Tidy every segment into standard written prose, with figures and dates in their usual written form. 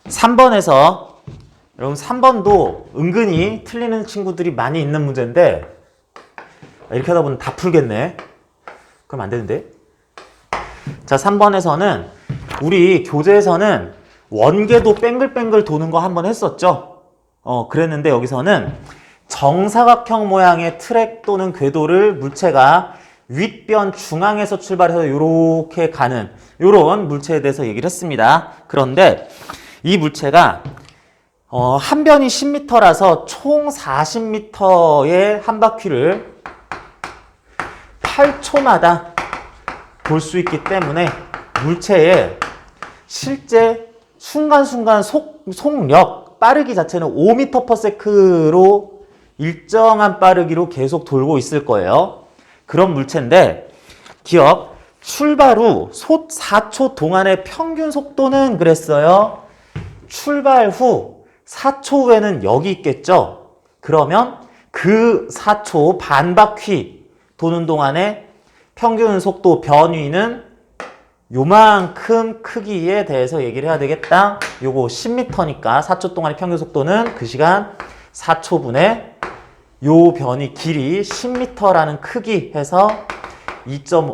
3번에서 여러분 3번도 은근히 틀리는 친구들이 많이 있는 문제인데 이렇게 하다 보면 다 풀겠네. 그럼 안 되는데. 자, 3번에서는 우리 교재에서는 원궤도 뱅글뱅글 도는 거 한번 했었죠. 그랬는데 여기서는 정사각형 모양의 트랙 또는 궤도를 물체가 윗변 중앙에서 출발해서 이렇게 가는 이런 물체에 대해서 얘기를 했습니다. 그런데 이 물체가 한 변이 10m라서 총 40m의 한 바퀴를 8초마다 돌 수 있기 때문에 물체의 실제 순간순간 속력, 빠르기 자체는 5m/s로 일정한 빠르기로 계속 돌고 있을 거예요. 그런 물체인데 기억, 출발 후 4초 동안의 평균 속도는 그랬어요. 출발 후 4초 후에는 여기 있겠죠. 그러면 그 4초 반 바퀴 도는 동안의 평균 속도 변위는 요만큼 크기에 대해서 얘기를 해야 되겠다. 요거 10m니까 4초 동안의 평균 속도는 그 시간 4초분의 요 변이 길이 10m라는 크기 해서 2분의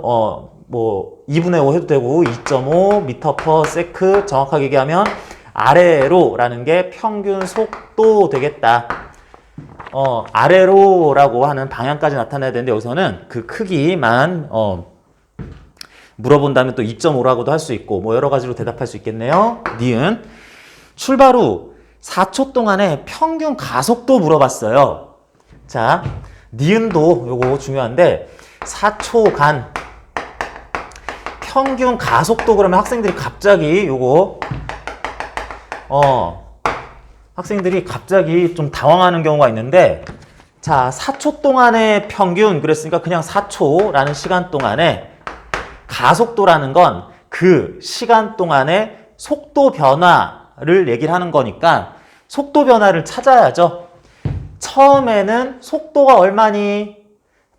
5 해도 되고 2.5m/s 정확하게 얘기하면 아래로라는 게 평균 속도 되겠다. 아래로라고 하는 방향까지 나타내야 되는데 여기서는 그 크기만 물어본다면 또 2.5라고도 할 수 있고 뭐 여러 가지로 대답할 수 있겠네요. 니은 출발 후 4초 동안의 평균 가속도 물어봤어요. 자, 니은도 요거 중요한데 4초간 평균 가속도 그러면 학생들이 갑자기 요거 학생들이 갑자기 좀 당황하는 경우가 있는데 자, 4초 동안의 평균 그랬으니까 그냥 4초라는 시간 동안에 가속도라는 건 그 시간 동안의 속도 변화를 얘기를 하는 거니까 속도 변화를 찾아야죠. 처음에는 속도가 얼마니?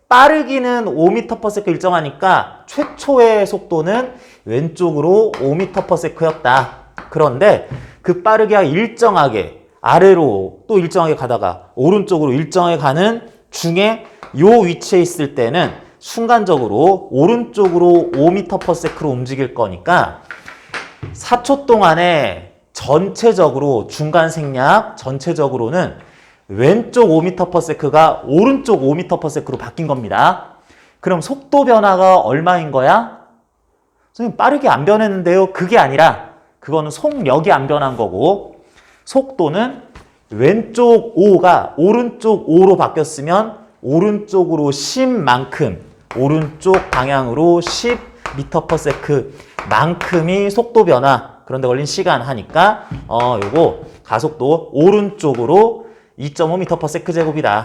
빠르기는 5m/s 일정하니까 최초의 속도는 왼쪽으로 5m/s였다. 그런데 그 빠르기가 일정하게 아래로 또 일정하게 가다가 오른쪽으로 일정하게 가는 중에 요 위치에 있을 때는 순간적으로 오른쪽으로 5m/s로 움직일 거니까 4초 동안에 전체적으로 중간 생략 전체적으로는 왼쪽 5m/s가 오른쪽 5m/s로 바뀐 겁니다. 그럼 속도 변화가 얼마인 거야? 선생님 빠르게 안 변했는데요. 그게 아니라 그거는 속력이 안 변한 거고 속도는 왼쪽 5가 오른쪽 5로 바뀌었으면 오른쪽으로 10만큼 오른쪽 방향으로 10m/s 만큼이 속도 변화 그런데 걸린 시간 하니까 요거 가속도 오른쪽으로 2.5m/s 제곱이다.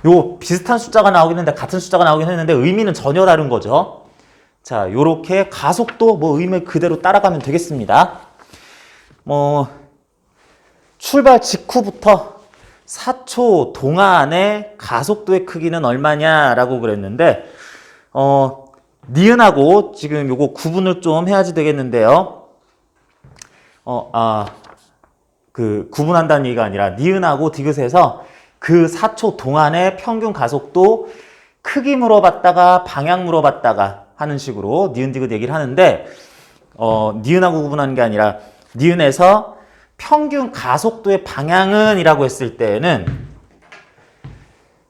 요 비슷한 숫자가 나오긴 했는데 같은 숫자가 나오긴 했는데 의미는 전혀 다른 거죠. 자, 요렇게 가속도 의미 그대로 따라가면 되겠습니다. 출발 직후부터 4초 동안의 가속도의 크기는 얼마냐라고 그랬는데 니은하고 지금 요거 구분을 좀 해야지 되겠는데요. 구분한다는 얘기가 아니라 니은하고 디귿에서 그 4초 동안의 평균 가속도 크기 물어봤다가 방향 물어봤다가 하는 식으로 니은 디귿 얘기를 하는데 니은하고 구분하는 게 아니라 니은에서 평균 가속도의 방향은 이라고 했을 때는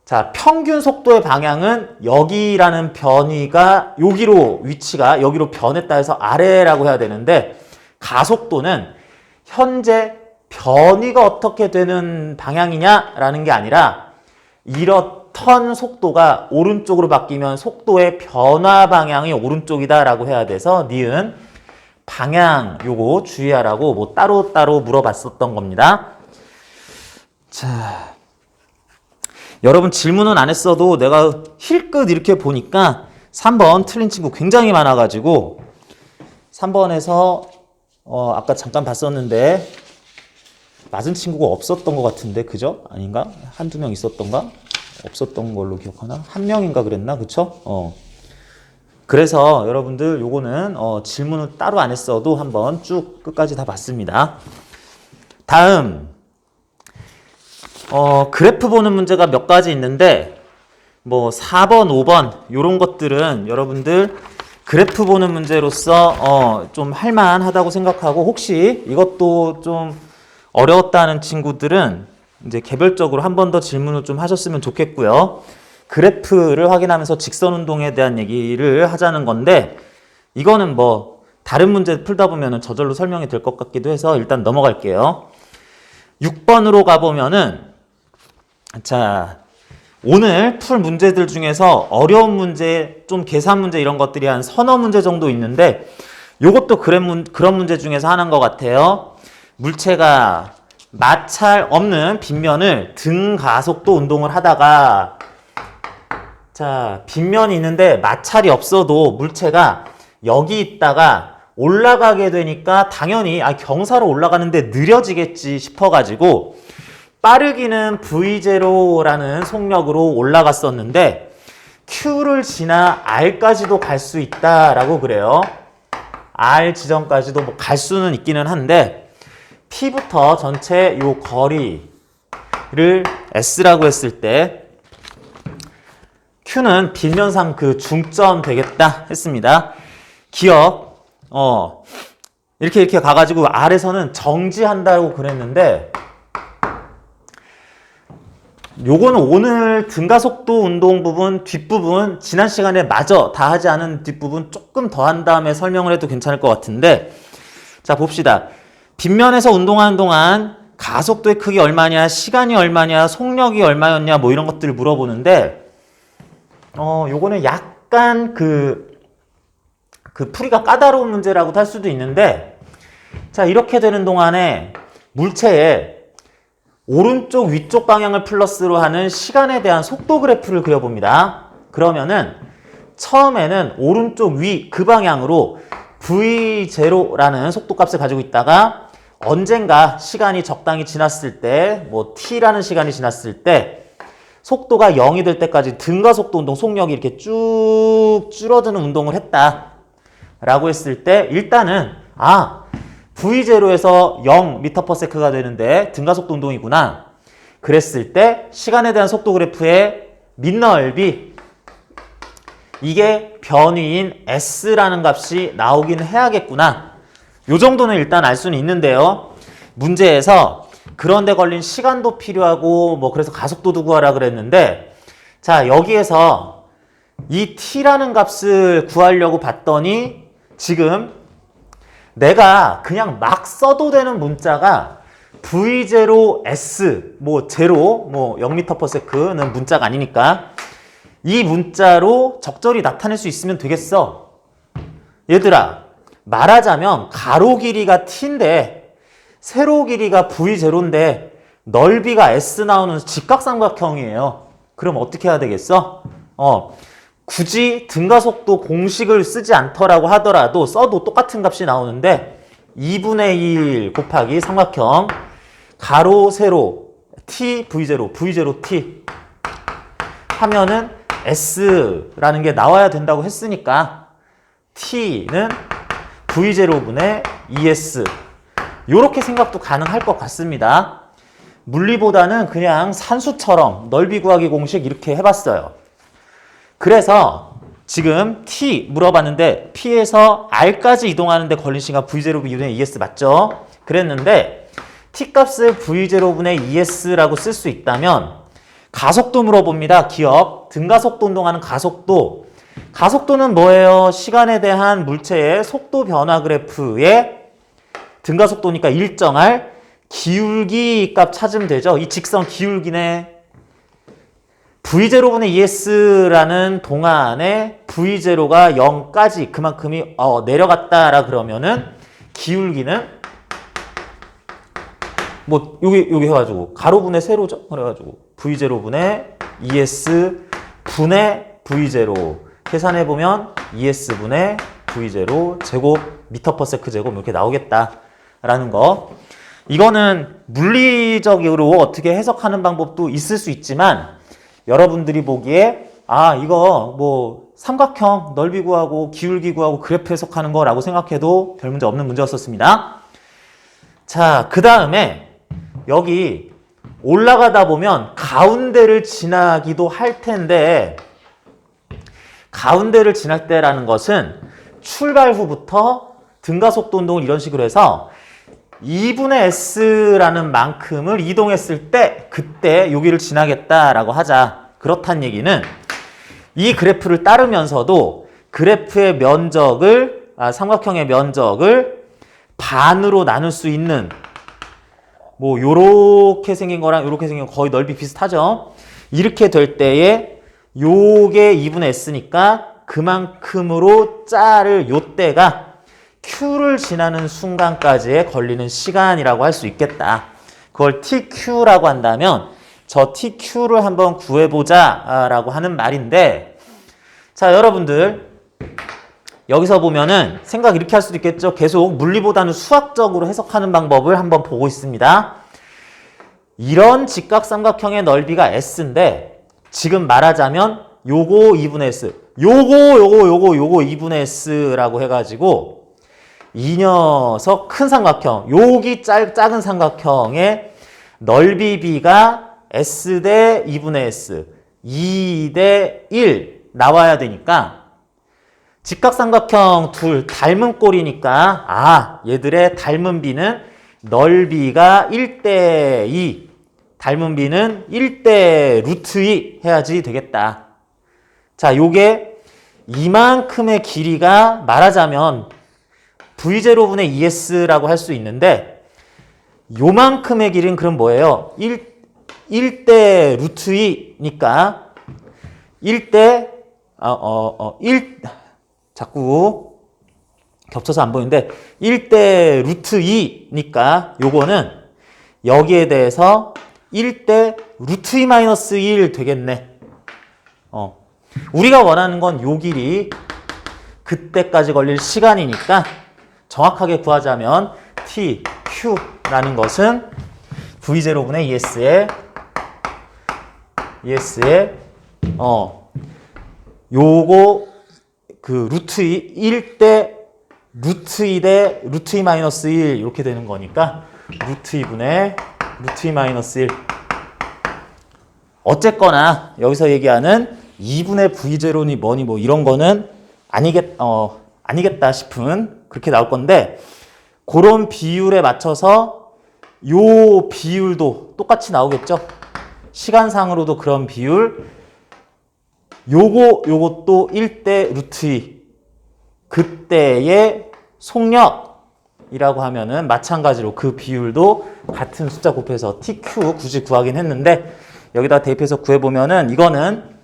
자, 평균 속도의 방향은 여기라는 변이가 여기로 위치가 여기로 변했다 해서 아래라고 해야 되는데 가속도는 현재 변이가 어떻게 되는 방향이냐라는 게 아니라 이렇던 속도가 오른쪽으로 바뀌면 속도의 변화 방향이 오른쪽이다라고 해야 돼서 니은 방향 요거 주의하라고 따로따로 물어봤었던 겁니다. 자, 여러분 질문은 안 했어도 내가 힐끗 이렇게 보니까 3번 틀린 친구 굉장히 많아가지고 3번에서 아까 잠깐 봤었는데 맞은 친구가 없었던 것 같은데 그죠? 아닌가? 한두 명 있었던가? 없었던 걸로 기억하나? 한 명인가 그랬나? 그쵸? 그래서 여러분들 요거는 질문을 따로 안 했어도 한번 쭉 끝까지 다 봤습니다. 다음 그래프 보는 문제가 몇 가지 있는데 뭐 4번, 5번 요런 것들은 여러분들 그래프 보는 문제로서 좀 할만하다고 생각하고, 혹시 이것도 좀 어려웠다는 친구들은 이제 개별적으로 한 번 더 질문을 좀 하셨으면 좋겠고요. 그래프를 확인하면서 직선 운동에 대한 얘기를 하자는 건데, 이거는 뭐 다른 문제 풀다 보면 저절로 설명이 될 것 같기도 해서 일단 넘어갈게요. 6번으로 가보면은, 자, 오늘 풀 문제들 중에서 어려운 문제, 좀 계산 문제 이런 것들이 한 서너 문제 정도 있는데, 요것도 그런 문제 중에서 하나인 것 같아요. 물체가 마찰 없는 빗면을 등가속도 운동을 하다가, 자, 빗면이 있는데 마찰이 없어도 물체가 여기 있다가 올라가게 되니까 당연히 경사로 올라가는데 느려지겠지 싶어가지고 빠르기는 V0라는 속력으로 올라갔었는데 Q를 지나 R까지도 갈 수 있다라고 그래요. R 지점까지도 뭐 갈 수는 있기는 한데, P부터 전체 요 거리를 S라고 했을 때 Q는 빗면상 그 중점 되겠다 했습니다. 기억, 이렇게 가가지고 R에서는 정지한다고 그랬는데, 요거는 오늘 등가속도 운동 부분 뒷부분 지난 시간에 마저 다 하지 않은 뒷부분 조금 더 한 다음에 설명을 해도 괜찮을 것 같은데, 자 봅시다. 빗면에서 운동하는 동안 가속도의 크기 얼마냐, 시간이 얼마냐, 속력이 얼마였냐 뭐 이런 것들을 물어보는데, 요거는 약간 그 풀이가 까다로운 문제라고도 할 수도 있는데, 자 이렇게 되는 동안에 물체에 오른쪽 위쪽 방향을 플러스로 하는 시간에 대한 속도 그래프를 그려봅니다. 그러면은 처음에는 오른쪽 위 그 방향으로 V0라는 속도값을 가지고 있다가 언젠가 시간이 적당히 지났을 때, 뭐 t라는 시간이 지났을 때 속도가 0이 될 때까지 등가속도 운동 속력이 이렇게 쭉 줄어드는 운동을 했다 라고 했을 때, 일단은 V0에서 0m/s가 되는데 등가속도 운동이구나 그랬을 때 시간에 대한 속도 그래프의 밑넓이, 이게 변위인 S라는 값이 나오긴 해야겠구나, 요 정도는 일단 알 수는 있는데요. 문제에서 그런데 걸린 시간도 필요하고 뭐 그래서 가속도도 구하라 그랬는데, 자 여기에서 이 t라는 값을 구하려고 봤더니 지금 내가 그냥 막 써도 되는 문자가 V0S 뭐 0m/s는 문자가 아니니까 이 문자로 적절히 나타낼 수 있으면 되겠어. 얘들아, 말하자면 가로 길이가 t인데 세로 길이가 V0인데 넓이가 S 나오는 직각삼각형이에요. 그럼 어떻게 해야 되겠어? 굳이 등가속도 공식을 쓰지 않더라고 하더라도 써도 똑같은 값이 나오는데 2분의 1 곱하기 삼각형 가로 세로 t V0 V0 t 하면은 S라는 게 나와야 된다고 했으니까 t는 V0분의 2S, 요렇게 생각도 가능할 것 같습니다. 물리보다는 그냥 산수처럼 넓이 구하기 공식 이렇게 해봤어요. 그래서 지금 t 물어봤는데 p에서 r까지 이동하는데 걸린 시간 V0분의 2S 맞죠? 그랬는데 t 값을 V0분의 2S라고 쓸 수 있다면 가속도 물어봅니다. 기억, 등가속도 운동하는 가속도. 가속도는 뭐예요? 시간에 대한 물체의 속도 변화 그래프의 등가속도니까 일정할 기울기 값 찾으면 되죠. 이 직선 기울기네. V0분의 2S라는 동안에 V0가 0까지 그만큼이 내려갔다라 그러면은 기울기는 뭐 여기 해가지고 가로분의 세로죠. 그래가지고 V0분의 2S 분의 V0 계산해보면 2S분의 V0 제곱 m/s 제곱 이렇게 나오겠다라는 거. 이거는 물리적으로 어떻게 해석하는 방법도 있을 수 있지만 여러분들이 보기에 이거 뭐 삼각형 넓이 구하고 기울기 구하고 그래프 해석하는 거라고 생각해도 별 문제 없는 문제였었습니다. 자, 그 다음에 여기 올라가다 보면 가운데를 지나기도 할 텐데, 가운데를 지날 때라는 것은 출발 후부터 등가속도 운동을 이런 식으로 해서 2분의 s라는 만큼을 이동했을 때 그때 여기를 지나겠다라고 하자. 그렇다는 얘기는 이 그래프를 따르면서도 그래프의 면적을, 삼각형의 면적을 반으로 나눌 수 있는, 뭐 요렇게 생긴 거랑 요렇게 생긴 거 거의 넓이 비슷하죠. 이렇게 될 때에 요게 2분의 s니까 그만큼으로 자를 요때가 Q를 지나는 순간까지에 걸리는 시간이라고 할 수 있겠다. 그걸 TQ라고 한다면 저 TQ를 한번 구해보자 라고 하는 말인데, 자, 여러분들 여기서 보면은 생각 이렇게 할 수도 있겠죠. 계속 물리보다는 수학적으로 해석하는 방법을 한번 보고 있습니다. 이런 직각삼각형의 넓이가 S인데 지금 말하자면 요거 2분의 S, 요거 2분의 S라고 해가지고 이 녀석 큰 삼각형, 여기 작은 삼각형의 넓이 B가 S 대 2분의 S, 2 대 1 나와야 되니까 직각삼각형 둘 닮은 꼴이니까 얘들의 닮은 B는 넓이가 1대 2, 닮은 B는 1대 루트 2 해야지 되겠다. 자, 요게 이만큼의 길이가 말하자면 V0분의 2S라고 할 수 있는데, 요만큼의 길이는 그럼 뭐예요? 1대 루트 2니까 1대 1 자꾸 겹쳐서 안 보이는데 1대 루트 2니까 요거는 여기에 대해서 1대 루트 2 마이너스 1 되겠네. 우리가 원하는 건 요 길이 그때까지 걸릴 시간이니까 정확하게 구하자면 TQ라는 것은 V0분의 ES의 요거 그 루트 2, 1대 루트 2 대 루트 2 마이너스 1 이렇게 되는 거니까 루트 2분의 루트 2 마이너스 1. 어쨌거나 여기서 얘기하는 2분의 V0니 뭐니 뭐 이런 거는 아니겠다 싶은 그렇게 나올 건데, 그런 비율에 맞춰서 요 비율도 똑같이 나오겠죠. 시간상으로도 그런 비율, 요것도 1대 루트 2, 그때의 속력이라고 하면은 마찬가지로 그 비율도 같은 숫자 곱해서 TQ 굳이 구하긴 했는데, 여기다 대입해서 구해보면은 이거는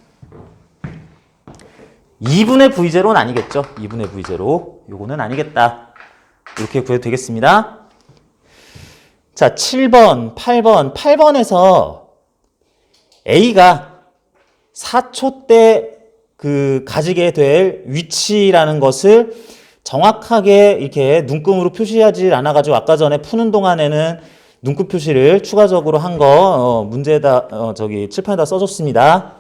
2분의 V0는 아니겠죠. 2분의 V0. 요거는 아니겠다. 이렇게 구해도 되겠습니다. 자, 7번, 8번에서 A가 4초 때 가지게 될 위치라는 것을 정확하게 이렇게 눈금으로 표시하지 않아가지고 아까 전에 푸는 동안에는 눈금 표시를 추가적으로 한 거 문제에다 칠판에다 써줬습니다.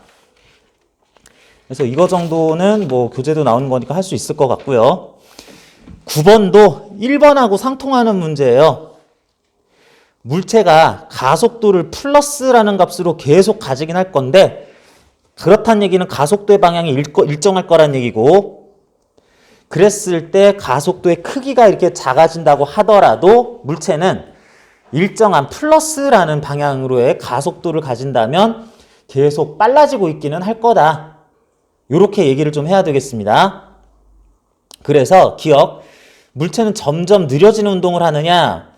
그래서 이거 정도는 뭐 교재도 나오는 거니까 할 수 있을 것 같고요. 9번도 1번하고 상통하는 문제예요. 물체가 가속도를 플러스라는 값으로 계속 가지긴 할 건데, 그렇다는 얘기는 가속도의 방향이 일정할 거란 얘기고, 그랬을 때 가속도의 크기가 이렇게 작아진다고 하더라도 물체는 일정한 플러스라는 방향으로의 가속도를 가진다면 계속 빨라지고 있기는 할 거다. 요렇게 얘기를 좀 해야 되겠습니다. 그래서 기억, 물체는 점점 느려지는 운동을 하느냐,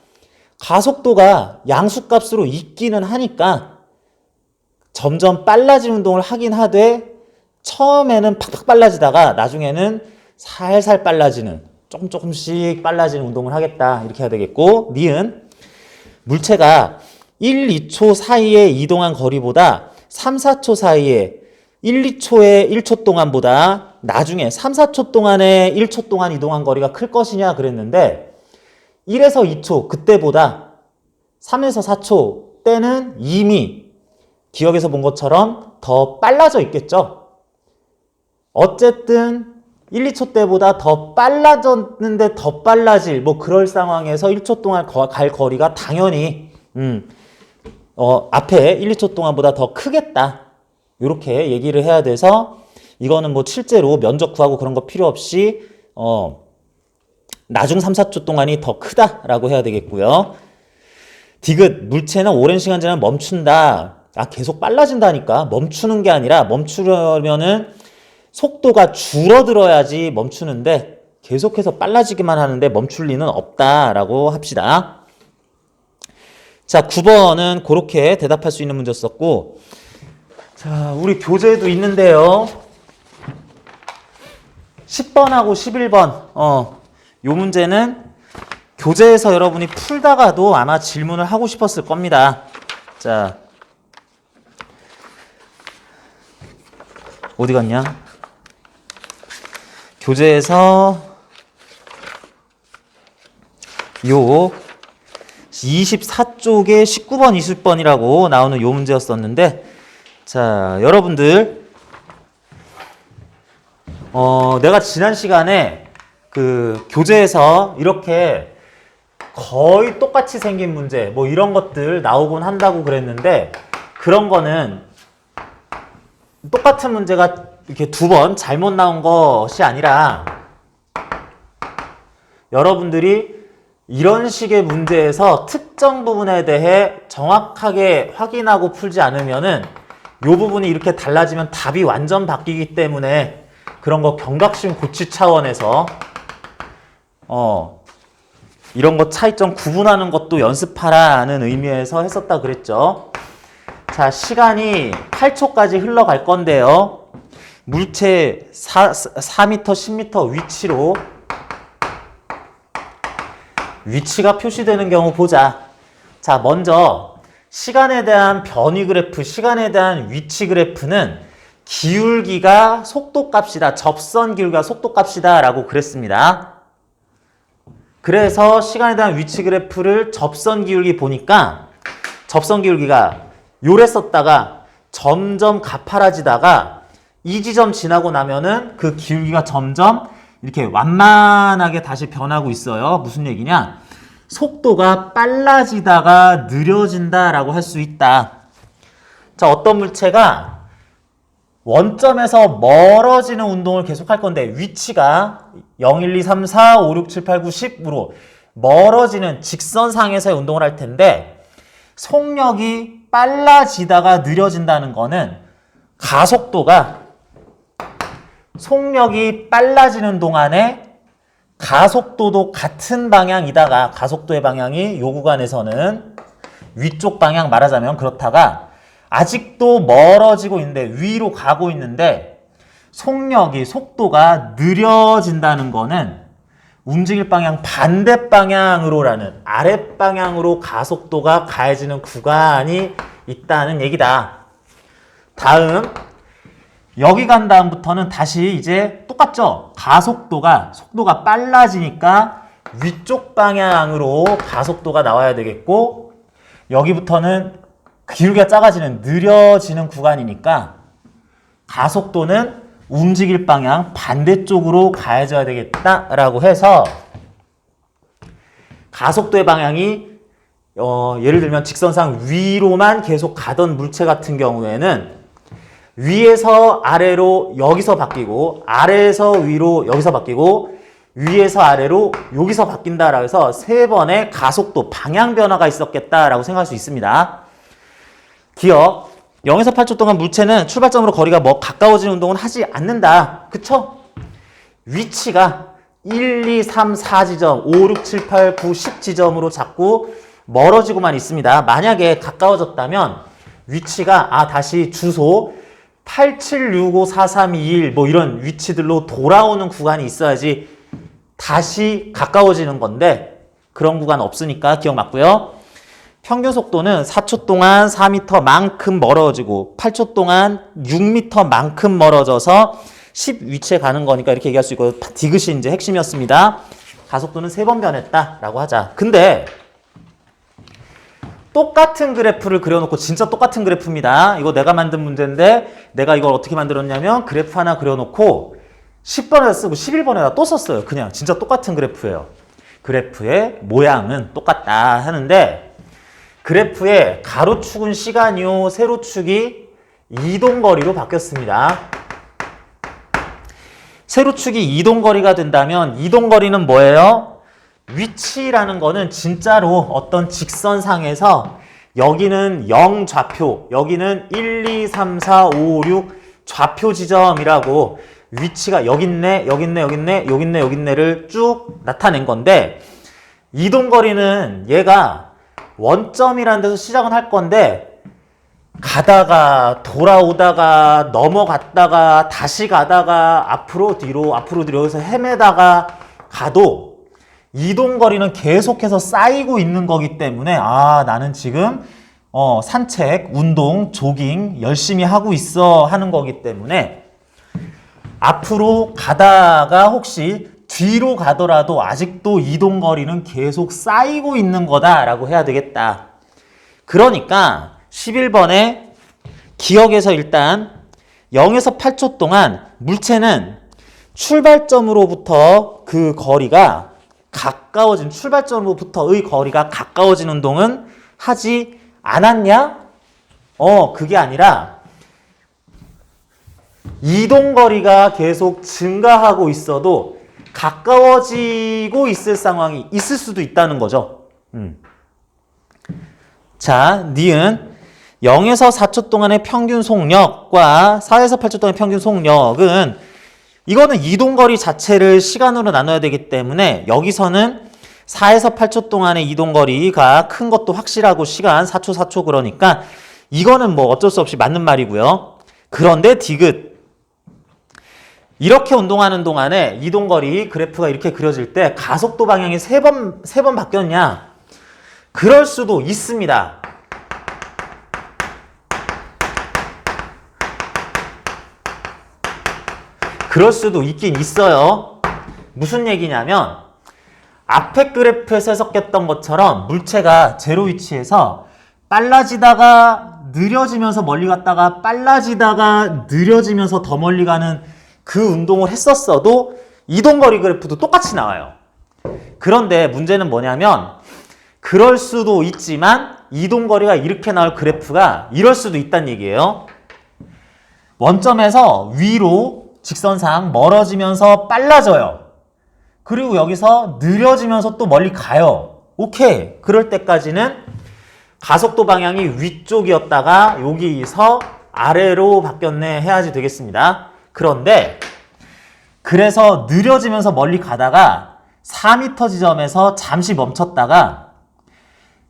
가속도가 양수값으로 있기는 하니까 점점 빨라지는 운동을 하긴 하되, 처음에는 팍팍 빨라지다가 나중에는 살살 빨라지는, 조금씩 빨라지는 운동을 하겠다. 이렇게 해야 되겠고, 니은, 물체가 1, 2초 사이에 이동한 거리보다 3, 4초 사이에 1, 2초에 1초 동안보다 나중에 3, 4초 동안에 1초 동안 이동한 거리가 클 것이냐 그랬는데, 1에서 2초 그때보다 3에서 4초 때는 이미 기억에서 본 것처럼 더 빨라져 있겠죠. 어쨌든 1, 2초 때보다 더 빨라졌는데 더 빨라질 뭐 그럴 상황에서 1초 동안 갈 거리가 당연히 앞에 1, 2초 동안보다 더 크겠다. 이렇게 얘기를 해야 돼서 이거는 뭐 실제로 면적 구하고 그런 거 필요 없이 나중 3, 4초 동안이 더 크다라고 해야 되겠고요. 디귿, 물체는 오랜 시간 지나면 멈춘다. 계속 빨라진다니까. 멈추는 게 아니라 멈추려면은 속도가 줄어들어야지 멈추는데 계속해서 빨라지기만 하는데 멈출 리는 없다라고 합시다. 자, 9번은 그렇게 대답할 수 있는 문제였었고, 자, 우리 교재에도 있는데요. 10번하고 11번. 요 문제는 교재에서 여러분이 풀다가도 아마 질문을 하고 싶었을 겁니다. 자, 어디 갔냐? 교재에서 요 24쪽에 19번, 20번이라고 나오는 요 문제였었는데, 자, 여러분들 내가 지난 시간에 그 교재에서 이렇게 거의 똑같이 생긴 문제 뭐 이런 것들 나오곤 한다고 그랬는데, 그런 거는 똑같은 문제가 이렇게 두 번 잘못 나온 것이 아니라 여러분들이 이런 식의 문제에서 특정 부분에 대해 정확하게 확인하고 풀지 않으면은 요 부분이 이렇게 달라지면 답이 완전 바뀌기 때문에 그런 거 경각심 고취 차원에서 이런 거 차이점 구분하는 것도 연습하라는 의미에서 했었다 그랬죠. 자, 시간이 8초까지 흘러갈 건데요. 물체 4m, 10m 위치로 위치가 표시되는 경우 보자. 자, 먼저 시간에 대한 변위 그래프, 시간에 대한 위치 그래프는 기울기가 속도값이다. 접선 기울기가 속도값이다 라고 그랬습니다. 그래서 시간에 대한 위치 그래프를 접선 기울기 보니까 접선 기울기가 요랬었다가 점점 가파라지다가 이 지점 지나고 나면은 그 기울기가 점점 이렇게 완만하게 다시 변하고 있어요. 무슨 얘기냐? 속도가 빨라지다가 느려진다라고 할 수 있다. 자, 어떤 물체가 원점에서 멀어지는 운동을 계속 할 건데 위치가 0, 1, 2, 3, 4, 5, 6, 7, 8, 9, 10으로 멀어지는 직선상에서의 운동을 할 텐데 속력이 빨라지다가 느려진다는 거는 속력이 빨라지는 동안에 가속도도 같은 방향이다가 가속도의 방향이 요 구간에서는 위쪽 방향 말하자면 그렇다가 아직도 멀어지고 있는데 위로 가고 있는데 속도가 느려진다는 거는 움직일 방향 반대 방향으로라는 아랫방향으로 가속도가 가해지는 구간이 있다는 얘기다. 다음 여기 간 다음부터는 다시 이제 똑같죠? 속도가 빨라지니까 위쪽 방향으로 가속도가 나와야 되겠고 여기부터는 기울기가 작아지는 느려지는 구간이니까 가속도는 움직일 방향 반대쪽으로 가해져야 되겠다라고 해서 가속도의 방향이 예를 들면 직선상 위로만 계속 가던 물체 같은 경우에는 위에서 아래로 여기서 바뀌고 아래에서 위로 여기서 바뀌고 위에서 아래로 여기서 바뀐다라고 해서 세 번의 가속도 방향 변화가 있었겠다라고 생각할 수 있습니다. 기억 0에서 8초 동안 물체는 출발점으로 거리가 가까워지는 운동은 하지 않는다. 그쵸? 위치가 1, 2, 3, 4 지점, 5, 6, 7, 8, 9, 10 지점으로 자꾸 멀어지고만 있습니다. 만약에 가까워졌다면 위치가 다시 주소 87654321 뭐 이런 위치들로 돌아오는 구간이 있어야지 다시 가까워지는 건데 그런 구간 없으니까 기억 맞고요. 평균 속도는 4초 동안 4m만큼 멀어지고 8초 동안 6m만큼 멀어져서 10 위치에 가는 거니까 이렇게 얘기할 수 있고 디귿이 이제 핵심이었습니다. 가속도는 3번 변했다라고 하자. 근데 똑같은 그래프를 그려놓고 진짜 똑같은 그래프입니다. 이거 내가 만든 문제인데 내가 이걸 어떻게 만들었냐면 그래프 하나 그려놓고 10번에다 쓰고 11번에다 또 썼어요. 그냥 진짜 똑같은 그래프예요. 그래프의 모양은 똑같다 하는데 그래프의 가로축은 시간이요, 세로축이 이동거리로 바뀌었습니다. 세로축이 이동거리가 된다면 이동거리는 뭐예요? 위치라는 거는 진짜로 어떤 직선상에서 여기는 0 좌표, 여기는 1, 2, 3, 4, 5, 6 좌표 지점이라고 위치가 여기 있네, 여기 있네, 여기 있네, 여기 있네, 여기 있네를 쭉 나타낸 건데 이동거리는 얘가 원점이라는 데서 시작은 할 건데 가다가 돌아오다가 넘어갔다가 다시 가다가 앞으로 뒤로 여기서 헤매다가 가도 이동거리는 계속해서 쌓이고 있는 거기 때문에 아 나는 지금 산책, 운동, 조깅 열심히 하고 있어 하는 거기 때문에 앞으로 가다가 혹시 뒤로 가더라도 아직도 이동거리는 계속 쌓이고 있는 거다라고 해야 되겠다. 그러니까 11번에 기억에서 일단 0에서 8초 동안 물체는 출발점으로부터 그 거리가 가까워진 출발점으로부터의 거리가 가까워진 운동은 하지 않았냐? 그게 아니라 이동거리가 계속 증가하고 있어도 가까워지고 있을 상황이 있을 수도 있다는 거죠. 자, 니은 0에서 4초 동안의 평균 속력과 4에서 8초 동안의 평균 속력은 이거는 이동거리 자체를 시간으로 나눠야 되기 때문에 여기서는 4에서 8초 동안의 이동거리가 큰 것도 확실하고 시간 4초 4초 그러니까 이거는 뭐 어쩔 수 없이 맞는 말이고요. 그런데 디귿 이렇게 운동하는 동안에 이동거리 그래프가 이렇게 그려질 때 가속도 방향이 세 번 바뀌었냐? 그럴 수도 있습니다. 그럴 수도 있긴 있어요. 무슨 얘기냐면 앞에 그래프에서 해석했던 것처럼 물체가 제로 위치에서 빨라지다가 느려지면서 멀리 갔다가 빨라지다가 느려지면서 더 멀리 가는 그 운동을 했었어도 이동거리 그래프도 똑같이 나와요. 그런데 문제는 뭐냐면 그럴 수도 있지만 이동거리가 이렇게 나올 그래프가 이럴 수도 있다는 얘기예요. 원점에서 위로 직선상 멀어지면서 빨라져요. 그리고 여기서 느려지면서 또 멀리 가요. 오케이. 그럴 때까지는 가속도 방향이 위쪽이었다가 여기서 아래로 바뀌었네 해야지 되겠습니다. 그런데 그래서 느려지면서 멀리 가다가 4m 지점에서 잠시 멈췄다가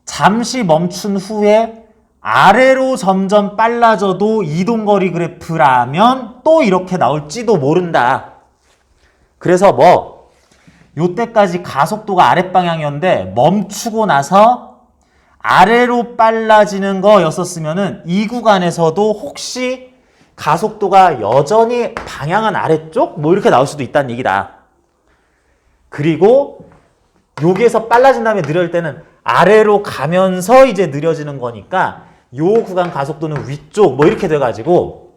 잠시 멈춘 후에 아래로 점점 빨라져도 이동거리 그래프라면 또 이렇게 나올지도 모른다. 그래서 뭐 요때까지 가속도가 아랫방향이었는데 멈추고 나서 아래로 빨라지는 거였었으면은 이 구간에서도 혹시 가속도가 여전히 방향은 아래쪽? 뭐 이렇게 나올 수도 있다는 얘기다. 그리고 여기에서 빨라진 다음에 느려질 때는 아래로 가면서 이제 느려지는 거니까 요 구간 가속도는 위쪽 뭐 이렇게 돼가지고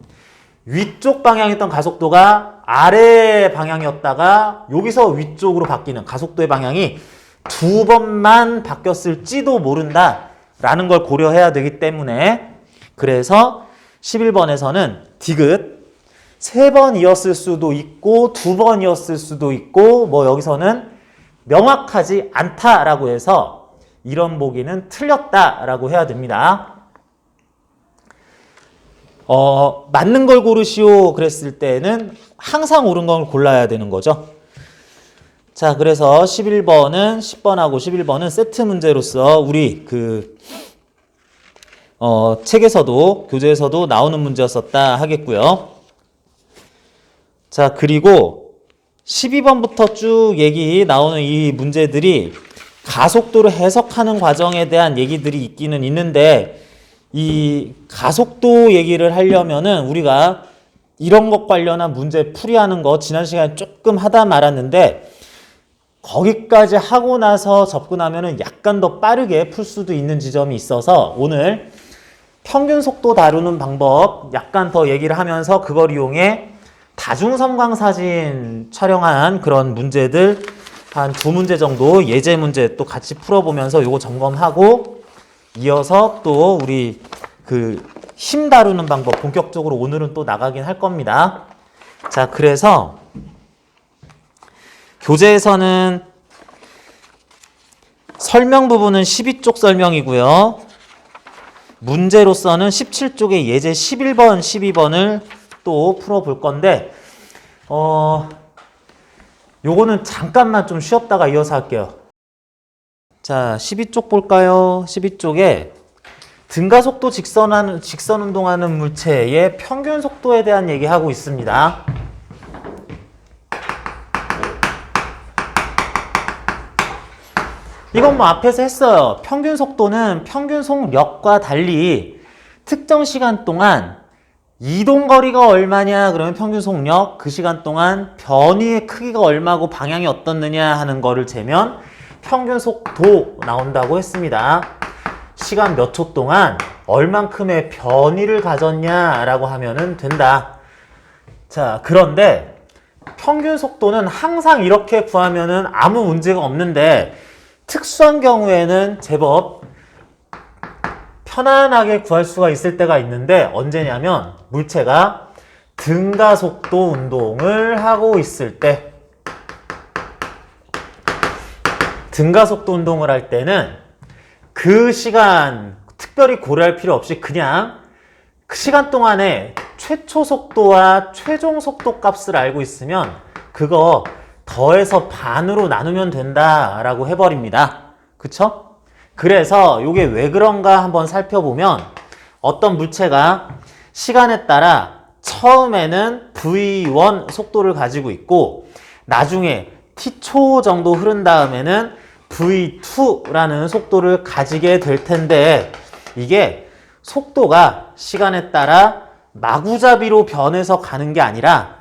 위쪽 방향이었던 가속도가 아래 방향이었다가 여기서 위쪽으로 바뀌는 가속도의 방향이 두 번만 바뀌었을지도 모른다라는 걸 고려해야 되기 때문에 그래서 11번에서는 디귿 3번이었을 수도 있고 2번이었을 수도 있고 뭐 여기서는 명확하지 않다라고 해서 이런 보기는 틀렸다라고 해야 됩니다. 맞는 걸 고르시오 그랬을 때는 항상 옳은 걸 골라야 되는 거죠. 자, 그래서 11번은 10번하고 11번은 세트 문제로서 우리 책에서도 교재에서도 나오는 문제였었다 하겠고요. 자, 그리고 12번부터 쭉 얘기 나오는 이 문제들이 가속도를 해석하는 과정에 대한 얘기들이 있기는 있는데 이 가속도 얘기를 하려면은 우리가 이런 것 관련한 문제 풀이하는 거 지난 시간에 조금 하다 말았는데 거기까지 하고 나서 접근하면은 약간 더 빠르게 풀 수도 있는 지점이 있어서 오늘 평균 속도 다루는 방법 약간 더 얘기를 하면서 그걸 이용해 다중섬광 사진 촬영한 그런 문제들 한 2문제 정도 예제 문제 또 같이 풀어보면서 요거 점검하고 이어서 또 우리 그 힘 다루는 방법 본격적으로 오늘은 또 나가긴 할 겁니다. 자, 그래서 교재에서는 설명 부분은 12쪽 설명이고요. 문제로서는 17쪽의 예제 11번, 12번을 또 풀어볼 건데 요거는 잠깐만 좀 쉬었다가 이어서 할게요. 자, 12쪽 볼까요? 12쪽에 등가속도 직선 운동하는 물체의 평균 속도에 대한 얘기하고 있습니다. 이건 뭐 앞에서 했어요. 평균 속도는 평균 속력과 달리 특정 시간 동안 이동 거리가 얼마냐 그러면 평균 속력, 그 시간 동안 변위의 크기가 얼마고 방향이 어떻느냐 하는 거를 재면 평균 속도 나온다고 했습니다. 시간 몇 초 동안 얼만큼의 변위를 가졌냐라고 하면은 된다. 자, 그런데 평균 속도는 항상 이렇게 구하면은 아무 문제가 없는데 특수한 경우에는 제법 편안하게 구할 수가 있을 때가 있는데 언제냐면 물체가 등가속도 운동을 하고 있을 때, 등가속도 운동을 할 때는 그 시간 특별히 고려할 필요 없이 그냥 그 시간 동안에 최초 속도와 최종 속도 값을 알고 있으면 그거 더해서 반으로 나누면 된다라고 해버립니다. 그쵸? 그래서 이게 왜 그런가 한번 살펴보면 어떤 물체가 시간에 따라 처음에는 V1 속도를 가지고 있고 나중에 T초 정도 흐른 다음에는 V2라는 속도를 가지게 될 텐데 이게 속도가 시간에 따라 마구잡이로 변해서 가는 게 아니라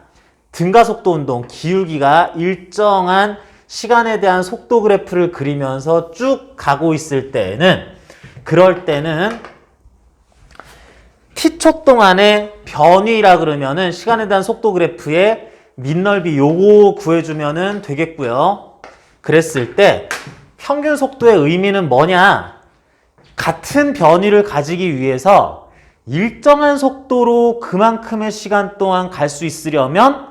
등가속도 운동, 기울기가 일정한 시간에 대한 속도 그래프를 그리면서 쭉 가고 있을 때에는 그럴 때는 T초 동안의 변위라 그러면은 시간에 대한 속도 그래프의 밑넓이 요거 구해주면은 되겠고요. 그랬을 때 평균 속도의 의미는 뭐냐? 같은 변위를 가지기 위해서 일정한 속도로 그만큼의 시간 동안 갈 수 있으려면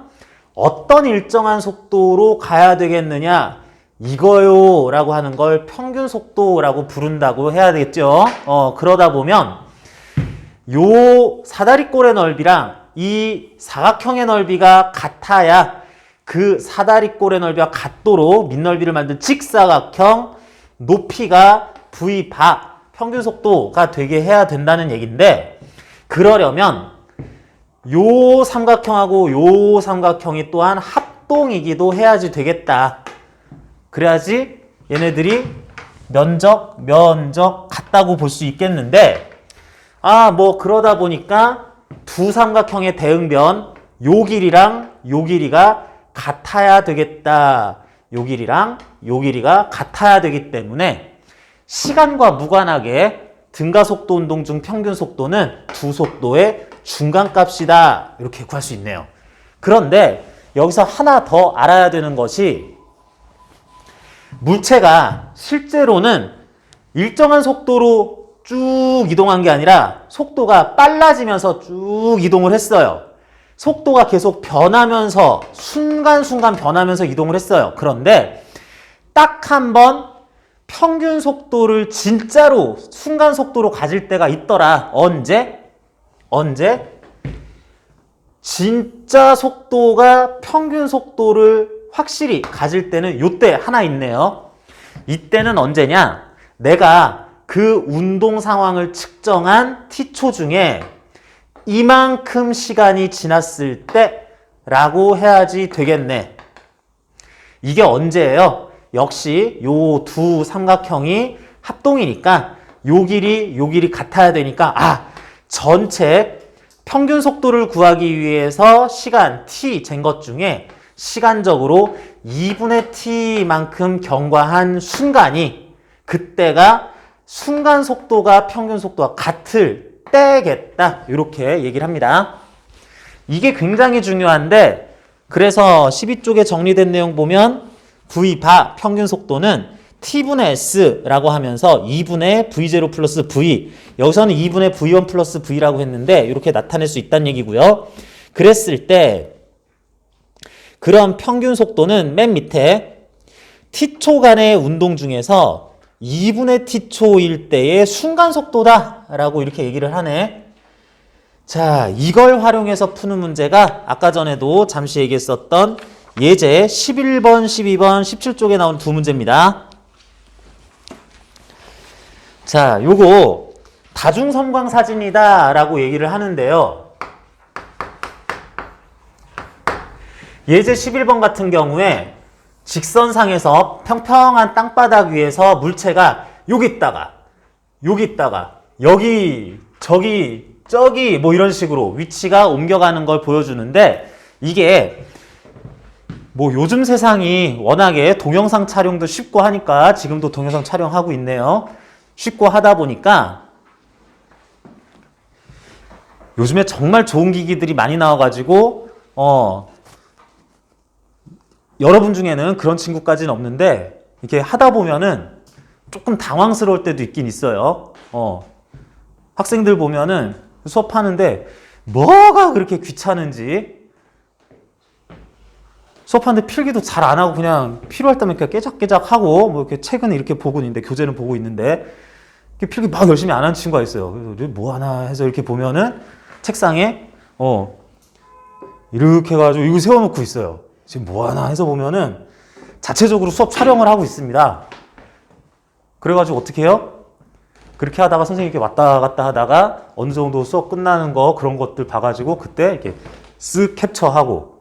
어떤 일정한 속도로 가야 되겠느냐? 이거요 라고 하는 걸 평균 속도라고 부른다고 해야 되겠죠. 그러다 보면 요 사다리꼴의 넓이랑 이 사각형의 넓이가 같아야 그 사다리꼴의 넓이와 같도록 밑넓이를 만든 직사각형 높이가 V 바 평균 속도가 되게 해야 된다는 얘기인데 그러려면 요 삼각형하고 요 삼각형이 또한 합동이기도 해야지 되겠다. 그래야지 얘네들이 면적 같다고 볼 수 있겠는데 뭐 그러다 보니까 두 삼각형의 대응변 요 길이랑 요 길이가 같아야 되겠다. 요 길이랑 요 길이가 같아야 되기 때문에 시간과 무관하게 등가속도 운동 중 평균 속도는 두 속도의 중간값이다. 이렇게 구할 수 있네요. 그런데 여기서 하나 더 알아야 되는 것이 물체가 실제로는 일정한 속도로 쭉 이동한 게 아니라 속도가 빨라지면서 쭉 이동을 했어요. 속도가 계속 변하면서 순간순간 변하면서 이동을 했어요. 그런데 딱 한 번 평균 속도를 진짜로 순간 속도로 가질 때가 있더라. 언제? 진짜 속도가 평균 속도를 확실히 가질 때는 요때 하나 있네요. 이때는 언제냐? 내가 그 운동 상황을 측정한 T초 중에 이만큼 시간이 지났을 때라고 해야지 되겠네. 이게 언제예요? 역시 요 두 삼각형이 합동이니까 요 길이 같아야 되니까 전체 평균 속도를 구하기 위해서 시간 t 잰 것 중에 시간적으로 2분의 t만큼 경과한 순간이 그때가 순간 속도가 평균 속도와 같을 때겠다. 이렇게 얘기를 합니다. 이게 굉장히 중요한데 그래서 12쪽에 정리된 내용 보면 V 평균 속도는 t분의 s라고 하면서 2분의 v0 플러스 v 여기서는 2분의 v1 플러스 v라고 했는데 이렇게 나타낼 수 있다는 얘기고요. 그랬을 때 그런 평균 속도는 맨 밑에 t초 간의 운동 중에서 2분의 t초일 때의 순간 속도다 라고 이렇게 얘기를 하네. 자, 이걸 활용해서 푸는 문제가 아까 전에도 잠시 얘기했었던 예제 11번, 12번, 17쪽에 나온 두 문제입니다. 자, 요거 다중섬광 사진이다 라고 얘기를 하는데요. 예제 11번 같은 경우에 직선상에서 평평한 땅바닥 위에서 물체가 여기 있다가 여기 저기 뭐 이런 식으로 위치가 옮겨가는 걸 보여주는데 이게 뭐 요즘 세상이 워낙에 동영상 촬영도 쉽고 하니까 지금도 동영상 촬영하고 있네요. 쉽고 하다 보니까 요즘에 정말 좋은 기기들이 많이 나와가지고 여러분 중에는 그런 친구까지는 없는데 이렇게 하다 보면은 조금 당황스러울 때도 있긴 있어요. 학생들 보면은 수업하는데 뭐가 그렇게 귀찮은지 수업하는데 필기도 잘 안 하고 그냥 필요할 때면 그냥 깨작깨작 하고 뭐 이렇게 책은 이렇게 보고 있는데 교재는 보고 있는데 필기 막 열심히 안 하는 친구가 있어요. 그래서 뭐 하나 해서 이렇게 보면은 책상에 이렇게 해가지고 이거 세워놓고 있어요. 지금 뭐 하나 해서 보면은 자체적으로 수업 촬영을 하고 있습니다. 그래가지고 어떻게 해요? 그렇게 하다가 선생님께 왔다 갔다 하다가 어느 정도 수업 끝나는 거 그런 것들 봐가지고 그때 이렇게 쓱 캡처하고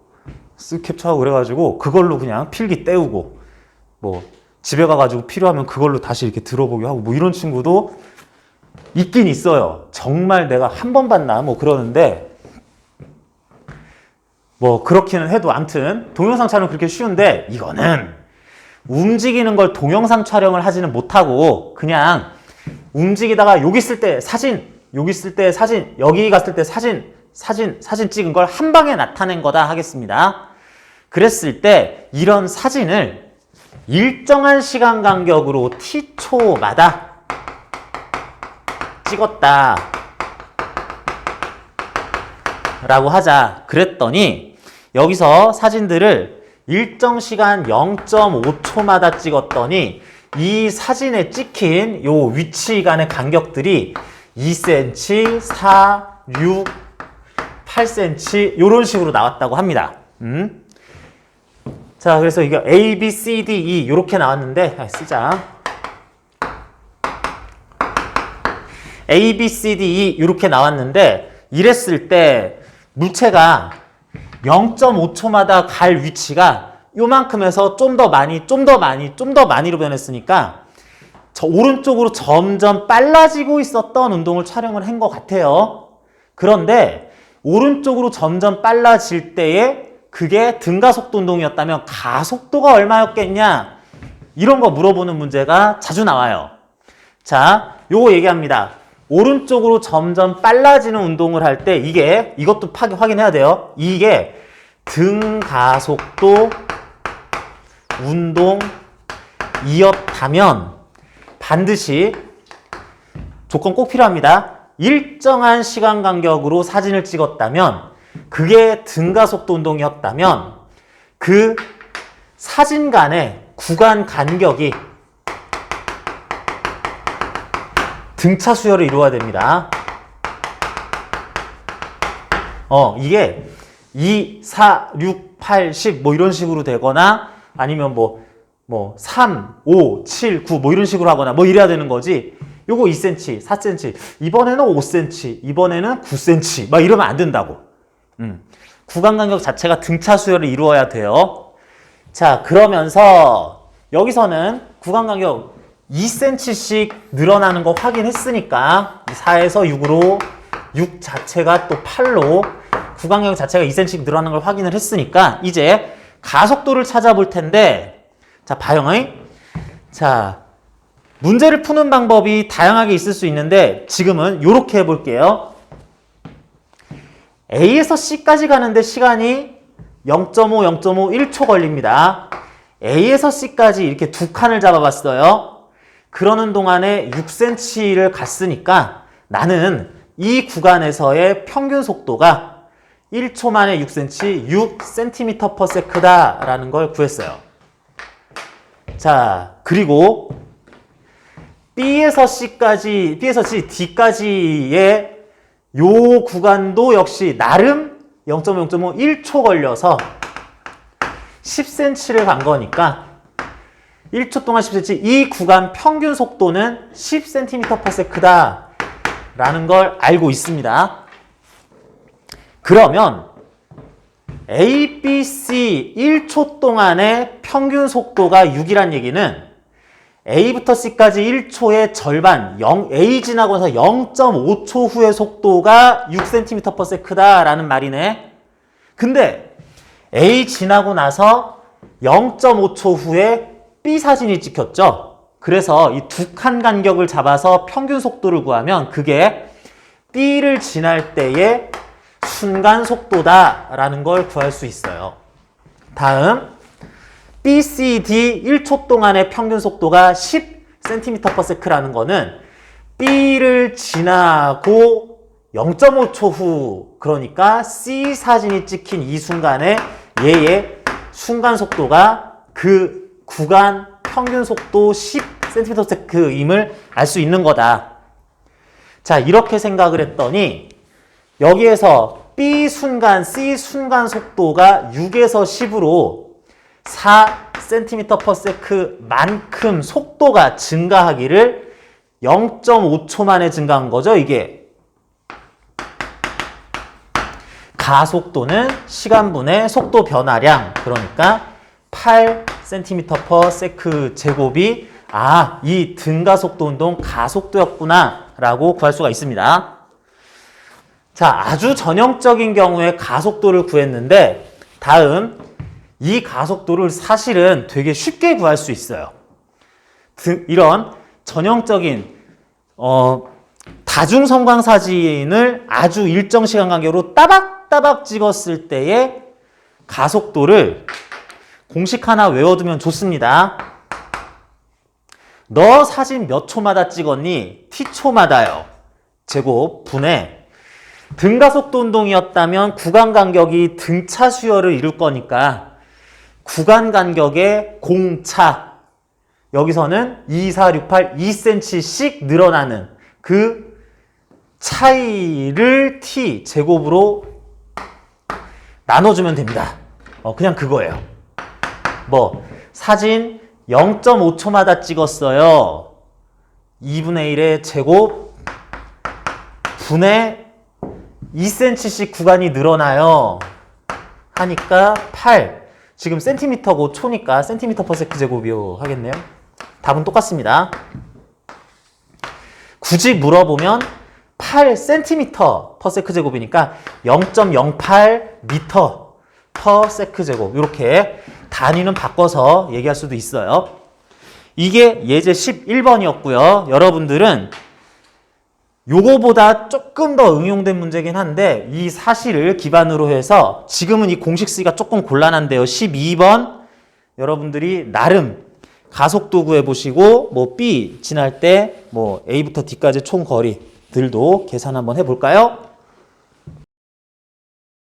그래가지고 그걸로 그냥 필기 때우고 뭐 집에 가가지고 필요하면 그걸로 다시 이렇게 들어보기 하고 뭐 이런 친구도 있긴 있어요. 정말 내가 한 번 봤나 뭐 그러는데 뭐 그렇기는 해도 암튼 동영상 촬영 그렇게 쉬운데 이거는 움직이는 걸 동영상 촬영을 하지는 못하고 그냥 움직이다가 여기 있을 때 사진, 여기 있을 때 사진, 여기 갔을 때 사진 찍은 걸 한 방에 나타낸 거다 하겠습니다. 그랬을 때 이런 사진을 일정한 시간 간격으로 t초마다 찍었다 라고 하자. 그랬더니 여기서 사진들을 일정 시간 0.5초마다 찍었더니 이 사진에 찍힌 요 위치 간의 간격들이 2cm, 4, 6, 8cm 요런 식으로 나왔다고 합니다. 자, 그래서 이게 A, B, C, D, E 요렇게 나왔는데 쓰자. A, B, C, D, E 요렇게 나왔는데 이랬을 때 물체가 0.5초마다 갈 위치가 요만큼에서 좀 더 많이로 변했으니까 저 오른쪽으로 점점 빨라지고 있었던 운동을 촬영을 한 것 같아요. 그런데 오른쪽으로 점점 빨라질 때에 그게 등가속도 운동이었다면 가속도가 얼마였겠냐? 이런 거 물어보는 문제가 자주 나와요. 자, 요거 얘기합니다. 오른쪽으로 점점 빨라지는 운동을 할 때 이것도 확인해야 돼요. 이게 등가속도 운동이었다면 반드시 조건 꼭 필요합니다. 일정한 시간 간격으로 사진을 찍었다면 그게 등가속도 운동이었다면 그 사진 간의 구간 간격이 등차 수열을 이루어야 됩니다. 이게 2, 4, 6, 8, 10 뭐 이런 식으로 되거나 아니면 뭐 3, 5, 7, 9 뭐 이런 식으로 하거나 뭐 이래야 되는 거지. 요거 2cm, 4cm, 이번에는 5cm, 이번에는 9cm 막 이러면 안 된다고. 구간 간격 자체가 등차 수열을 이루어야 돼요. 자, 그러면서 여기서는 구간 간격 2cm씩 늘어나는 거 확인했으니까 4에서 6으로 6 자체가 또 8로 구간 간격 자체가 2cm씩 늘어나는 걸 확인을 했으니까 이제 가속도를 찾아볼 텐데, 자, 봐요. 자, 문제를 푸는 방법이 다양하게 있을 수 있는데 지금은 이렇게 해볼게요. A에서 C까지 가는데 시간이 0.5, 0.5, 1초 걸립니다. A에서 C까지 이렇게 두 칸을 잡아봤어요. 그러는 동안에 6cm를 갔으니까 나는 이 구간에서의 평균 속도가 1초 만에 6cm, 6cm/s다 라는 걸 구했어요. 자, 그리고 B에서 C까지, B에서 C, D까지의 요 구간도 역시 나름 0.5, 0.5, 1초 걸려서 10cm를 간 거니까 1초 동안 10cm, 이 구간 평균 속도는 10cm/s다 라는 걸 알고 있습니다. 그러면 A, B, C 1초 동안의 평균 속도가 6이란 얘기는 A부터 C까지 1초의 절반, A 지나고 나서 0.5초 후의 속도가 6cm/s다 라는 말이네. 근데 A 지나고 나서 0.5초 후에 B 사진이 찍혔죠. 그래서 이 두 칸 간격을 잡아서 평균 속도를 구하면 그게 B를 지날 때의 순간 속도다 라는 걸 구할 수 있어요. 다음 B, C, D 1초 동안의 평균 속도가 10cm/s라는 거는 B를 지나고 0.5초 후, 그러니까 C 사진이 찍힌 이 순간에 얘의 순간 속도가 그 구간 평균 속도 10cm/s임을 알 수 있는 거다. 자, 이렇게 생각을 했더니 여기에서 B 순간, C 순간 속도가 6에서 10으로 4cm/s만큼 속도가 증가하기를 0.5초 만에 증가한 거죠, 이게. 가속도는 시간분의 속도 변화량, 그러니까 8cm/s 제곱이 이 등가속도 운동 가속도였구나 라고 구할 수가 있습니다. 자, 아주 전형적인 경우에 가속도를 구했는데 다음 이 가속도를 사실은 되게 쉽게 구할 수 있어요. 이런 전형적인 다중성광 사진을 아주 일정 시간 간격으로 따박따박 찍었을 때의 가속도를 공식 하나 외워두면 좋습니다. 너 사진 몇 초마다 찍었니? t초마다요. 제곱 분의 등가속도 운동이었다면 구간 간격이 등차 수열을 이룰 거니까 구간 간격의 공차, 여기서는 2, 4, 6, 8, 2cm씩 늘어나는 그 차이를 t 제곱으로 나눠주면 됩니다. 그냥 그거예요. 사진 0.5초마다 찍었어요. 2분의 1의 제곱 분의 2cm씩 구간이 늘어나요. 하니까 8. 지금 센티미터고 초니까 cm/s 제곱이요 하겠네요. 답은 똑같습니다. 굳이 물어보면 8cm/s 제곱이니까 0.08m/s 제곱, 이렇게 단위는 바꿔서 얘기할 수도 있어요. 이게 예제 11번이었고요. 여러분들은 요거보다 조금 더 응용된 문제긴 한데 이 사실을 기반으로 해서 지금은 이 공식 쓰기가 조금 곤란한데요. 12번 여러분들이 나름 가속도 구해보시고 B 지날 때 A부터 D까지 총 거리들도 계산 한번 해볼까요?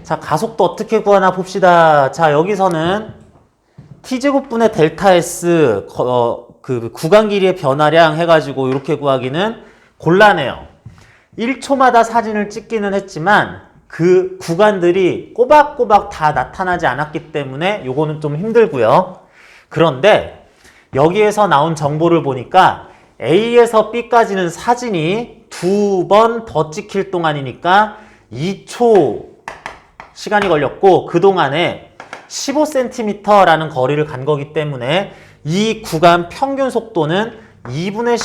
자, 가속도 어떻게 구하나 봅시다. 자, 여기서는 T제곱분의 델타 S 그 구간 길이의 변화량 해가지고 이렇게 구하기는 곤란해요. 1초마다 사진을 찍기는 했지만 그 구간들이 꼬박꼬박 다 나타나지 않았기 때문에 요거는 좀 힘들고요. 그런데 여기에서 나온 정보를 보니까 A에서 B까지는 사진이 2번 더 찍힐 동안이니까 2초 시간이 걸렸고 그동안에 15cm라는 거리를 간 거기 때문에 이 구간 평균 속도는 2분의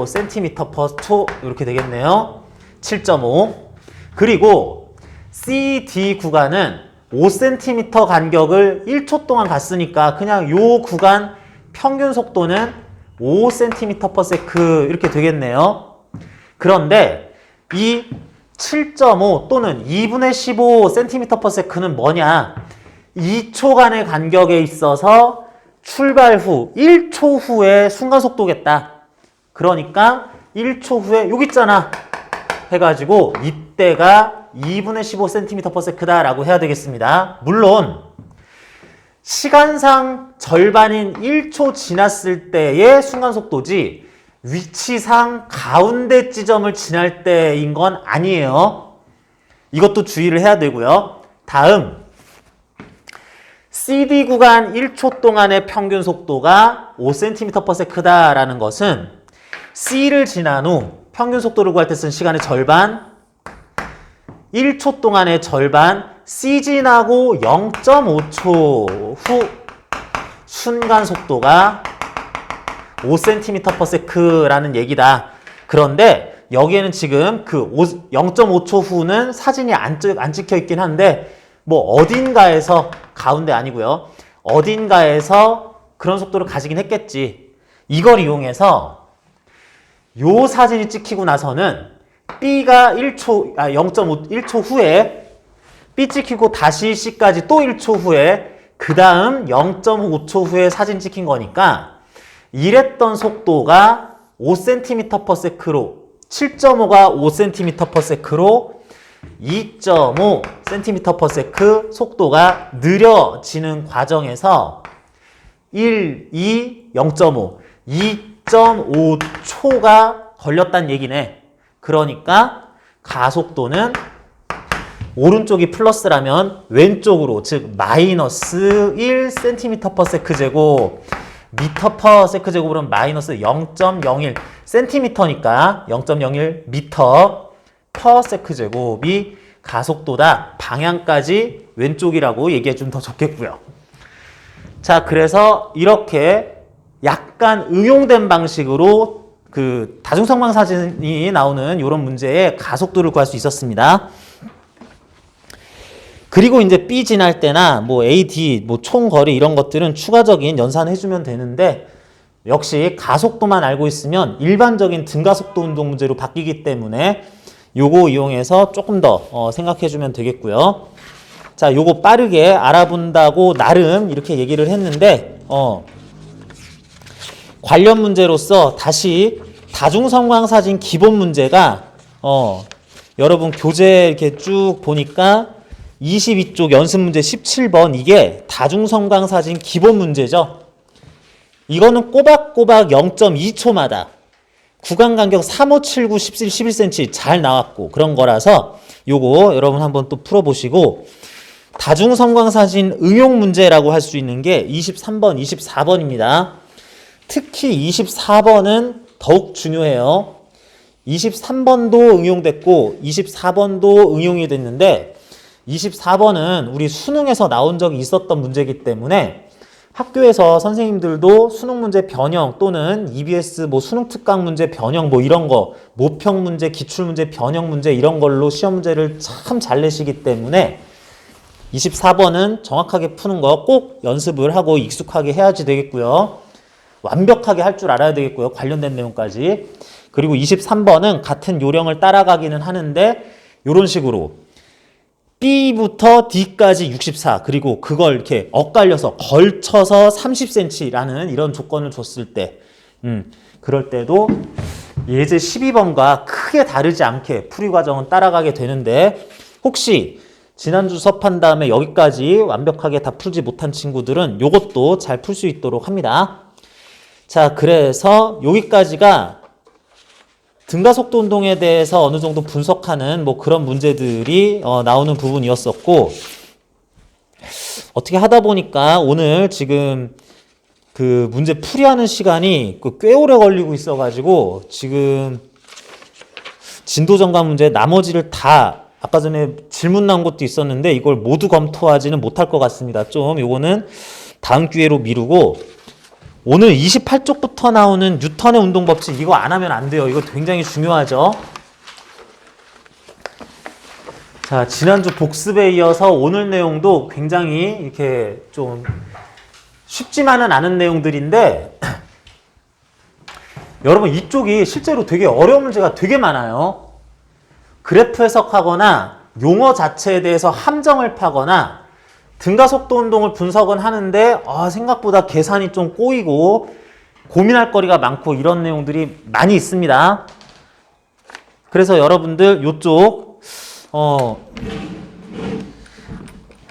15cm/초 이렇게 되겠네요. 7.5. 그리고 CD 구간은 5cm 간격을 1초 동안 갔으니까 그냥 요 구간 평균 속도는 5cm/s 이렇게 되겠네요. 그런데 이 7.5 또는 2분의 15cm/s는 뭐냐? 2초간의 간격에 있어서 출발 후 1초 후의 순간속도겠다. 그러니까 1초 후에 여기 있잖아 해가지고 이때가 2분의 15cm/s다 라고 해야 되겠습니다. 물론 시간상 절반인 1초 지났을 때의 순간속도지 위치상 가운데 지점을 지날 때인 건 아니에요. 이것도 주의를 해야 되고요. 다음 CD 구간 1초 동안의 평균 속도가 5cm/s다 라는 것은 C를 지난 후 평균 속도를 구할 때 쓴 시간의 절반 1초 동안의 절반 C 지나고 0.5초 후 순간 속도가 5cm/s라는 얘기다. 그런데 여기에는 지금 그 0.5초 후는 사진이 안 찍혀 있긴 한데 뭐 어딘가에서 가운데 아니고요. 어딘가에서 그런 속도를 가지긴 했겠지. 이걸 이용해서 요 사진이 찍히고 나서는 B가 0.1초 후에 B 찍히고 다시 C까지 또 1초 후에 그 다음 0.5초 후에 사진 찍힌 거니까 이랬던 속도가 5cm/s로 7.5가 5cm/s로 2.5cm/s 속도가 느려지는 과정에서 1, 2, 0.5, 2.5초가 걸렸다는 얘기네. 그러니까 가속도는 오른쪽이 플러스라면 왼쪽으로 즉 마이너스 1cm/s 제곱 미터/s 제곱으로는 마이너스 0.01 cm니까 0.01 미터/s 제곱이 가속도다. 방향까지 왼쪽이라고 얘기해 주면 더 좋겠고요. 자, 그래서 이렇게 약간 응용된 방식으로 그 다중성방 사진이 나오는 이런 문제에 가속도를 구할 수 있었습니다. 그리고 이제 B 지날 때나 뭐 A, D, 뭐 총거리 이런 것들은 추가적인 연산해주면 되는데 역시 가속도만 알고 있으면 일반적인 등가속도 운동 문제로 바뀌기 때문에 요거 이용해서 조금 더 생각해주면 되겠고요. 자, 요거 빠르게 알아본다고 나름 이렇게 얘기를 했는데 관련 문제로서 다시 다중성광사진 기본 문제가 여러분 교재 이렇게 쭉 보니까 22쪽 연습 문제 17번 이게 다중성광사진 기본 문제죠. 이거는 꼬박꼬박 0.2초마다 구간 간격 3, 5, 7, 9, 17, 11cm 잘 나왔고 그런 거라서 요거 여러분 한번 또 풀어보시고 다중성광사진 응용 문제라고 할 수 있는 게 23번, 24번입니다. 특히 24번은 더욱 중요해요. 23번도 응용됐고 24번도 응용이 됐는데 24번은 우리 수능에서 나온 적이 있었던 문제이기 때문에 학교에서 선생님들도 수능 문제 변형 또는 EBS 뭐 수능 특강 문제 변형 뭐 이런 거 모평 문제, 기출 문제 변형 문제 이런 걸로 시험 문제를 참 잘 내시기 때문에 24번은 정확하게 푸는 거 꼭 연습을 하고 익숙하게 해야지 되겠고요. 완벽하게 할 줄 알아야 되겠고요. 관련된 내용까지. 그리고 23번은 같은 요령을 따라가기는 하는데 이런 식으로 B부터 D까지 64 그리고 그걸 이렇게 엇갈려서 걸쳐서 30cm라는 이런 조건을 줬을 때 그럴 때도 예제 12번과 크게 다르지 않게 풀이 과정은 따라가게 되는데 혹시 지난주 수업한 다음에 여기까지 완벽하게 다 풀지 못한 친구들은 이것도 잘 풀 수 있도록 합니다. 자, 그래서 여기까지가 등가속도 운동에 대해서 어느 정도 분석하는 뭐 그런 문제들이 나오는 부분이었었고 어떻게 하다 보니까 오늘 지금 그 문제 풀이하는 시간이 꽤 오래 걸리고 있어가지고 지금 진도전과 문제 나머지를 다 아까 전에 질문 나온 것도 있었는데 이걸 모두 검토하지는 못할 것 같습니다. 좀 요거는 다음 기회로 미루고 오늘 28쪽부터 나오는 뉴턴의 운동법칙 이거 안 하면 안 돼요. 이거 굉장히 중요하죠. 자, 지난주 복습에 이어서 오늘 내용도 굉장히 이렇게 좀 쉽지만은 않은 내용들인데 여러분 이쪽이 실제로 되게 어려운 문제가 되게 많아요. 그래프 해석하거나 용어 자체에 대해서 함정을 파거나 등가속도 운동을 분석은 하는데 생각보다 계산이 좀 꼬이고 고민할 거리가 많고 이런 내용들이 많이 있습니다. 그래서 여러분들 이쪽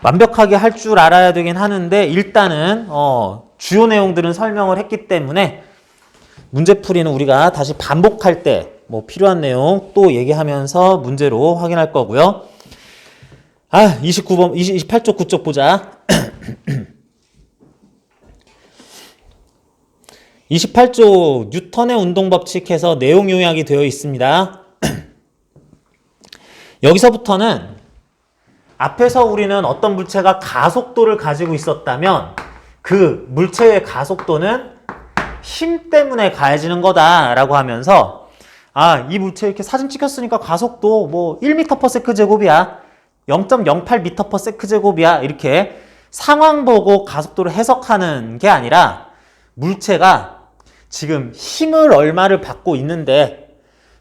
완벽하게 할 줄 알아야 되긴 하는데 일단은 주요 내용들은 설명을 했기 때문에 문제풀이는 우리가 다시 반복할 때 뭐 필요한 내용 또 얘기하면서 문제로 확인할 거고요. 29번, 28쪽 9쪽 보자. 28쪽 뉴턴의 운동법칙에서 내용 요약이 되어 있습니다. 여기서부터는 앞에서 우리는 어떤 물체가 가속도를 가지고 있었다면 그 물체의 가속도는 힘 때문에 가해지는 거다라고 하면서 이 물체 이렇게 사진 찍혔으니까 가속도 뭐 1m/s 제곱이야. 0.08m/s 제곱이야. 이렇게 상황 보고 가속도를 해석하는 게 아니라 물체가 지금 힘을 얼마를 받고 있는데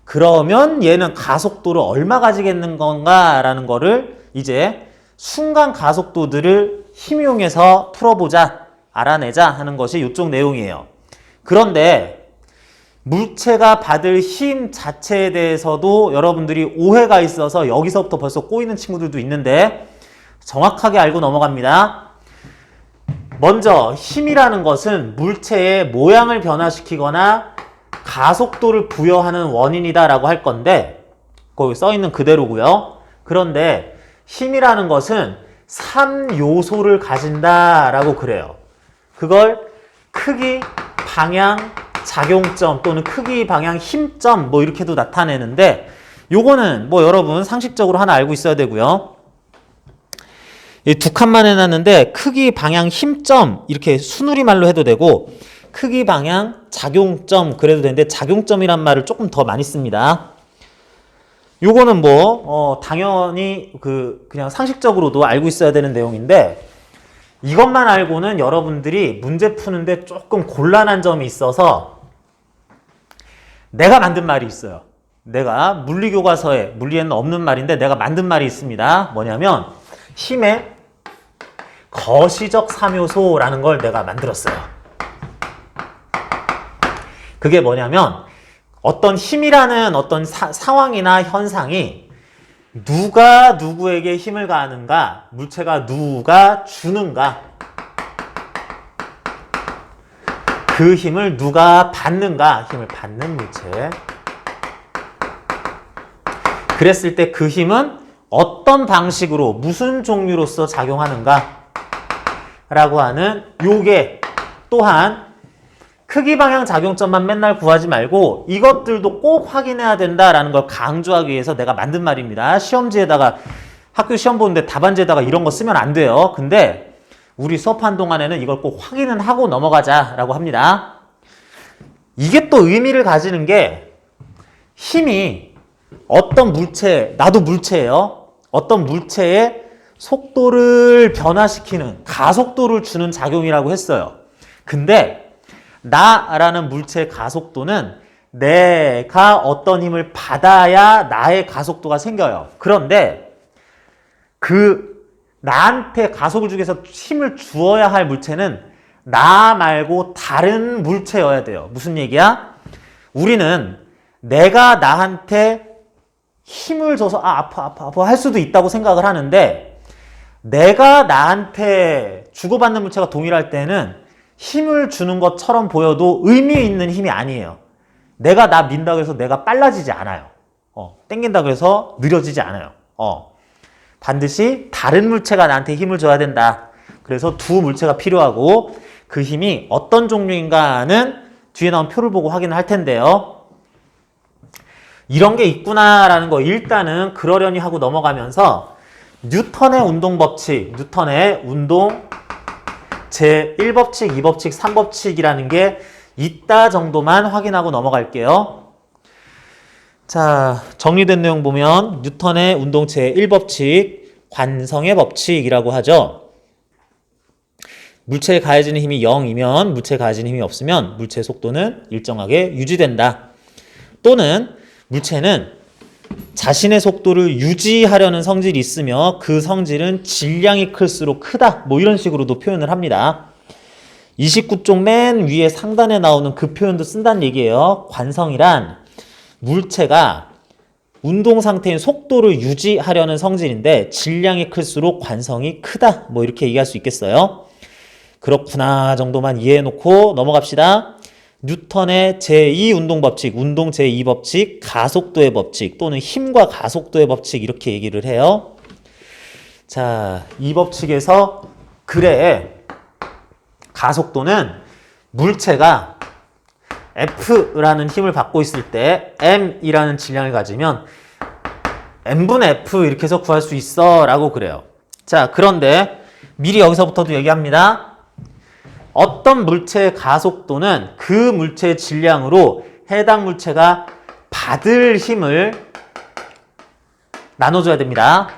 그러면 얘는 가속도를 얼마 가지겠는 건가라는 거를 이제 순간 가속도들을 힘 이용해서 풀어보자, 알아내자 하는 것이 이쪽 내용이에요. 그런데 물체가 받을 힘 자체에 대해서도 여러분들이 오해가 있어서 여기서부터 벌써 꼬이는 친구들도 있는데 정확하게 알고 넘어갑니다. 먼저 힘이라는 것은 물체의 모양을 변화시키거나 가속도를 부여하는 원인이다라고 할 건데 거기 써있는 그대로고요. 그런데 힘이라는 것은 3요소를 가진다라고 그래요. 그걸 크기, 방향, 작용점 또는 크기, 방향, 힘점 뭐 이렇게도 나타내는데 요거는 뭐 여러분 상식적으로 하나 알고 있어야 되고요. 이 두 칸만 해놨는데 크기, 방향, 힘점 이렇게 순우리말로 해도 되고 크기, 방향, 작용점 그래도 되는데 작용점이란 말을 조금 더 많이 씁니다. 요거는 뭐 당연히 그냥 상식적으로도 알고 있어야 되는 내용인데 이것만 알고는 여러분들이 문제 푸는데 조금 곤란한 점이 있어서 내가 만든 말이 있어요. 내가 물리교과서에, 물리에는 없는 말인데 내가 만든 말이 있습니다. 뭐냐면 힘의 거시적 3요소라는 걸 내가 만들었어요. 그게 뭐냐면 어떤 힘이라는 어떤 상황이나 현상이 누가 누구에게 힘을 가하는가, 물체가 누가 주는가, 그 힘을 누가 받는가, 힘을 받는 물체. 그랬을 때 그 힘은 어떤 방식으로, 무슨 종류로서 작용하는가 라고 하는 요게 또한 크기, 방향, 작용점만 맨날 구하지 말고 이것들도 꼭 확인해야 된다라는 걸 강조하기 위해서 내가 만든 말입니다. 시험지에다가 학교 시험 보는데 답안지에다가 이런 거 쓰면 안 돼요. 근데 우리 수업한 동안에는 이걸 꼭 확인은 하고 넘어가자라고 합니다. 이게 또 의미를 가지는 게 힘이 어떤 물체, 나도 물체예요. 어떤 물체의 속도를 변화시키는 가속도를 주는 작용이라고 했어요. 근데 나라는 물체의 가속도는 내가 어떤 힘을 받아야 나의 가속도가 생겨요. 그런데 나한테 가속을 주기 위해서 힘을 주어야 할 물체는 나 말고 다른 물체여야 돼요. 무슨 얘기야? 우리는 내가 나한테 힘을 줘서 아파 할 수도 있다고 생각을 하는데 내가 나한테 주고받는 물체가 동일할 때는 힘을 주는 것처럼 보여도 의미 있는 힘이 아니에요. 내가 나 민다고 해서 내가 빨라지지 않아요. 땡긴다고 해서 느려지지 않아요. 반드시 다른 물체가 나한테 힘을 줘야 된다. 그래서 두 물체가 필요하고 그 힘이 어떤 종류인가는 뒤에 나온 표를 보고 확인을 할 텐데요. 이런 게 있구나라는 거 일단은 그러려니 하고 넘어가면서 뉴턴의 운동법칙, 뉴턴의 운동 제1법칙, 2법칙, 3법칙이라는 게 있다 정도만 확인하고 넘어갈게요. 자, 정리된 내용 보면 뉴턴의 운동체의 1법칙, 관성의 법칙이라고 하죠. 물체에 가해지는 힘이 0이면 물체에 가해지는 힘이 없으면 물체의 속도는 일정하게 유지된다. 또는 물체는 자신의 속도를 유지하려는 성질이 있으며 그 성질은 질량이 클수록 크다. 뭐 이런 식으로도 표현을 합니다. 29쪽 맨 위에 상단에 나오는 그 표현도 쓴다는 얘기예요. 관성이란 물체가 운동 상태인 속도를 유지하려는 성질인데 질량이 클수록 관성이 크다. 뭐 이렇게 얘기할 수 있겠어요. 그렇구나 정도만 이해해놓고 넘어갑시다. 뉴턴의 제2운동법칙, 운동 제2법칙, 가속도의 법칙 또는 힘과 가속도의 법칙 이렇게 얘기를 해요. 자, 이 법칙에서 그래 가속도는 물체가 F라는 힘을 받고 있을 때 M이라는 질량을 가지면 M분의 F 이렇게 해서 구할 수 있어 라고 그래요. 자, 그런데 미리 여기서부터도 얘기합니다. 어떤 물체의 가속도는 그 물체의 질량으로 해당 물체가 받을 힘을 나눠줘야 됩니다.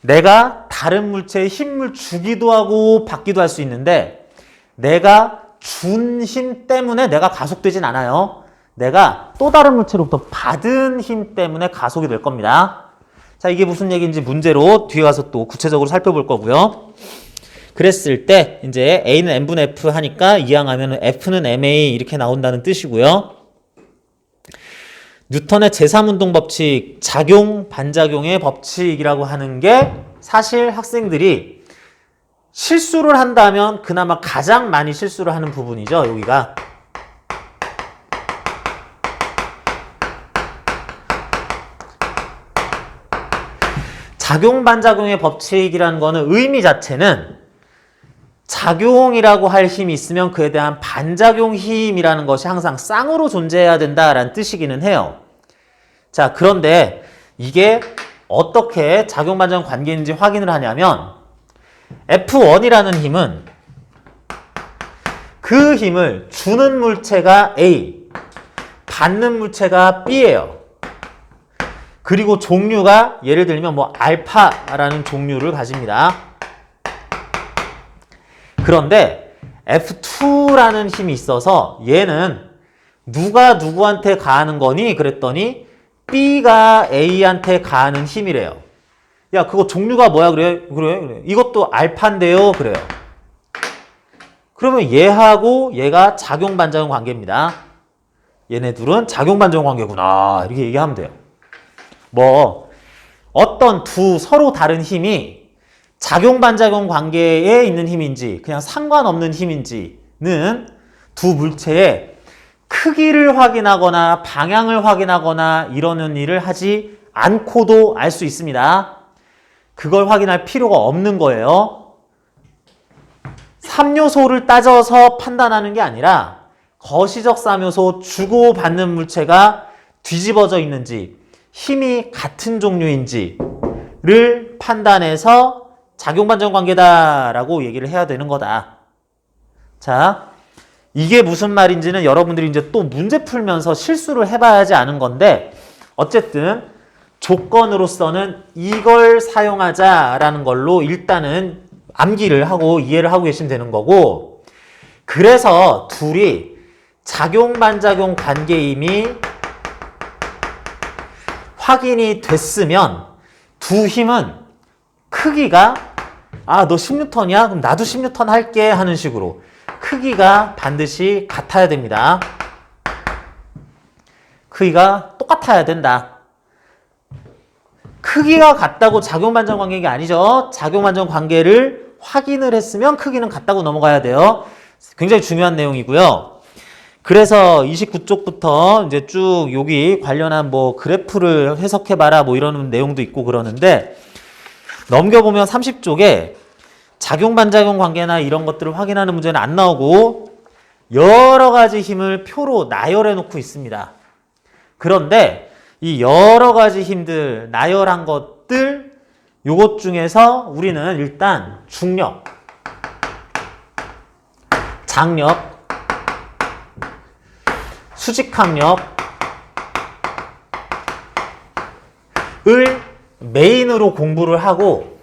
내가 다른 물체에 힘을 주기도 하고 받기도 할 수 있는데 내가 준 힘 때문에 내가 가속되진 않아요. 내가 또 다른 물체로부터 받은 힘 때문에 가속이 될 겁니다. 자, 이게 무슨 얘기인지 문제로 뒤에 가서 또 구체적으로 살펴볼 거고요. 그랬을 때 이제 A는 M분의 F 하니까 이항하면 F는 MA 이렇게 나온다는 뜻이고요. 뉴턴의 제3운동 법칙, 작용, 반작용의 법칙이라고 하는 게 사실 학생들이 실수를 한다면 그나마 가장 많이 실수를 하는 부분이죠. 여기가. 작용, 반작용의 법칙이라는 거는 의미 자체는 작용이라고 할 힘이 있으면 그에 대한 반작용 힘이라는 것이 항상 쌍으로 존재해야 된다라는 뜻이기는 해요. 자, 그런데 이게 어떻게 작용, 반작용 관계인지 확인을 하냐면 F1이라는 힘은 그 힘을 주는 물체가 A, 받는 물체가 B예요. 그리고 종류가 예를 들면 뭐 알파라는 종류를 가집니다. 그런데 F2라는 힘이 있어서 얘는 누가 누구한테 가하는 거니? 그랬더니 B가 A한테 가하는 힘이래요. 야, 그거 종류가 뭐야? 그래. 이것도 알파인데요. 그래요. 그러면 얘하고 얘가 작용, 반작용 관계입니다. 얘네 둘은 작용, 반작용 관계구나. 이렇게 얘기하면 돼요. 뭐 어떤 두 서로 다른 힘이 작용, 반작용 관계에 있는 힘인지 그냥 상관없는 힘인지는 두 물체의 크기를 확인하거나 방향을 확인하거나 이러는 일을 하지 않고도 알 수 있습니다. 그걸 확인할 필요가 없는 거예요. 3요소를 따져서 판단하는 게 아니라 거시적 3요소 주고받는 물체가 뒤집어져 있는지 힘이 같은 종류인지를 판단해서 작용, 반작용 관계다라고 얘기를 해야 되는 거다. 자, 이게 무슨 말인지는 여러분들이 이제 또 문제 풀면서 실수를 해봐야지 아는 건데 어쨌든 조건으로서는 이걸 사용하자라는 걸로 일단은 암기를 하고 이해를 하고 계시면 되는 거고 그래서 둘이 작용, 반작용 관계임이 확인이 됐으면 두 힘은 크기가 너 10N이야? 그럼 나도 10N 할게 하는 식으로 크기가 반드시 같아야 됩니다. 크기가 똑같아야 된다. 크기가 같다고 작용, 반작용 관계가 아니죠. 작용, 반작용 관계를 확인을 했으면 크기는 같다고 넘어가야 돼요. 굉장히 중요한 내용이고요. 그래서 29쪽부터 이제 쭉 여기 관련한 뭐 그래프를 해석해봐라 뭐 이런 내용도 있고 그러는데 넘겨보면 30쪽에 작용, 반작용 관계나 이런 것들을 확인하는 문제는 안 나오고 여러 가지 힘을 표로 나열해 놓고 있습니다. 그런데 이 여러 가지 힘들, 나열한 것들 요것 중에서 우리는 일단 중력, 장력, 수직항력, 메인으로 공부를 하고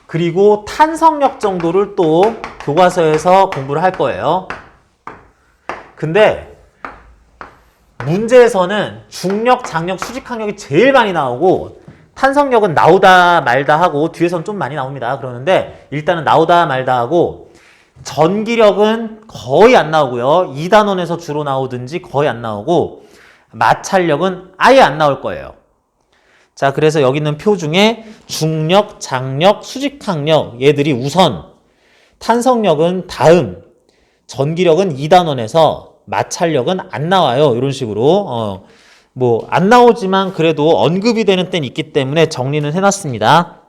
그리고 탄성력 정도를 또 교과서에서 공부를 할 거예요. 근데 문제에서는 중력, 장력, 수직항력이 제일 많이 나오고 탄성력은 나오다 말다 하고 뒤에서는 좀 많이 나옵니다. 그러는데 일단은 나오다 말다 하고 전기력은 거의 안 나오고요. 2단원에서 주로 나오든지 거의 안 나오고 마찰력은 아예 안 나올 거예요. 자, 그래서 여기 있는 표 중에 중력, 장력, 수직항력 얘들이 우선, 탄성력은 다음, 전기력은 2단원에서 마찰력은 안 나와요. 이런 식으로 뭐 안 나오지만 그래도 언급이 되는 때는 있기 때문에 정리는 해놨습니다.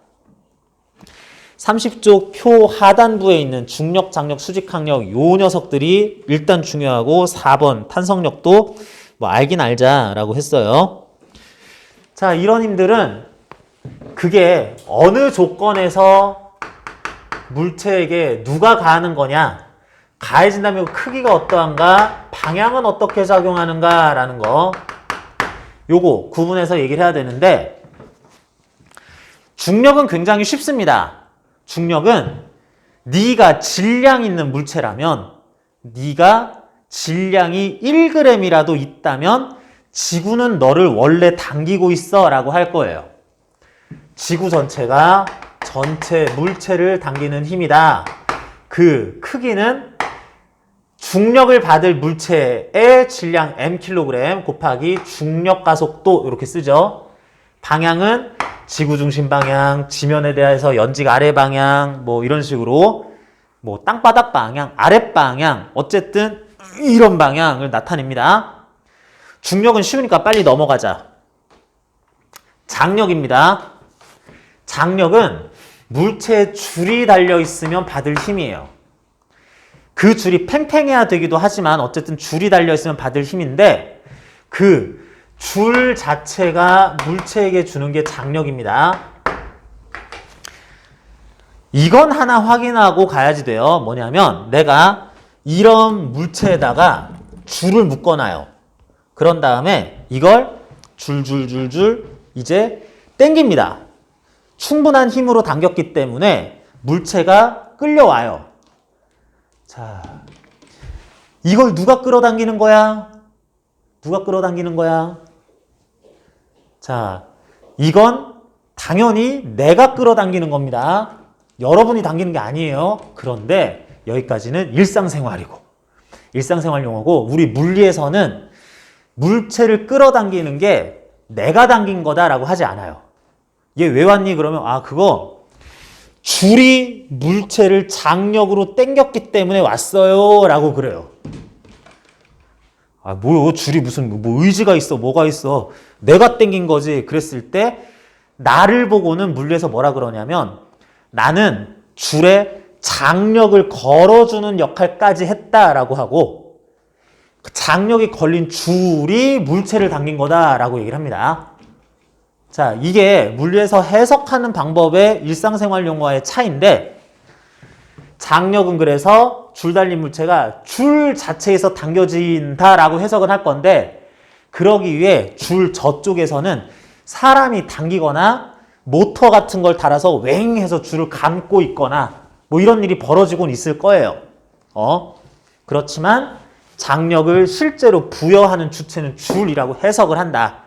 30쪽 표 하단부에 있는 중력, 장력, 수직항력 요 녀석들이 일단 중요하고 4번 탄성력도 뭐 알긴 알자라고 했어요. 자, 이런님들은 그게 어느 조건에서 물체에게 누가 가하는 거냐, 가해진다면 크기가 어떠한가, 방향은 어떻게 작용하는가 라는 거 요거 구분해서 얘기를 해야 되는데 중력은 굉장히 쉽습니다. 중력은 네가 질량 있는 물체라면, 네가 질량이 1g이라도 있다면 지구는 너를 원래 당기고 있어 라고 할 거예요. 지구 전체가 전체 물체를 당기는 힘이다. 그 크기는 중력을 받을 물체의 질량 mkg 곱하기 중력 가속도 이렇게 쓰죠. 방향은 지구 중심 방향, 지면에 대해서 연직 아래 방향, 뭐 이런 식으로 뭐 땅바닥 방향, 아랫 방향, 어쨌든 이런 방향을 나타냅니다. 중력은 쉬우니까 빨리 넘어가자. 장력입니다. 장력은 물체에 줄이 달려 있으면 받을 힘이에요. 그 줄이 팽팽해야 되기도 하지만 어쨌든 줄이 달려 있으면 받을 힘인데 그 줄 자체가 물체에게 주는 게 장력입니다. 이건 하나 확인하고 가야지 돼요. 뭐냐면 내가 이런 물체에다가 줄을 묶어놔요. 그런 다음에 이걸 줄줄줄줄 이제 당깁니다. 충분한 힘으로 당겼기 때문에 물체가 끌려와요. 자, 이걸 누가 끌어당기는 거야? 누가 끌어당기는 거야? 자, 이건 당연히 내가 끌어당기는 겁니다. 여러분이 당기는 게 아니에요. 그런데 여기까지는 일상생활이고 일상생활 용어고 우리 물리에서는 물체를 끌어당기는 게 내가 당긴 거다라고 하지 않아요. 얘 왜 왔니? 그러면 아 그거 줄이 물체를 장력으로 당겼기 때문에 왔어요 라고 그래요. 아 뭐요? 줄이 무슨 뭐 의지가 있어 뭐가 있어 내가 당긴 거지. 그랬을 때 나를 보고는 물리에서 뭐라 그러냐면 나는 줄에 장력을 걸어주는 역할까지 했다라고 하고 장력이 걸린 줄이 물체를 당긴 거다라고 얘기를 합니다. 자, 이게 물리에서 해석하는 방법의 일상생활 용어의 차이인데 장력은 그래서 줄 달린 물체가 줄 자체에서 당겨진다라고 해석은 할 건데 그러기 위해 줄 저쪽에서는 사람이 당기거나 모터 같은 걸 달아서 웽 해서 줄을 감고 있거나 뭐 이런 일이 벌어지곤 있을 거예요. 그렇지만 장력을 실제로 부여하는 주체는 줄이라고 해석을 한다.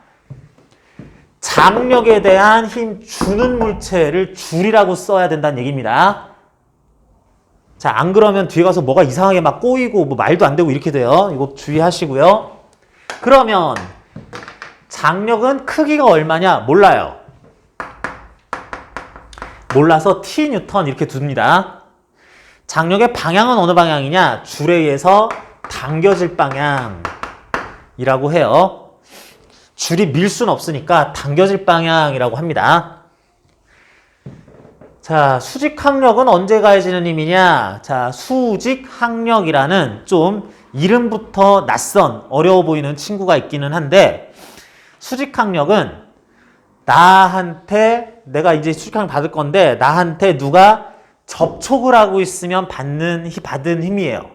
장력에 대한 힘 주는 물체를 줄이라고 써야 된다는 얘기입니다. 자, 안 그러면 뒤에 가서 뭐가 이상하게 막 꼬이고 뭐 말도 안 되고 이렇게 돼요. 이거 주의하시고요. 그러면 장력은 크기가 얼마냐? 몰라요. 몰라서 T 뉴턴 이렇게 둡니다. 장력의 방향은 어느 방향이냐? 줄에 의해서 당겨질 방향이라고 해요. 줄이 밀 수는 없으니까 당겨질 방향이라고 합니다. 자, 수직항력은 언제 가해지는 힘이냐? 자, 수직항력이라는 좀 이름부터 낯선 어려워 보이는 친구가 있기는 한데 수직항력은 나한테 내가 이제 수직항력 받을 건데 나한테 누가 접촉을 하고 있으면 받은 힘이에요.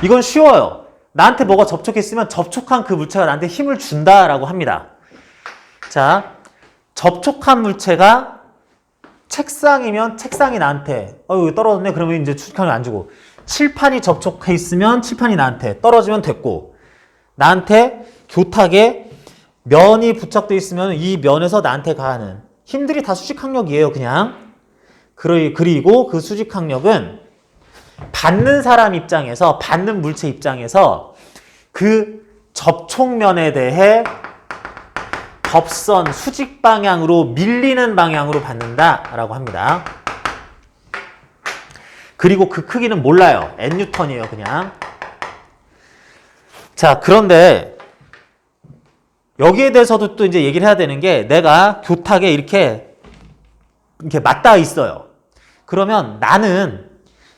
이건 쉬워요. 나한테 뭐가 접촉했으면 접촉한 그 물체가 나한테 힘을 준다라고 합니다. 자, 접촉한 물체가 책상이면 책상이 나한테 여기 떨어졌네. 그러면 이제 수직항력 안 주고, 칠판이 접촉해 있으면 칠판이 나한테 떨어지면 됐고, 나한테 교탁에 면이 부착돼 있으면 이 면에서 나한테 가하는 힘들이 다 수직항력이에요. 그냥. 그리고 그 수직항력은 받는 사람 입장에서, 받는 물체 입장에서 그 접촉면에 대해 접선 수직 방향으로 밀리는 방향으로 받는다라고 합니다. 그리고 그 크기는 몰라요. N뉴턴이에요, 그냥. 자, 그런데 여기에 대해서도 또 이제 얘기를 해야 되는 게, 내가 교탁에 이렇게 맞닿아 있어요. 그러면 나는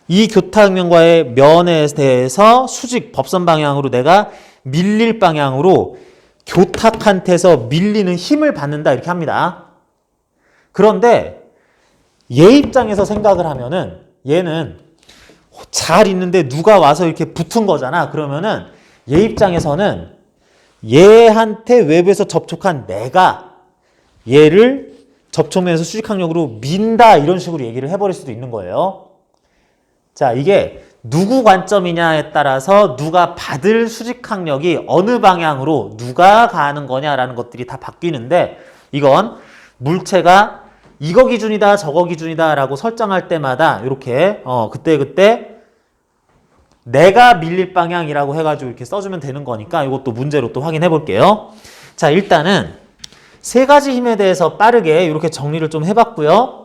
이 교탁면과의 면에 대해서 수직 법선 방향으로 내가 밀릴 방향으로 교탁한테서 밀리는 힘을 받는다, 이렇게 합니다. 그런데 얘 입장에서 생각을 하면은, 얘는 잘 있는데 누가 와서 이렇게 붙은 거잖아. 그러면은 얘 입장에서는 얘한테 외부에서 접촉한 내가 얘를 접촉면에서 수직항력으로 민다, 이런 식으로 얘기를 해버릴 수도 있는 거예요. 자, 이게 누구 관점이냐에 따라서 누가 받을 수직항력이 어느 방향으로 누가 가하는 거냐라는 것들이 다 바뀌는데, 이건 물체가 이거 기준이다 저거 기준이다 라고 설정할 때마다 이렇게 그때 내가 밀릴 방향이라고 해가지고 이렇게 써주면 되는 거니까, 이것도 문제로 또 확인해 볼게요. 자, 일단은 세 가지 힘에 대해서 빠르게 이렇게 정리를 좀 해봤고요.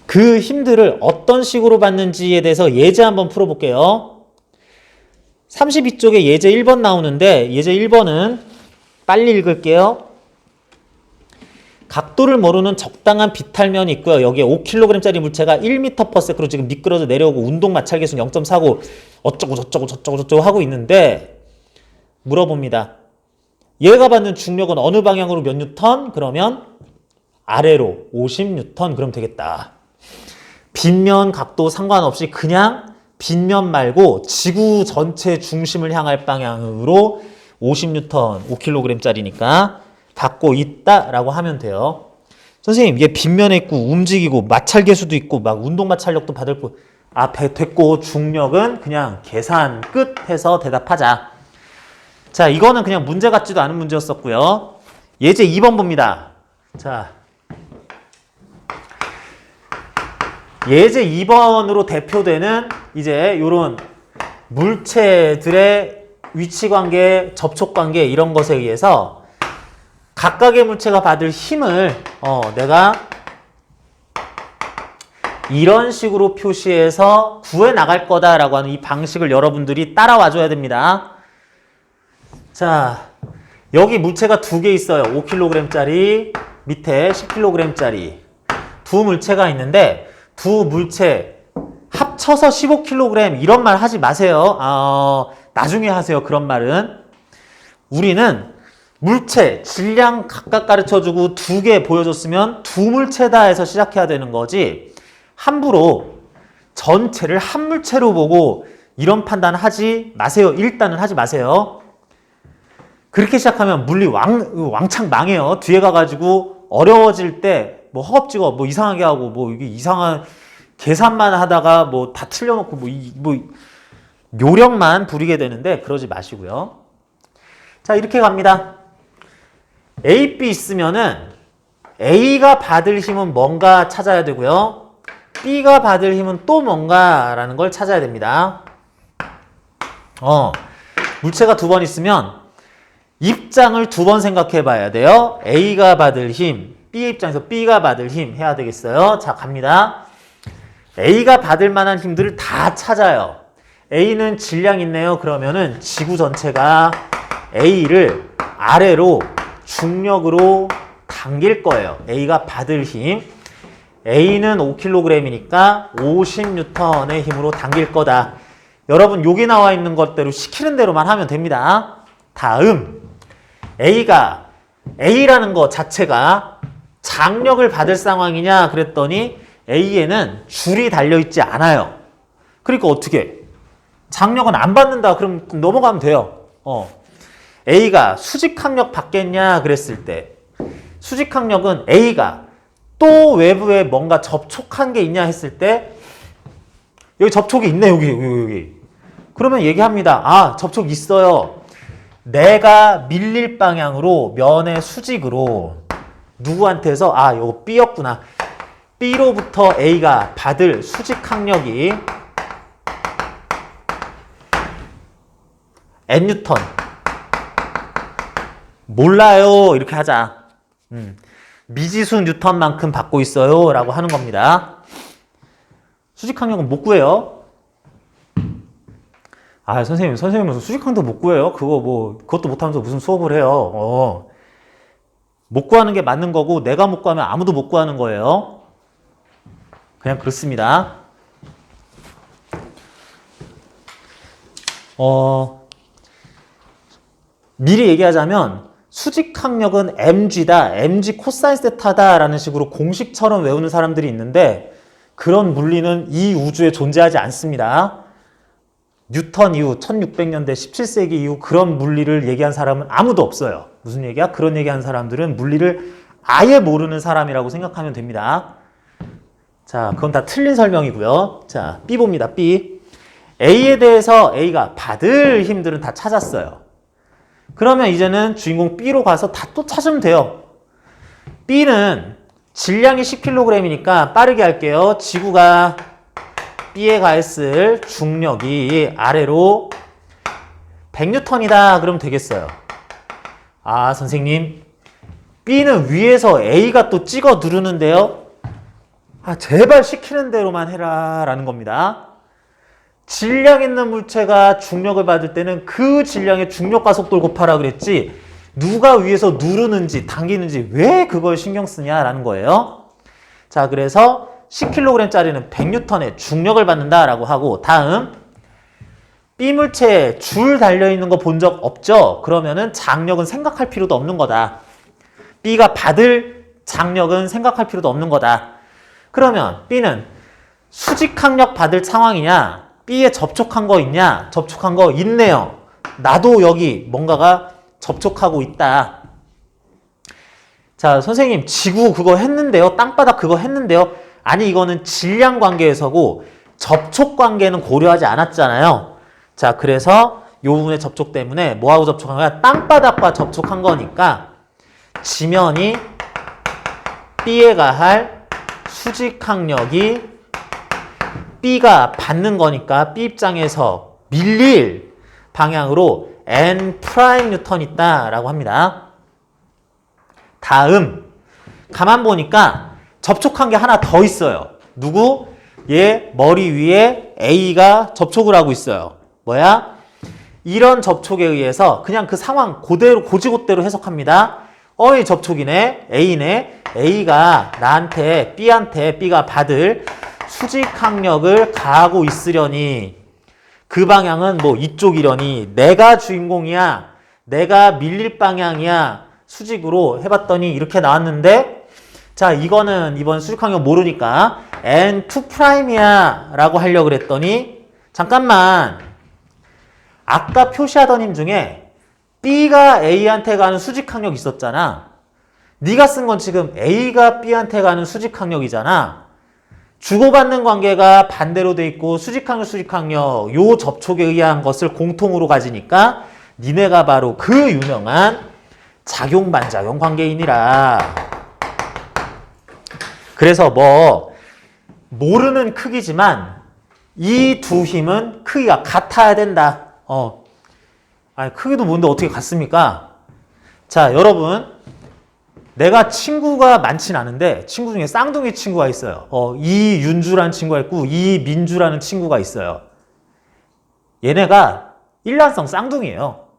그 힘들을 어떤 식으로 받는지에 대해서 예제 한번 풀어볼게요. 32쪽에 예제 1번 나오는데, 예제 1번은 빨리 읽을게요. 각도를 모르는 적당한 비탈면이 있고요. 여기에 5kg짜리 물체가 1m/s로 지금 미끄러져 내려오고 운동 마찰 계수 0.49 어쩌고 저쩌고 하고 있는데, 물어봅니다. 얘가 받는 중력은 어느 방향으로 몇 뉴턴? 그러면 아래로 50뉴턴. 그럼 되겠다. 빗면 각도 상관없이 그냥 빗면 말고 지구 전체 중심을 향할 방향으로 50뉴턴, 5kg짜리니까 받고 있다라고 하면 돼요. 선생님, 얘 빗면에 있고 움직이고 마찰 계수도 있고 막 운동 마찰력도 받을 거, 됐고, 중력은 그냥 계산 끝 해서 대답하자. 자, 이거는 그냥 문제 같지도 않은 문제였었고요. 예제 2번 봅니다. 자, 예제 2번으로 대표되는 이제 요런 물체들의 위치관계, 접촉관계, 이런 것에 의해서 각각의 물체가 받을 힘을 내가 이런 식으로 표시해서 구해 나갈 거다라고 하는 이 방식을 여러분들이 따라와 줘야 됩니다. 자, 여기 물체가 두 개 있어요. 5kg짜리, 밑에 10kg짜리 두 물체가 있는데, 두 물체 합쳐서 15kg 이런 말 하지 마세요. 나중에 하세요. 그런 말은. 우리는 물체 질량 각각 가르쳐주고 두 개 보여줬으면 두 물체다 해서 시작해야 되는 거지, 함부로 전체를 한 물체로 보고 이런 판단 하지 마세요. 일단은 하지 마세요. 그렇게 시작하면 물리 왕창 망해요. 뒤에 가가지고 어려워질 때 뭐 허겁지겁 뭐 이상하게 하고 뭐 이게 이상한 계산만 하다가 뭐 다 틀려놓고 뭐 요령만 부리게 되는데, 그러지 마시고요. 자, 이렇게 갑니다. A, B 있으면은 A가 받을 힘은 뭔가 찾아야 되고요. B가 받을 힘은 또 뭔가라는 걸 찾아야 됩니다. 물체가 두 번 있으면 입장을 두 번 생각해 봐야 돼요. A가 받을 힘, B의 입장에서 B가 받을 힘 해야 되겠어요. 자, 갑니다. A가 받을 만한 힘들을 다 찾아요. A는 질량 있네요. 그러면은 지구 전체가 A를 아래로 중력으로 당길 거예요. A가 받을 힘. A는 5kg이니까 50N의 힘으로 당길 거다. 여러분, 여기 나와 있는 것대로 시키는 대로만 하면 됩니다. 다음, A라는 것 자체가 장력을 받을 상황이냐 그랬더니 A에는 줄이 달려있지 않아요. 그러니까 어떻게? 장력은 안 받는다. 그럼 넘어가면 돼요. A가 수직항력 받겠냐 그랬을 때 수직항력은 A가 또 외부에 뭔가 접촉한 게 있냐 했을 때 여기 접촉이 있네. 여기. 그러면 얘기합니다. 아, 접촉 있어요. 내가 밀릴 방향으로 면의 수직으로 누구한테서 아, 요거 B였구나. B로부터 A가 받을 수직항력이 N뉴턴. 몰라요. 이렇게 하자. 미지수 뉴턴만큼 받고 있어요. 라고 하는 겁니다. 수직항력은 못 구해요. 아, 선생님 무슨 수직항도 못 구해요? 그것도 못하면서 무슨 수업을 해요? 못 구하는 게 맞는 거고, 내가 못 구하면 아무도 못 구하는 거예요. 그냥 그렇습니다. 미리 얘기하자면, 수직항력은 mg다, mg 코사인 세타다라는 식으로 공식처럼 외우는 사람들이 있는데, 그런 물리는 이 우주에 존재하지 않습니다. 뉴턴 이후 1600년대 17세기 이후 그런 물리를 얘기한 사람은 아무도 없어요. 무슨 얘기야? 그런 얘기한 사람들은 물리를 아예 모르는 사람이라고 생각하면 됩니다. 자, 그건 다 틀린 설명이고요. 자, B 봅니다. B. A에 대해서 A가 받을 힘들은 다 찾았어요. 그러면 이제는 주인공 B로 가서 다 또 찾으면 돼요. B는 질량이 10kg이니까 빠르게 할게요. 지구가 B에 가했을 중력이 아래로 100N이다. 그러면 되겠어요. 아, 선생님. B는 위에서 A가 또 찍어 누르는데요. 아, 제발 시키는 대로만 해라. 라는 겁니다. 질량 있는 물체가 중력을 받을 때는 그 질량의 중력과 속도를 곱하라 그랬지. 누가 위에서 누르는지 당기는지 왜 그걸 신경 쓰냐라는 거예요. 자, 그래서 10kg짜리는 100N의 중력을 받는다라고 하고 다음 B 물체에 줄 달려있는 거 본 적 없죠? 그러면은 장력은 생각할 필요도 없는 거다. B가 받을 장력은 생각할 필요도 없는 거다. 그러면 B는 수직항력 받을 상황이냐? B에 접촉한 거 있냐? 접촉한 거 있네요. 나도 여기 뭔가가 접촉하고 있다. 자, 선생님 지구 그거 했는데요. 땅바닥 그거 했는데요. 아니, 이거는 질량 관계에서고 접촉 관계는 고려하지 않았잖아요. 자, 그래서 이 부분의 접촉 때문에 뭐하고 접촉한 거야? 땅바닥과 접촉한 거니까 지면이 B에 가할 수직항력이 B가 받는 거니까 B 입장에서 밀릴 방향으로 N'N 있다라고 합니다. 다음 가만 보니까 접촉한 게 하나 더 있어요. 누구? 얘 머리 위에 A가 접촉을 하고 있어요. 뭐야? 이런 접촉에 의해서 그냥 그 상황 그대로 고지고대로 해석합니다. 어이, 접촉이네. A네. A가 나한테 B한테 B가 받을 수직항력을 가하고 있으려니 그 방향은 뭐 이쪽이려니 내가 주인공이야. 내가 밀릴 방향이야. 수직으로 해봤더니 이렇게 나왔는데 자, 이거는 이번 수직항력 모르니까 N2'이야 라고 하려고 그랬더니 잠깐만, 아까 표시하던 힘 중에 B가 A한테 가는 수직항력 있었잖아. 네가 쓴 건 지금 A가 B한테 가는 수직항력이잖아. 주고받는 관계가 반대로 돼 있고 수직항력 요 접촉에 의한 것을 공통으로 가지니까 니네가 바로 그 유명한 작용-반작용 관계이니라. 그래서 뭐 모르는 크기지만 이 두 힘은 크기가 같아야 된다. 아니, 크기도 뭔데 어떻게 같습니까? 자, 여러분, 내가 친구가 많진 않은데 친구 중에 쌍둥이 친구가 있어요. 이윤주라는 친구가 있고 이민주라는 친구가 있어요. 얘네가 일란성 쌍둥이에요.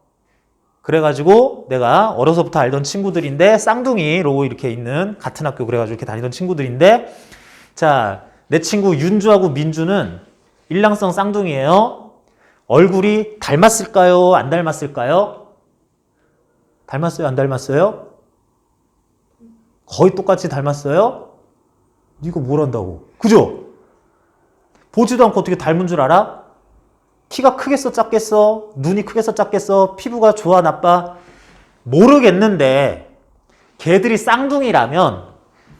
그래가지고 내가 어려서부터 알던 친구들인데 쌍둥이로 이렇게 있는 같은 학교 그래가지고 이렇게 다니던 친구들인데 자, 내 친구 윤주하고 민주는 일란성 쌍둥이에요. 얼굴이 닮았을까요? 안 닮았을까요? 닮았어요? 안 닮았어요? 거의 똑같이 닮았어요? 이거 뭘 한다고? 그죠? 보지도 않고 어떻게 닮은 줄 알아? 키가 크겠어 작겠어? 눈이 크겠어 작겠어? 피부가 좋아 나빠? 모르겠는데 걔들이 쌍둥이라면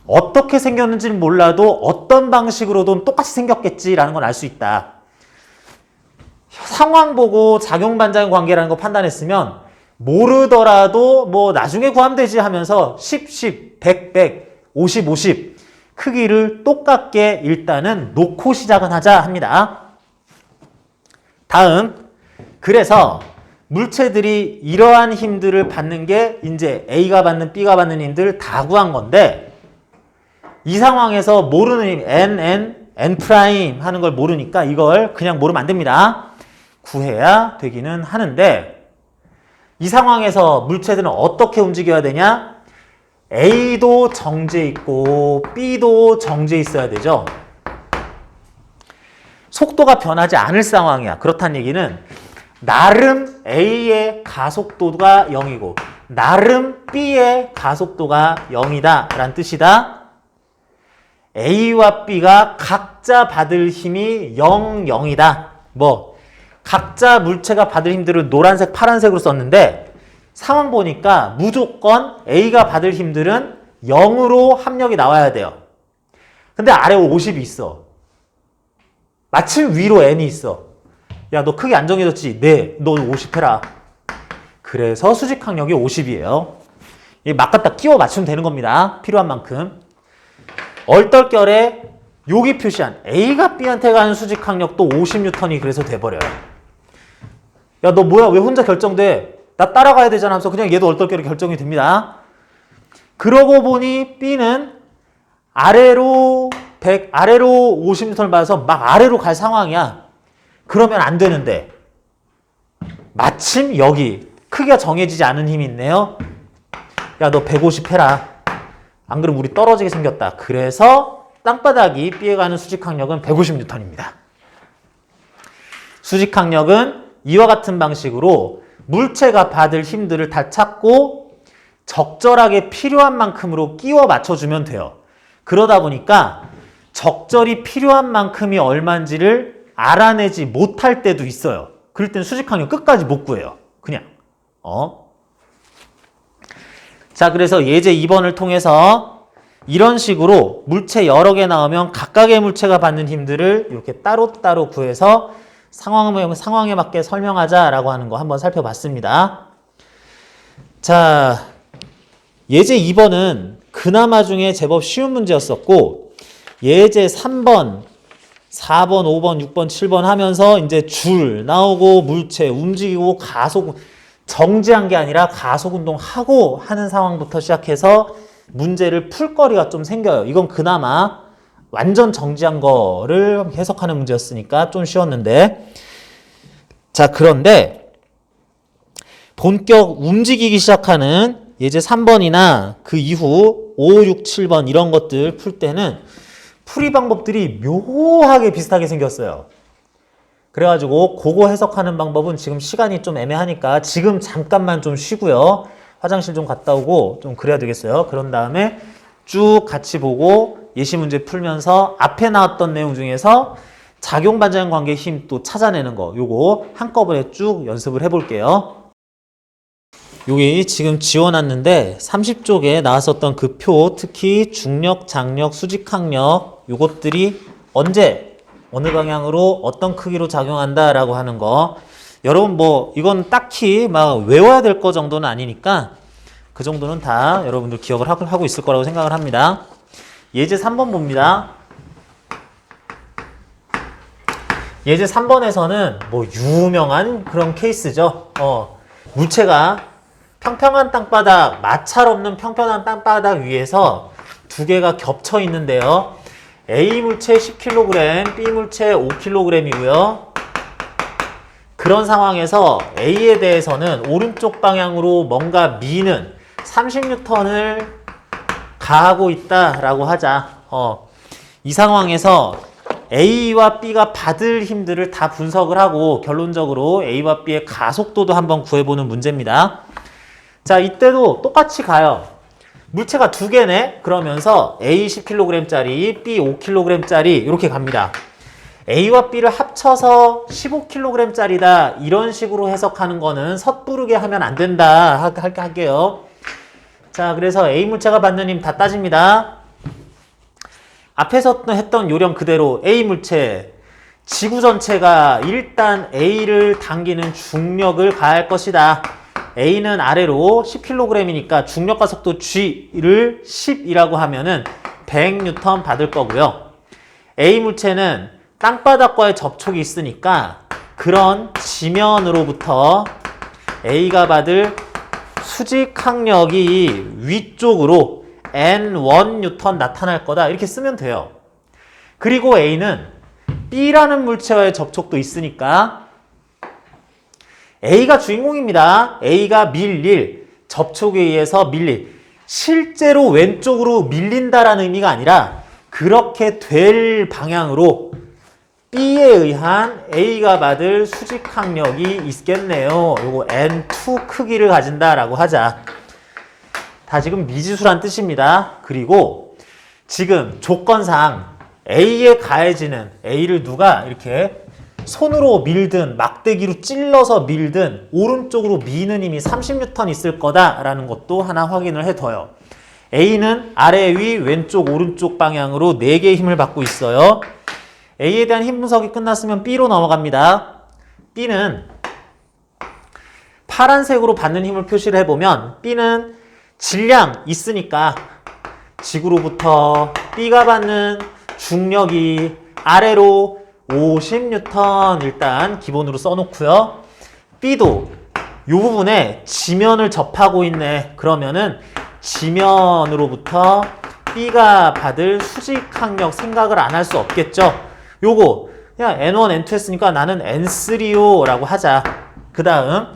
어떻게 생겼는지는 몰라도 어떤 방식으로든 똑같이 생겼겠지라는 건 알 수 있다. 상황 보고 작용반작용 관계라는 거 판단했으면 모르더라도 뭐 나중에 구하면 되지 하면서 10, 10, 100, 100, 50, 50 크기를 똑같게 일단은 놓고 시작은 하자 합니다. 다음, 그래서 물체들이 이러한 힘들을 받는 게 이제 A가 받는 B가 받는 힘들 다 구한 건데 이 상황에서 모르는 힘 N 프라임 하는 걸 모르니까 이걸 그냥 모르면 안 됩니다. 구해야 되기는 하는데 이 상황에서 물체들은 어떻게 움직여야 되냐? A도 정지해 있고 B도 정지해 있어야 되죠. 속도가 변하지 않을 상황이야. 그렇다는 얘기는 나름 A의 가속도가 0이고 나름 B의 가속도가 0이다 라는 뜻이다. A와 B가 각자 받을 힘이 0, 0이다. 뭐 각자 물체가 받을 힘들을 노란색, 파란색으로 썼는데 상황 보니까 무조건 A가 받을 힘들은 0으로 합력이 나와야 돼요. 근데 아래 50이 있어. 마침 위로 N이 있어. 야, 너 크게 안 정해졌지? 네, 너 50 해라. 그래서 수직항력이 50이에요. 막 갖다 끼워 맞추면 되는 겁니다. 필요한 만큼. 얼떨결에 여기 표시한 A가 B한테 가는 수직항력도 50N이 그래서 돼버려요. 야, 너 뭐야? 왜 혼자 결정돼? 나 따라가야 되잖아 하면서 그냥 얘도 얼떨결에 결정이 됩니다. 그러고 보니 B는 아래로 50N을 받아서 막 아래로 갈 상황이야. 그러면 안 되는데 마침 여기 크기가 정해지지 않은 힘이 있네요. 야, 너 150 해라. 안 그러면 우리 떨어지게 생겼다. 그래서 땅바닥이 B에 가는 수직항력은 150N입니다. 수직항력은 이와 같은 방식으로 물체가 받을 힘들을 다 찾고 적절하게 필요한 만큼으로 끼워 맞춰주면 돼요. 그러다 보니까 적절히 필요한 만큼이 얼마인지를 알아내지 못할 때도 있어요. 그럴 땐 수직항력 끝까지 못 구해요. 그냥. 자, 그래서 예제 2번을 통해서 이런 식으로 물체 여러 개 나오면 각각의 물체가 받는 힘들을 이렇게 따로따로 구해서 상황에 맞게 설명하자라고 하는 거 한번 살펴봤습니다. 자, 예제 2번은 그나마 중에 제법 쉬운 문제였었고 예제 3번, 4번, 5번, 6번, 7번 하면서 이제 줄 나오고 물체 움직이고 가속 정지한 게 아니라 가속 운동하고 하는 상황부터 시작해서 문제를 풀 거리가 좀 생겨요. 이건 그나마 완전 정지한 거를 해석하는 문제였으니까 좀 쉬웠는데 자, 그런데 본격 움직이기 시작하는 예제 3번이나 그 이후 5, 6, 7번 이런 것들 풀 때는 풀이 방법들이 묘하게 비슷하게 생겼어요. 그래가지고 그거 해석하는 방법은 지금 시간이 좀 애매하니까 지금 잠깐만 좀 쉬고요. 화장실 좀 갔다 오고 좀 그래야 되겠어요. 그런 다음에 쭉 같이 보고 예시 문제 풀면서 앞에 나왔던 내용 중에서 작용반작용 관계 힘 또 찾아내는 거 요거 한꺼번에 쭉 연습을 해볼게요. 여기 지금 지워놨는데 30쪽에 나왔었던 그 표, 특히 중력, 장력, 수직항력 요것들이 언제 어느 방향으로 어떤 크기로 작용한다 라고 하는 거 여러분 뭐 이건 딱히 막 외워야 될 거 정도는 아니니까 그 정도는 다 여러분들 기억을 하고 있을 거라고 생각을 합니다. 예제 3번 봅니다. 예제 3번에서는 뭐 유명한 그런 케이스죠. 물체가 평평한 땅바닥, 마찰 없는 평평한 땅바닥 위에서 두 개가 겹쳐 있는데요. A 물체 10kg, B 물체 5kg이고요. 그런 상황에서 A에 대해서는 오른쪽 방향으로 뭔가 미는 30N을 가하고 있다라고 하자. 이 상황에서 A와 B가 받을 힘들을 다 분석을 하고 결론적으로 A와 B의 가속도도 한번 구해보는 문제입니다. 자, 이때도 똑같이 가요. 물체가 두 개네? 그러면서 A 10kg짜리, B 5kg짜리 이렇게 갑니다. A와 B를 합쳐서 15kg짜리다 이런 식으로 해석하는 거는 섣부르게 하면 안 된다 할게요. 자, 그래서 A 물체가 받는 힘 다 따집니다. 앞에서 했던 요령 그대로 A 물체 지구 전체가 일단 A를 당기는 중력을 가할 것이다. A는 아래로 10kg이니까 중력과 속도 G를 10이라고 하면은 100N 받을 거고요. A 물체는 땅바닥과의 접촉이 있으니까 그런 지면으로부터 A가 받을 수직 항력이 위쪽으로 N1N 나타날 거다. 이렇게 쓰면 돼요. 그리고 A는 B라는 물체와의 접촉도 있으니까 A가 주인공입니다. A가 밀릴, 접촉에 의해서 밀릴. 실제로 왼쪽으로 밀린다라는 의미가 아니라 그렇게 될 방향으로 B에 의한 A가 받을 수직 항력이 있겠네요. 요거 N2 크기를 가진다라고 하자. 다 지금 미지수란 뜻입니다. 그리고 지금 조건상 A에 가해지는 A를 누가 이렇게 손으로 밀든 막대기로 찔러서 밀든 오른쪽으로 미는 힘이 30N 있을 거다라는 것도 하나 확인을 해둬요. A는 아래, 위, 왼쪽, 오른쪽 방향으로 4개의 힘을 받고 있어요. A에 대한 힘 분석이 끝났으면 B로 넘어갑니다. B는 파란색으로 받는 힘을 표시를 해보면 B는 질량 있으니까 지구로부터 B가 받는 중력이 아래로 50N 일단 기본으로 써놓고요. B도 이 부분에 지면을 접하고 있네. 그러면은 지면으로부터 B가 받을 수직 항력 생각을 안 할 수 없겠죠. 요거 그냥 N1, N2 했으니까 나는 N3요 라고 하자. 그 다음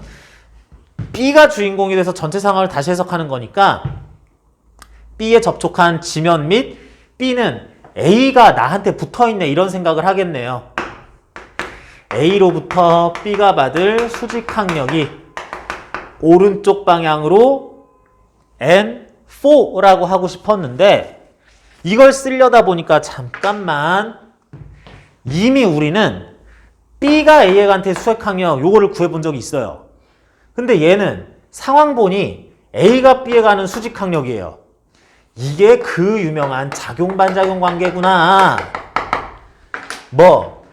B가 주인공이 돼서 전체 상황을 다시 해석하는 거니까 B에 접촉한 지면 및 B는 A가 나한테 붙어있네 이런 생각을 하겠네요. A로부터 B가 받을 수직 항력이 오른쪽 방향으로 N4라고 하고 싶었는데 이걸 쓰려다 보니까 잠깐만 이미 우리는 B가 A한테 수직 항력 요거를 구해본 적이 있어요. 근데 얘는 상황 보니 A가 B에 가는 수직 항력이에요. 이게 그 유명한 작용-반작용 관계구나. 뭐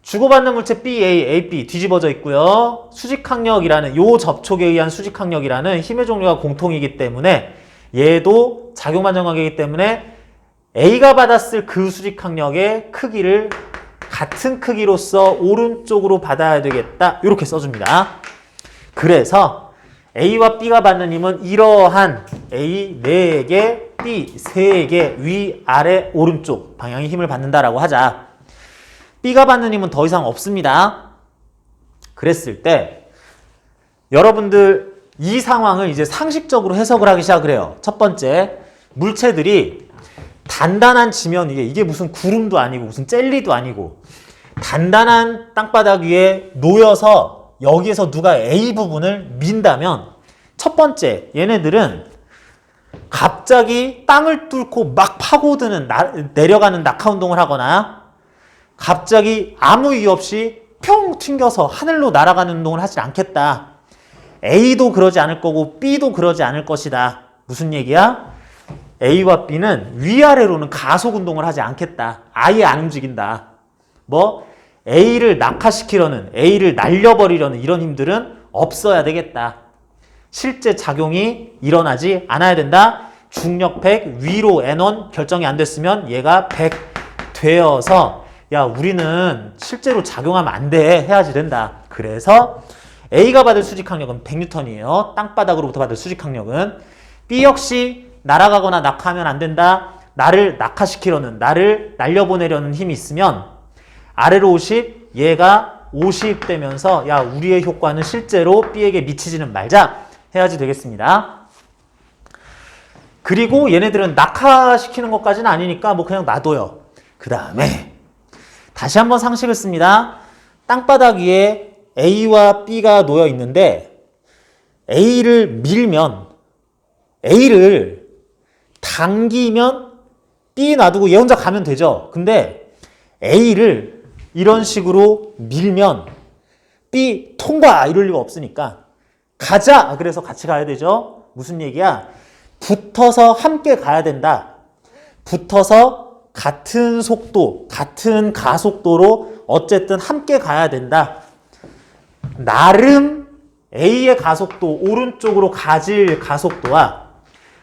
주고받는 물체 BA, AB 뒤집어져 있고요. 수직항력이라는 요 접촉에 의한 수직항력이라는 힘의 종류가 공통이기 때문에 얘도 작용-반작용 관계이기 때문에 A가 받았을 그 수직항력의 크기를 같은 크기로서 오른쪽으로 받아야 되겠다. 이렇게 써줍니다. 그래서 A와 B가 받는 힘은 이러한 A 4개, B 3개, 위, 아래, 오른쪽 방향의 힘을 받는다라고 하자. B가 받는 힘은 더 이상 없습니다. 그랬을 때 여러분들 이 상황을 이제 상식적으로 해석을 하기 시작을 해요. 첫 번째, 물체들이 단단한 지면 이게 무슨 구름도 아니고 무슨 젤리도 아니고 단단한 땅바닥 위에 놓여서 여기에서 누가 A 부분을 민다면 첫 번째, 얘네들은 갑자기 땅을 뚫고 막 파고드는 내려가는 낙하 운동을 하거나 갑자기 아무 이유 없이 평 튕겨서 하늘로 날아가는 운동을 하지 않겠다. A도 그러지 않을 거고 B도 그러지 않을 것이다. 무슨 얘기야? A와 B는 위아래로는 가속 운동을 하지 않겠다. 아예 안 움직인다. 뭐 A를 낙하시키려는, A를 날려버리려는 이런 힘들은 없어야 되겠다. 실제 작용이 일어나지 않아야 된다. 중력 100, 위로 N1 결정이 안 됐으면 얘가 100 되어서 야 우리는 실제로 작용하면 안 돼. 해야지 된다. 그래서 A가 받을 수직항력은 100N이에요. 땅바닥으로부터 받을 수직항력은. B 역시 날아가거나 낙하하면 안 된다. 나를 낙하시키려는, 나를 날려보내려는 힘이 있으면 아래로 50, 얘가 50 되면서 야 우리의 효과는 실제로 B에게 미치지는 말자. 해야지 되겠습니다. 그리고 얘네들은 낙하시키는 것까지는 아니니까 뭐 그냥 놔둬요. 그 다음에 다시 한번 상식을 씁니다. 땅바닥 위에 A와 B가 놓여 있는데 A를 밀면 A를 당기면 B 놔두고 얘 혼자 가면 되죠. 근데 A를 이런 식으로 밀면 B 통과 이럴 리가 없으니까 가자. 그래서 같이 가야 되죠. 무슨 얘기야? 붙어서 함께 가야 된다. 붙어서 같은 속도, 같은 가속도로 어쨌든 함께 가야 된다. 나름 A의 가속도, 오른쪽으로 가질 가속도와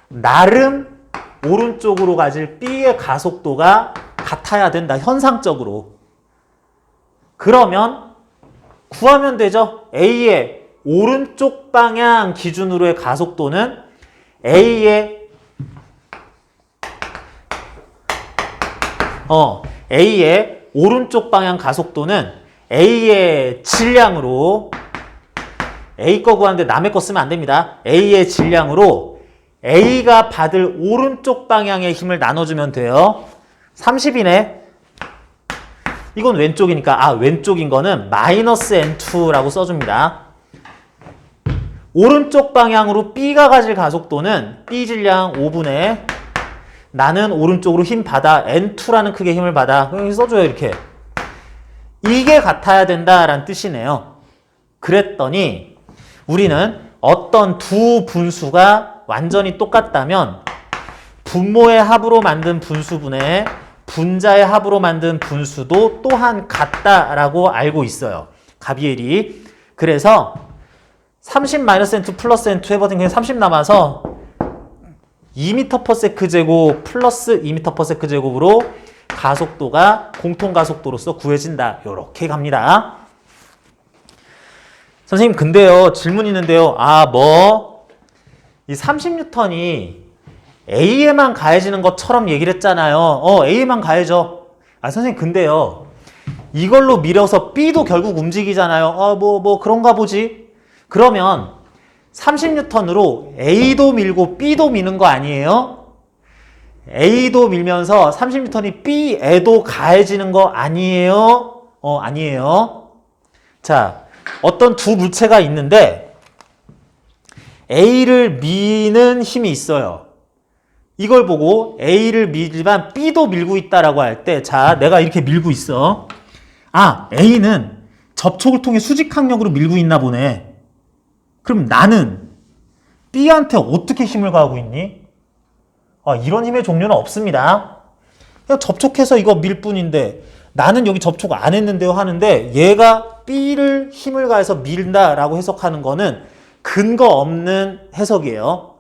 나름 오른쪽으로 가질 B의 가속도가 같아야 된다. 현상적으로. 그러면 구하면 되죠. A의 오른쪽 방향 기준으로의 가속도는 A의 오른쪽 방향 가속도는 A의 질량으로 A 거 구하는데 남의 거 쓰면 안 됩니다. A의 질량으로 A가 받을 오른쪽 방향의 힘을 나눠주면 돼요. 30이네. 이건 왼쪽이니까 왼쪽인 거는 마이너스 N2라고 써줍니다. 오른쪽 방향으로 B가 가질 가속도는 B 질량 5분의 나는 오른쪽으로 힘 받아 N2라는 크기의 힘을 받아. 여기 써줘요 이렇게. 이게 같아야 된다라는 뜻이네요. 그랬더니 우리는 어떤 두 분수가 완전히 똑같다면 분모의 합으로 만든 분수분의 분자의 합으로 만든 분수도 또한 같다라고 알고 있어요. 가비엘이. 그래서 30-N2 플러스 N2 해버린 그냥 30 남아서 2m/s 제곱 플러스 2m/s 제곱으로 가속도가 공통가속도로서 구해진다. 요렇게 갑니다. 선생님 근데요 질문 있는데요. 이 30N이 A에만 가해지는 것처럼 얘기를 했잖아요. A에만 가해져. 선생님 근데요 이걸로 밀어서 B도 결국 움직이잖아요. 그런가 보지. 그러면 30N으로 A도 밀고 B도 미는 거 아니에요? A도 밀면서 30N이 B에도 가해지는 거 아니에요? 아니에요. 자, 어떤 두 물체가 있는데 A를 미는 힘이 있어요. 이걸 보고 A를 밀지만 B도 밀고 있다라고 할 때, 자, 내가 이렇게 밀고 있어. A는 접촉을 통해 수직항력으로 밀고 있나 보네. 그럼 나는 B한테 어떻게 힘을 가하고 있니? 이런 힘의 종류는 없습니다. 그냥 접촉해서 이거 밀 뿐인데 나는 여기 접촉 안 했는데요 하는데 얘가 B를 힘을 가해서 밀다라고 해석하는 거는 근거 없는 해석이에요.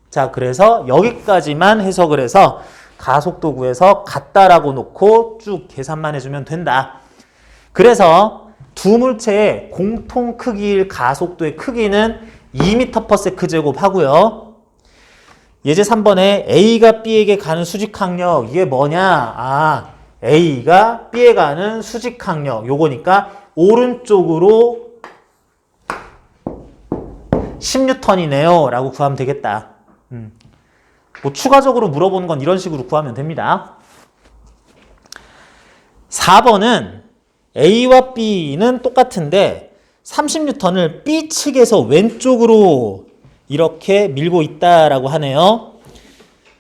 자, 그래서 여기까지만 해석을 해서 가속도 구해서 같다라고 놓고 쭉 계산만 해주면 된다. 그래서 두 물체의 공통 크기일 가속도의 크기는 2m/s 제곱 하고요. 예제 3번에 A가 B에게 가는 수직항력 이게 뭐냐? A가 B에 가는 수직항력 요거니까 오른쪽으로 10N이네요 라고 구하면 되겠다. 추가적으로 물어보는 건 이런 식으로 구하면 됩니다. 4번은 A와 B는 똑같은데 30N을 B 측에서 왼쪽으로 이렇게 밀고 있다라고 하네요.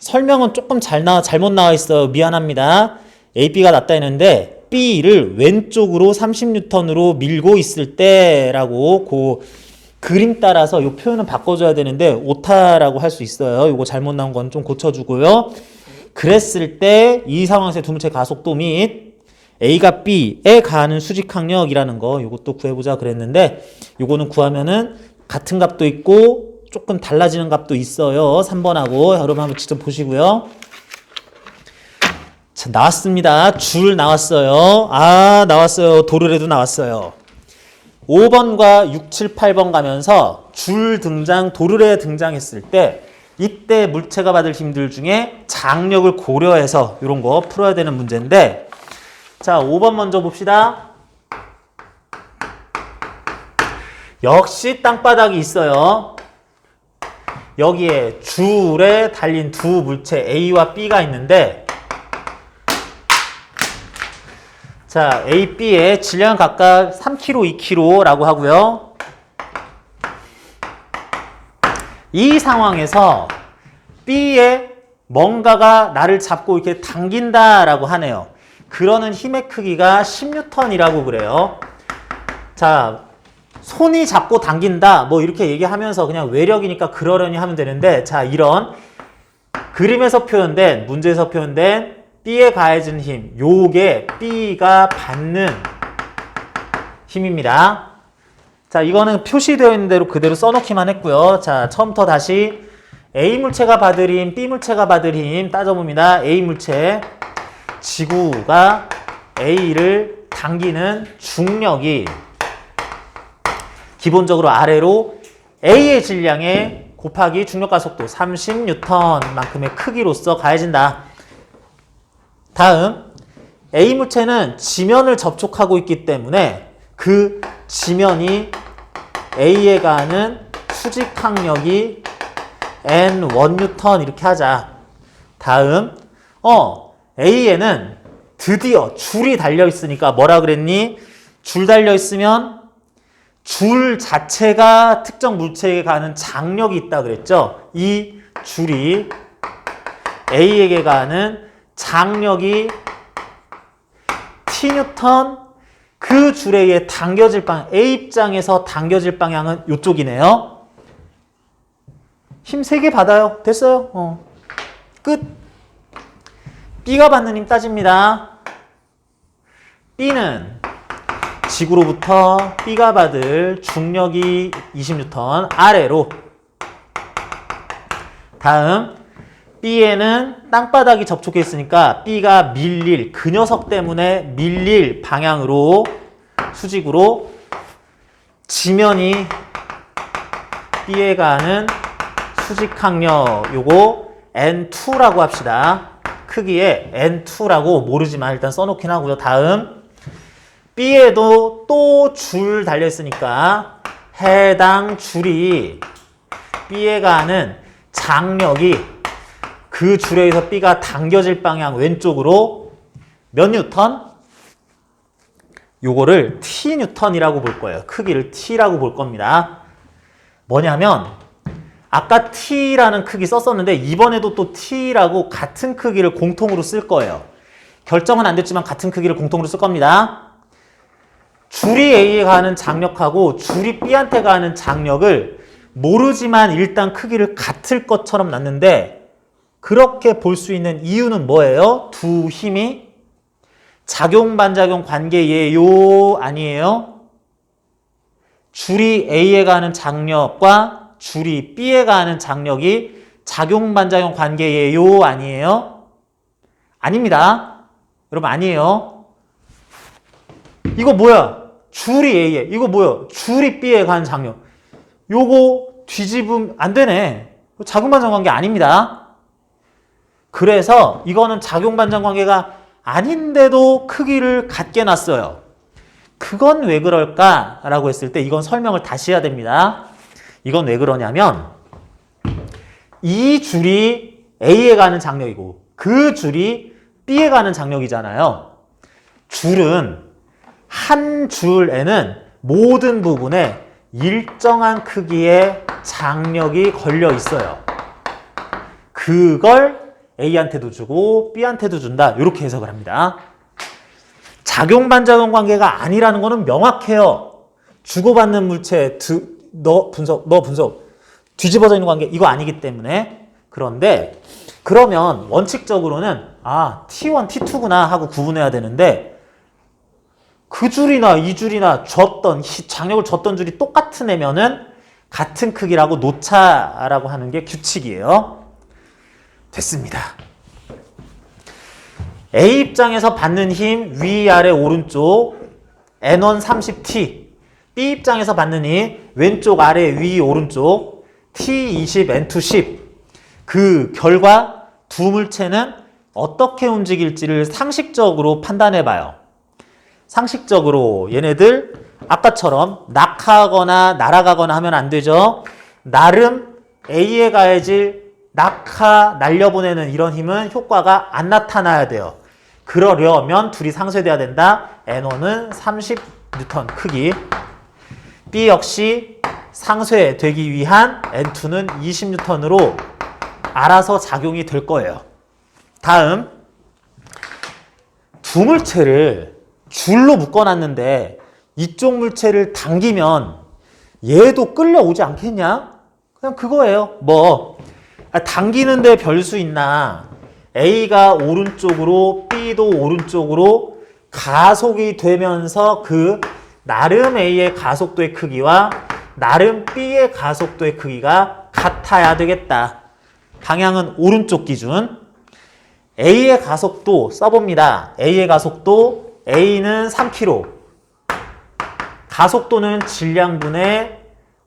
설명은 조금 잘못 나와 있어요. 미안합니다. A, B가 낫다 했는데 B를 왼쪽으로 30N으로 밀고 있을 때라고 그 그림 따라서 이 표현은 바꿔줘야 되는데 오타라고 할 수 있어요. 이거 잘못 나온 건 좀 고쳐주고요. 그랬을 때 이 상황에서 두 물체 가속도 및 A가 B에 가하는 수직항력이라는 거 이것도 구해보자 그랬는데 이거는 구하면은 같은 값도 있고 조금 달라지는 값도 있어요. 3번하고 여러분 한번 직접 보시고요. 자, 나왔습니다. 줄 나왔어요. 나왔어요. 도르래도 나왔어요. 5번과 6, 7, 8번 가면서 줄 등장, 도르래 등장했을 때 이때 물체가 받을 힘들 중에 장력을 고려해서 이런 거 풀어야 되는 문제인데 자, 5번 먼저 봅시다. 역시 땅바닥이 있어요. 여기에 줄에 달린 두 물체 A와 B가 있는데 자, A, B의 질량은 각각 3kg, 2kg라고 하고요. 이 상황에서 B에 뭔가가 나를 잡고 이렇게 당긴다라고 하네요. 그러는 힘의 크기가 10N이라고 그래요. 자, 손이 잡고 당긴다 뭐 이렇게 얘기하면서 그냥 외력이니까 그러려니 하면 되는데, 자, 이런 그림에서 표현된, 문제에서 표현된 B에 가해진 힘, 요게 B가 받는 힘입니다. 자, 이거는 표시되어 있는 대로 그대로 써놓기만 했고요. 자, 처음부터 다시 A 물체가 받을 힘, B 물체가 받을 힘 따져봅니다. A 물체, 지구가 A를 당기는 중력이 기본적으로 아래로 A의 질량에 곱하기 중력과 속도 30N만큼의 크기로서 가해진다. 다음, A 물체는 지면을 접촉하고 있기 때문에 그 지면이 A에 가하는 수직 항력이 N1N 이렇게 하자. 다음, A에는 드디어 줄이 달려 있으니까 뭐라 그랬니? 줄 달려 있으면 줄 자체가 특정 물체에 가하는 장력이 있다 그랬죠? 이 줄이 A에게 가하는 장력이 T뉴턴, 그 줄에 의해 당겨질 방향, A 입장에서 당겨질 방향은 이쪽이네요. 힘 3개 받아요. 됐어요. 끝. B가 받는 힘 따집니다. B는 지구로부터 B가 받을 중력이 20N 아래로. 다음, B에는 땅바닥이 접촉해 있으니까 B가 밀릴, 그 녀석 때문에 밀릴 방향으로 수직으로 지면이 B에 가는 수직항력, 요거 N2라고 합시다. 크기에 N2라고 모르지만 일단 써놓긴 하고요. 다음, B에도 또 줄 달려있으니까 해당 줄이 B에 가는 장력이 그 줄에 의해서 B가 당겨질 방향 왼쪽으로 몇 뉴턴? 요거를 T뉴턴이라고 볼 거예요. 크기를 T라고 볼 겁니다. 뭐냐면 아까 T라는 크기 썼었는데 이번에도 또 T라고 같은 크기를 공통으로 쓸 거예요. 결정은 안 됐지만 같은 크기를 공통으로 쓸 겁니다. 줄이 A에 가하는 장력하고 줄이 B한테 가하는 장력을 모르지만 일단 크기를 같을 것처럼 놨는데, 그렇게 볼 수 있는 이유는 뭐예요? 두 힘이 작용 반작용 관계예요? 아니에요? 줄이 A에 가하는 장력과 줄이 B에 가하는 장력이 작용 반작용 관계예요? 아니에요? 아닙니다. 여러분, 아니에요. 이거 뭐야? 줄이 A에, 이거 뭐야? 줄이 B에 가는 장력. 요거 뒤집으면 안 되네. 작용 반작용 관계 아닙니다. 그래서 이거는 작용 반작 관계가 아닌데도 크기를 같게 놨어요. 그건 왜 그럴까라고 했을 때 이건 설명을 다시 해야 됩니다. 이건 왜 그러냐면 이 줄이 A에 가는 장력이고 그 줄이 B에 가는 장력이잖아요. 줄은 한 줄에는 모든 부분에 일정한 크기의 장력이 걸려 있어요. 그걸 A한테도 주고 B한테도 준다. 이렇게 해석을 합니다. 작용 반작용 관계가 아니라는 거는 명확해요. 주고받는 물체 너 분석 뒤집어져 있는 관계 이거 아니기 때문에. 그런데 그러면 원칙적으로는 T1, T2구나 하고 구분해야 되는데 그 줄이나 이 줄이나 장력을 줬던 줄이 똑같은 애면은 같은 크기라고 놓자라고 하는 게 규칙이에요. 됐습니다. A 입장에서 받는 힘 위아래 오른쪽 N1 30T, B 입장에서 받는 힘 왼쪽 아래 위 오른쪽 T20 N2 10. 그 결과 두 물체는 어떻게 움직일지를 상식적으로 판단해 봐요. 상식적으로 얘네들 아까처럼 낙하하거나 날아가거나 하면 안 되죠. 나름 A에 가해질 날려보내는 이런 힘은 효과가 안 나타나야 돼요. 그러려면 둘이 상쇄돼야 된다. N1은 30N 크기, B 역시 상쇄되기 위한 N2는 20N으로 알아서 작용이 될 거예요. 다음, 두 물체를 줄로 묶어놨는데 이쪽 물체를 당기면 얘도 끌려오지 않겠냐? 그냥 그거예요. 당기는데 별수 있나? A가 오른쪽으로 B도 오른쪽으로 가속이 되면서 그 나름 A의 가속도의 크기와 나름 B의 가속도의 크기가 같아야 되겠다. 방향은 오른쪽 기준. A의 가속도 써봅니다. A의 가속도 A는 3km. 가속도는 질량분의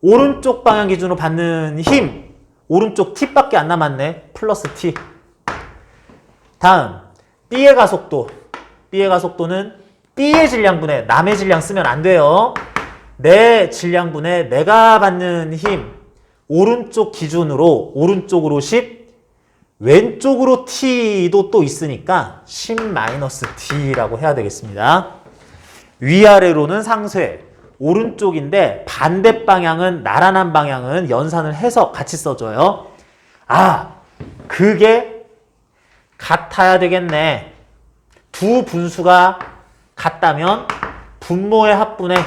오른쪽 방향 기준으로 받는 힘. 오른쪽 T밖에 안 남았네. 플러스 T. 다음 B의 가속도. B의 가속도는 B의 질량분의 남의 질량 쓰면 안 돼요. 내 질량분의 내가 받는 힘. 오른쪽 기준으로 오른쪽으로 10. 왼쪽으로 T도 또 있으니까 10-T라고 해야 되겠습니다. 위아래로는 상쇄. 오른쪽인데 반대 방향은 나란한 방향은 연산을 해서 같이 써줘요. 그게 같아야 되겠네. 두 분수가 같다면 분모의 합분의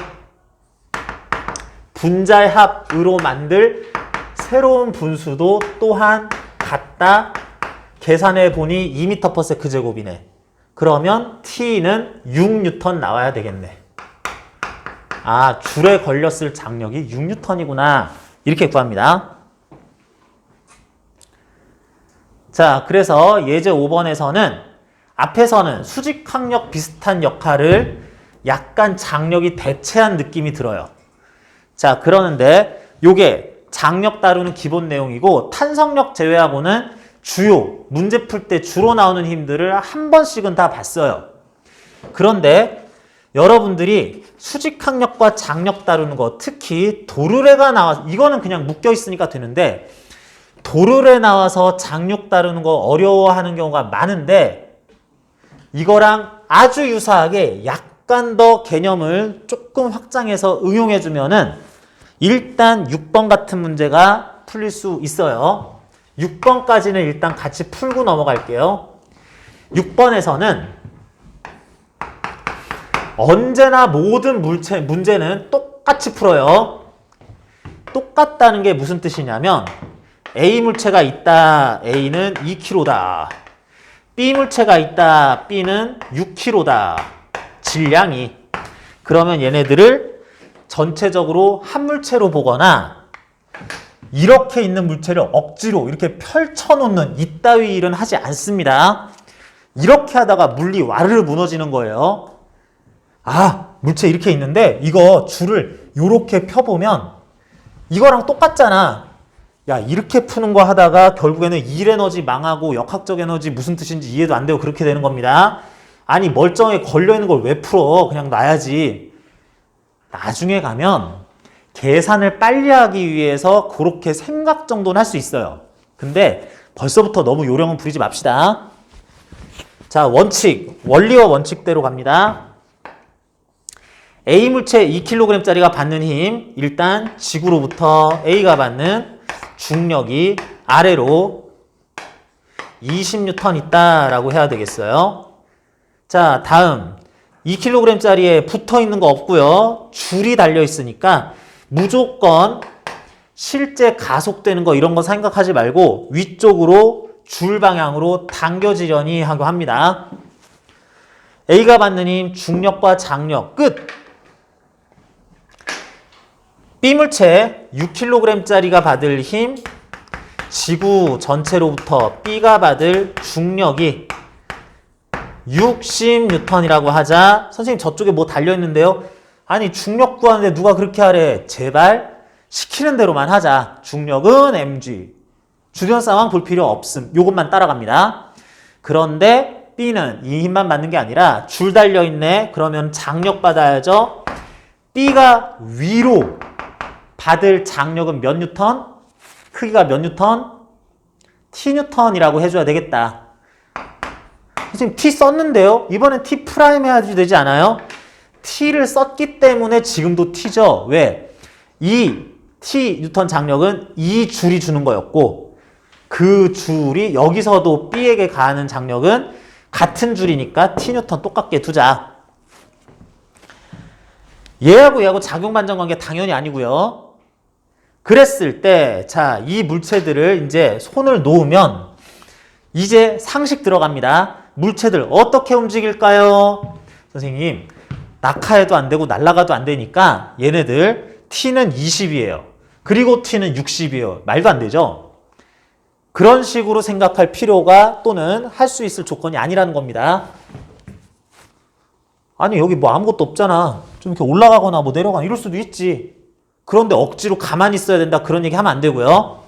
분자의 합으로 만들 새로운 분수도 또한 같다. 계산해 보니 2m/s 제곱이네. 그러면 T는 6N 나와야 되겠네. 줄에 걸렸을 장력이 6N이구나. 이렇게 구합니다. 자, 그래서 예제 5번에서는 앞에서는 수직항력 비슷한 역할을 약간 장력이 대체한 느낌이 들어요. 자, 그러는데 요게 장력 다루는 기본 내용이고 탄성력 제외하고는 주요 문제 풀 때 주로 나오는 힘들을 한 번씩은 다 봤어요. 그런데 여러분들이 수직항력과 장력 다루는 거 특히 도르래가 나와서 이거는 그냥 묶여 있으니까 되는데 도르래 나와서 장력 다루는 거 어려워하는 경우가 많은데 이거랑 아주 유사하게 약간 더 개념을 조금 확장해서 응용해 주면은 일단 6번 같은 문제가 풀릴 수 있어요. 6번까지는 일단 같이 풀고 넘어갈게요. 6번에서는 언제나 모든 문제는 똑같이 풀어요. 똑같다는 게 무슨 뜻이냐면 A 물체가 있다. A는 2kg다. B 물체가 있다. B는 6kg다. 질량이. 그러면 얘네들을 전체적으로 한 물체로 보거나 이렇게 있는 물체를 억지로 이렇게 펼쳐놓는 이따위 일은 하지 않습니다. 이렇게 하다가 물리 와르르 무너지는 거예요. 물체 이렇게 있는데 이거 줄을 이렇게 펴보면 이거랑 똑같잖아. 야, 이렇게 푸는 거 하다가 결국에는 일 에너지 망하고 역학적 에너지 무슨 뜻인지 이해도 안 되고 그렇게 되는 겁니다. 아니 멀쩡하게 걸려있는 걸 왜 풀어? 그냥 놔야지. 나중에 가면 계산을 빨리 하기 위해서 그렇게 생각 정도는 할 수 있어요. 근데 벌써부터 너무 요령은 부리지 맙시다. 자, 원리와 원칙대로 갑니다. A 물체 2kg짜리가 받는 힘, 일단 지구로부터 A가 받는 중력이 아래로 20N 있다라고 해야 되겠어요. 자, 다음 2kg짜리에 붙어 있는 거 없고요. 줄이 달려 있으니까 무조건 실제 가속되는 거 이런 거 생각하지 말고 위쪽으로 줄 방향으로 당겨지려니 하고 합니다. A가 받는 힘, 중력과 장력, 끝! B 물체 6kg짜리가 받을 힘, 지구 전체로부터 B가 받을 중력이 60N이라고 하자. 선생님 저쪽에 뭐 달려있는데요? 아니 중력 구하는데 누가 그렇게 하래. 제발 시키는 대로만 하자. 중력은 mg. 주변 상황 볼 필요 없음. 요것만 따라갑니다. 그런데 B는 이 힘만 받는 게 아니라 줄 달려있네. 그러면 장력 받아야죠. B가 위로 받을 장력은 몇 뉴턴? 크기가 몇 뉴턴? T뉴턴이라고 해줘야 되겠다. 선생님 T 썼는데요? 이번엔 T 프라임 해야지 되지 않아요? T를 썼기 때문에 지금도 T죠. 왜? 이 T 뉴턴 장력은 이 줄이 주는 거였고 그 줄이 여기서도 B에게 가하는 장력은 같은 줄이니까 t뉴턴 똑같게 두자. 얘하고 작용 반전 관계 당연히 아니고요. 그랬을 때, 자, 이 물체들을 이제 손을 놓으면 이제 상식 들어갑니다. 물체들 어떻게 움직일까요? 선생님, 낙하해도 안 되고 날아가도 안 되니까 얘네들 t는 20이에요. 그리고 t는 60이에요. 말도 안 되죠? 그런 식으로 생각할 필요가 또는 할 수 있을 조건이 아니라는 겁니다. 아니, 여기 뭐 아무것도 없잖아. 좀 이렇게 올라가거나 뭐 내려가거나 이럴 수도 있지. 그런데 억지로 가만히 있어야 된다. 그런 얘기 하면 안 되고요.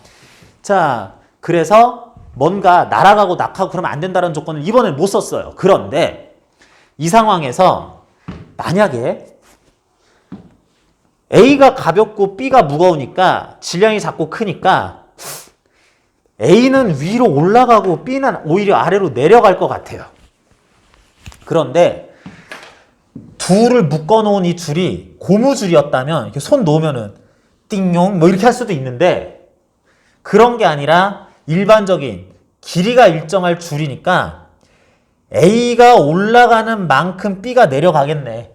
자, 그래서 뭔가 날아가고 낙하고 그러면 안 된다는 조건을 이번엔 못 썼어요. 그런데 이 상황에서 만약에 A가 가볍고 B가 무거우니까 질량이 작고 크니까 A는 위로 올라가고 B는 오히려 아래로 내려갈 것 같아요. 그런데 둘을 묶어놓은 이 줄이 고무줄이었다면 이렇게 손 놓으면은 띵용 뭐 이렇게 할 수도 있는데 그런 게 아니라 일반적인 길이가 일정할 줄이니까 A가 올라가는 만큼 B가 내려가겠네.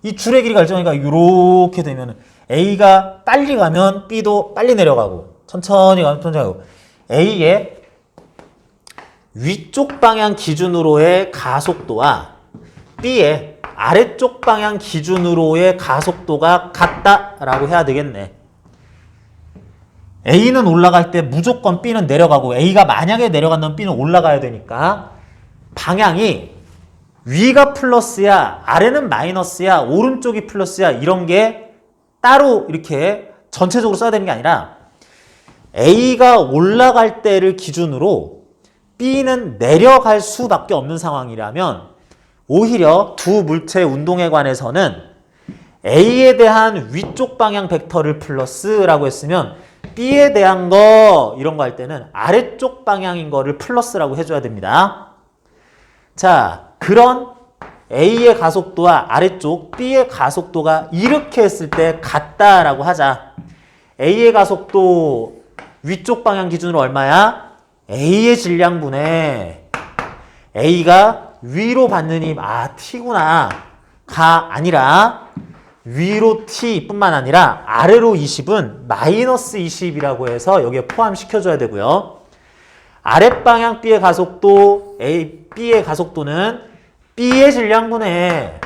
이 줄의 길이가 일정하니까 이렇게 되면 A가 빨리 가면 B도 빨리 내려가고 천천히 가면 천천히 가고 A의 위쪽 방향 기준으로의 가속도와 B의 아래쪽 방향 기준으로의 가속도가 같다라고 해야 되겠네. A는 올라갈 때 무조건 B는 내려가고 A가 만약에 내려간다면 B는 올라가야 되니까 방향이 위가 플러스야 아래는 마이너스야 오른쪽이 플러스야 이런 게 따로 이렇게 전체적으로 써야 되는 게 아니라 A가 올라갈 때를 기준으로 B는 내려갈 수밖에 없는 상황이라면 오히려 두 물체의 운동에 관해서는 A에 대한 위쪽 방향 벡터를 플러스라고 했으면 B에 대한 거 이런 거 할 때는 아래쪽 방향인 거를 플러스라고 해줘야 됩니다. 자, 그런 A의 가속도와 아래쪽 B의 가속도가 이렇게 했을 때 같다라고 하자. A의 가속도 위쪽 방향 기준으로 얼마야? A의 질량분의 A가 위로 받는 힘, T구나. 가 아니라 위로 T 뿐만 아니라 아래로 20은 마이너스 20이라고 해서 여기에 포함시켜줘야 되고요. 아랫방향 B의 가속도, B의 가속도는 B의 질량분의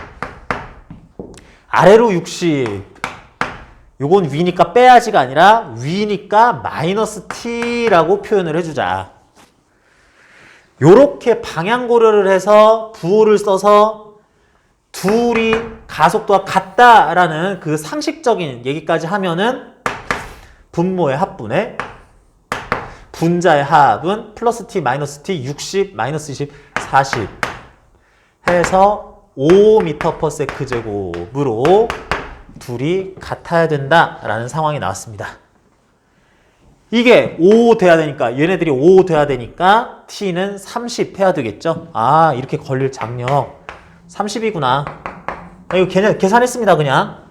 아래로 60. 요건 위니까 빼야지가 아니라 위니까 마이너스 T라고 표현을 해주자. 요렇게 방향 고려를 해서 부호를 써서 둘이 가속도가 같다라는 그 상식적인 얘기까지 하면은 분모의 합분에 분자의 합은 플러스 t, 마이너스 t, 60, 마이너스 20, 40 해서 5m/s 제곱으로 둘이 같아야 된다라는 상황이 나왔습니다. 이게 5 돼야 되니까 얘네들이 5 돼야 되니까 t는 30 해야 되겠죠. 아, 이렇게 걸릴 장력 30이구나. 이거 계산했습니다. 그냥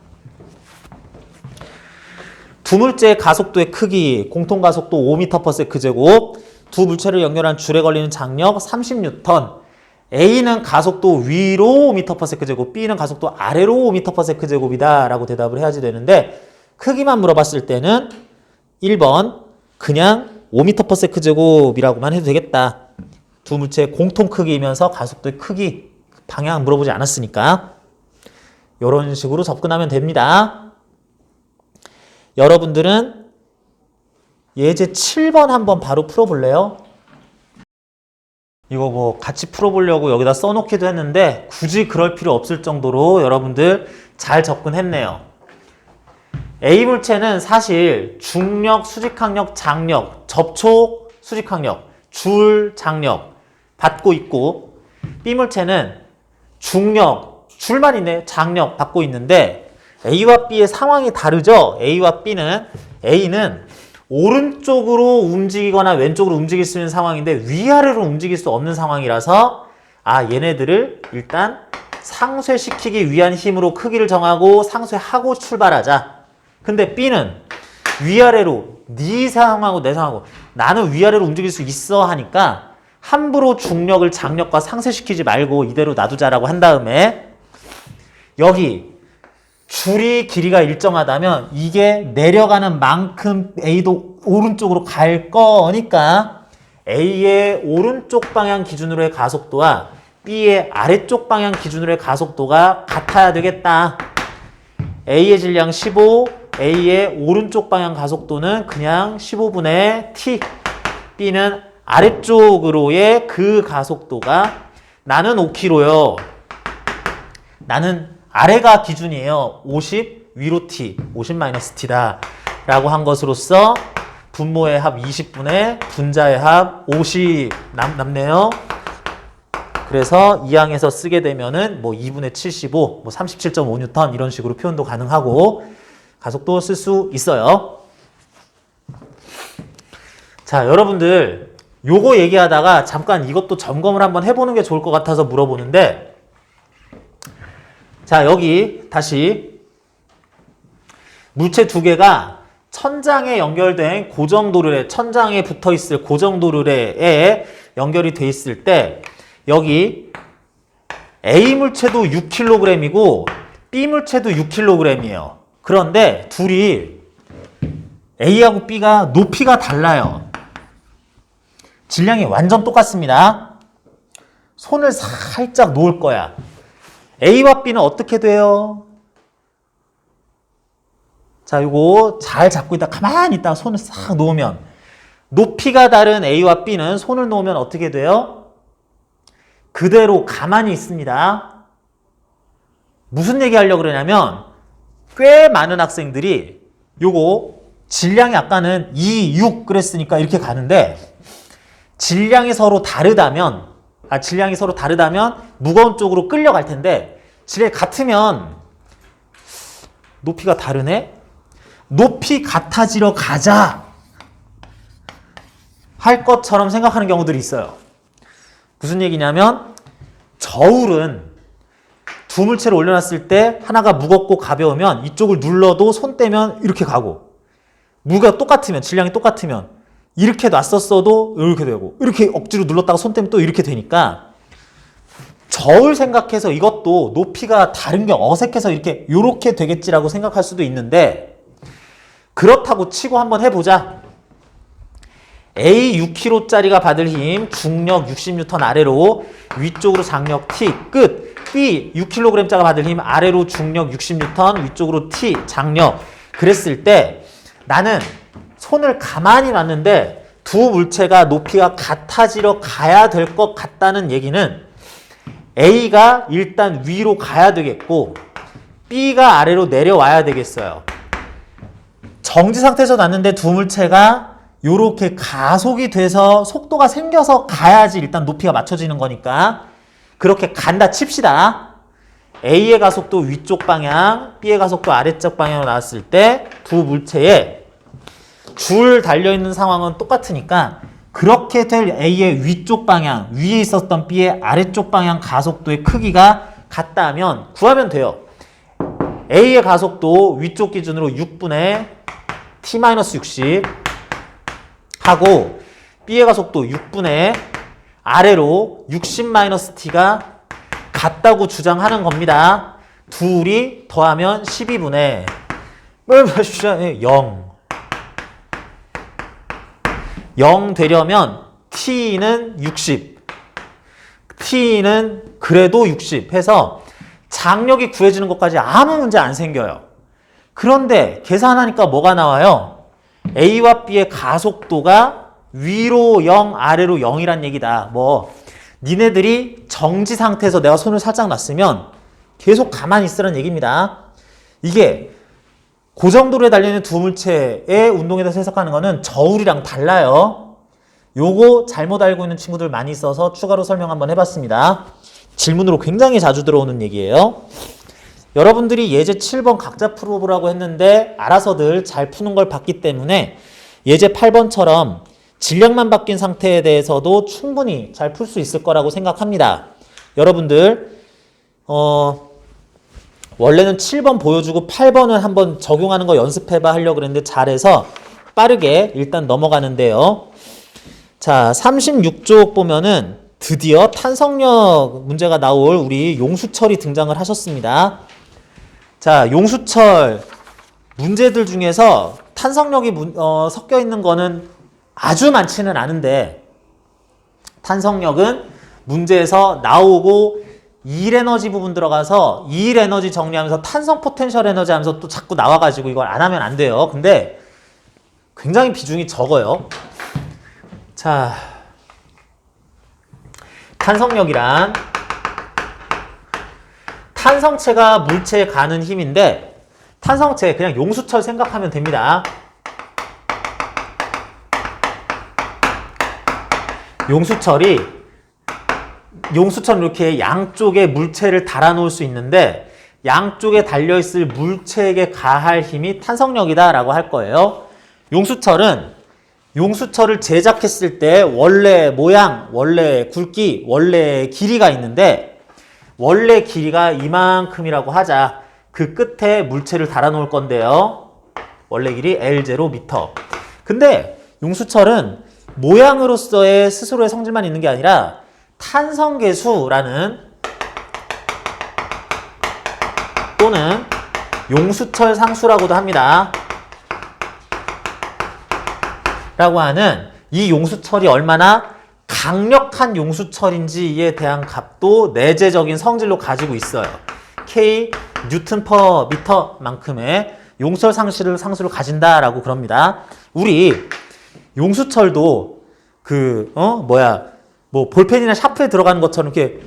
두 물체의 가속도의 크기, 공통 가속도 5m/s 제곱, 두 물체를 연결한 줄에 걸리는 장력 30N. A는 가속도 위로 5m/s 제곱, B는 가속도 아래로 5m/s 제곱이다 라고 대답을 해야지 되는데 크기만 물어봤을 때는 1번 그냥 5m/s 제곱이라고만 해도 되겠다. 두 물체의 공통 크기이면서 가속도의 크기, 방향 물어보지 않았으니까 이런 식으로 접근하면 됩니다. 여러분들은 예제 7번 한번 바로 풀어볼래요? 이거 뭐 같이 풀어보려고 여기다 써놓기도 했는데 굳이 그럴 필요 없을 정도로 여러분들 잘 접근했네요. A 물체는 사실 중력, 수직항력, 장력, 접촉, 수직항력, 줄, 장력 받고 있고 B 물체는 중력, 줄만 있네, 장력 받고 있는데 A와 B의 상황이 다르죠. A와 B는 A는 오른쪽으로 움직이거나 왼쪽으로 움직일 수 있는 상황인데 위아래로 움직일 수 없는 상황이라서 얘네들을 일단 상쇄시키기 위한 힘으로 크기를 정하고 상쇄하고 출발하자. 근데 B는 위아래로 네 상황하고 내 상황하고 나는 위아래로 움직일 수 있어 하니까 함부로 중력을 장력과 상쇄시키지 말고 이대로 놔두자라고 한 다음에 여기 줄이 길이가 일정하다면 이게 내려가는 만큼 A도 오른쪽으로 갈 거니까 A의 오른쪽 방향 기준으로의 가속도와 B의 아래쪽 방향 기준으로의 가속도가 같아야 되겠다. A의 질량 15, A의 오른쪽 방향 가속도는 그냥 15분의 T. B는 아래쪽으로의 그 가속도가 나는 5km요. 나는 아래가 기준이에요. 50 위로 T, 50-T다 라고 한 것으로서 분모의 합 20분의 분자의 합 50 남네요. 그래서 이 항에서 쓰게 되면은 뭐 2분의 75, 뭐 37.5N 이런 식으로 표현도 가능하고 가속도 쓸 수 있어요. 자, 여러분들 요거 얘기하다가 잠깐 이것도 점검을 한번 해보는 게 좋을 것 같아서 물어보는데, 자, 여기 다시 물체 두 개가 천장에 연결된 고정도르래, 천장에 붙어있을 고정도르래에 연결이 돼 있을 때 여기 A 물체도 6kg이고 B 물체도 6kg이에요. 그런데 둘이 A하고 B가 높이가 달라요. 질량이 완전 똑같습니다. 손을 살짝 놓을 거야. A와 B는 어떻게 돼요? 자, 요거 잘 잡고 있다 가만히 있다가 손을 싹 놓으면 높이가 다른 A와 B는 손을 놓으면 어떻게 돼요? 그대로 가만히 있습니다. 무슨 얘기 하려고 그러냐면 꽤 많은 학생들이 요거 질량이 아까는 2, 6 그랬으니까 이렇게 가는데 질량이 서로 다르다면 무거운 쪽으로 끌려갈 텐데 질량이 같으면 높이가 다르네? 높이 같아지러 가자 할 것처럼 생각하는 경우들이 있어요. 무슨 얘기냐면 저울은 두 물체를 올려놨을 때 하나가 무겁고 가벼우면 이쪽을 눌러도 손 떼면 이렇게 가고, 무게가 똑같으면, 질량이 똑같으면 이렇게 놨었어도 이렇게 되고, 이렇게 억지로 눌렀다가 손 떼면 또 이렇게 되니까 저울 생각해서 이것도 높이가 다른 게 어색해서 이렇게 되겠지라고 생각할 수도 있는데, 그렇다고 치고 한번 해보자. A 6kg짜리가 받을 힘 중력 60N 아래로 위쪽으로 장력 T 끝. B 6kg짜리가 받을 힘 아래로 중력 60N 위쪽으로 T 장력. 그랬을 때 나는 손을 가만히 놨는데 두 물체가 높이가 같아지러 가야 될 것 같다는 얘기는 A가 일단 위로 가야 되겠고 B가 아래로 내려와야 되겠어요. 정지 상태에서 놨는데 두 물체가 요렇게 가속이 돼서 속도가 생겨서 가야지 일단 높이가 맞춰지는 거니까 그렇게 간다 칩시다. A의 가속도 위쪽 방향, B의 가속도 아래쪽 방향으로 나왔을 때 두 물체에 줄 달려있는 상황은 똑같으니까 그렇게 될 A의 위쪽 방향, 위에 있었던 B의 아래쪽 방향 가속도의 크기가 같다면 구하면 돼요. A의 가속도 위쪽 기준으로 6분의 T-60 하고 B의 가속도 6분의 아래로 60-T가 같다고 주장하는 겁니다. 둘이 더하면 12분의 0. 0 되려면 T는 60, T는 그래도 60 해서 장력이 구해지는 것까지 아무 문제 안 생겨요. 그런데 계산하니까 뭐가 나와요? A와 B의 가속도가 위로 0, 아래로 0이란 얘기다. 뭐 니네들이 정지 상태에서 내가 손을 살짝 놨으면 계속 가만히 있으라는 얘기입니다. 이게 고정도로에 달려있는 두 물체의 운동에 대해서 해석하는 거는 저울이랑 달라요. 요거 잘못 알고 있는 친구들 많이 있어서 추가로 설명 한번 해봤습니다. 질문으로 굉장히 자주 들어오는 얘기예요. 여러분들이 예제 7번 각자 풀어보라고 했는데 알아서들 잘 푸는 걸 봤기 때문에 예제 8번처럼 질량만 바뀐 상태에 대해서도 충분히 잘 풀 수 있을 거라고 생각합니다. 여러분들 원래는 7번 보여주고 8번은 한번 적용하는 거 연습해봐 하려고 그랬는데 잘해서 빠르게 일단 넘어가는데요. 자, 36쪽 보면은 드디어 탄성력 문제가 나올 우리 용수철이 등장을 하셨습니다. 자, 용수철 문제들 중에서 탄성력이 섞여 있는 거는 아주 많지는 않은데, 탄성력은 문제에서 나오고 일 에너지 부분 들어가서 일 에너지 정리하면서 탄성 포텐셜 에너지 하면서 또 자꾸 나와가지고 이걸 안 하면 안 돼요. 근데 굉장히 비중이 적어요. 자, 탄성력이란 탄성체가 물체에 가는 힘인데, 탄성체 그냥 용수철 생각하면 됩니다. 용수철 이렇게 양쪽에 물체를 달아놓을 수 있는데, 양쪽에 달려있을 물체에게 가할 힘이 탄성력이다 라고 할 거예요. 용수철을 제작했을 때 원래 모양, 원래 굵기, 원래 길이가 있는데, 원래 길이가 이만큼이라고 하자. 그 끝에 물체를 달아놓을 건데요. 원래 길이 L0m. 근데 용수철은 모양으로서의 스스로의 성질만 있는 게 아니라 탄성계수라는, 또는 용수철 상수라고도 합니다. 라고 하는, 이 용수철이 얼마나 강력한 용수철인지에 대한 값도 내재적인 성질로 가지고 있어요. K 뉴턴 퍼 미터 만큼의 용수철 상수를 가진다라고 그럽니다. 우리 용수철도 뭐 볼펜이나 샤프에 들어가는 것처럼 이렇게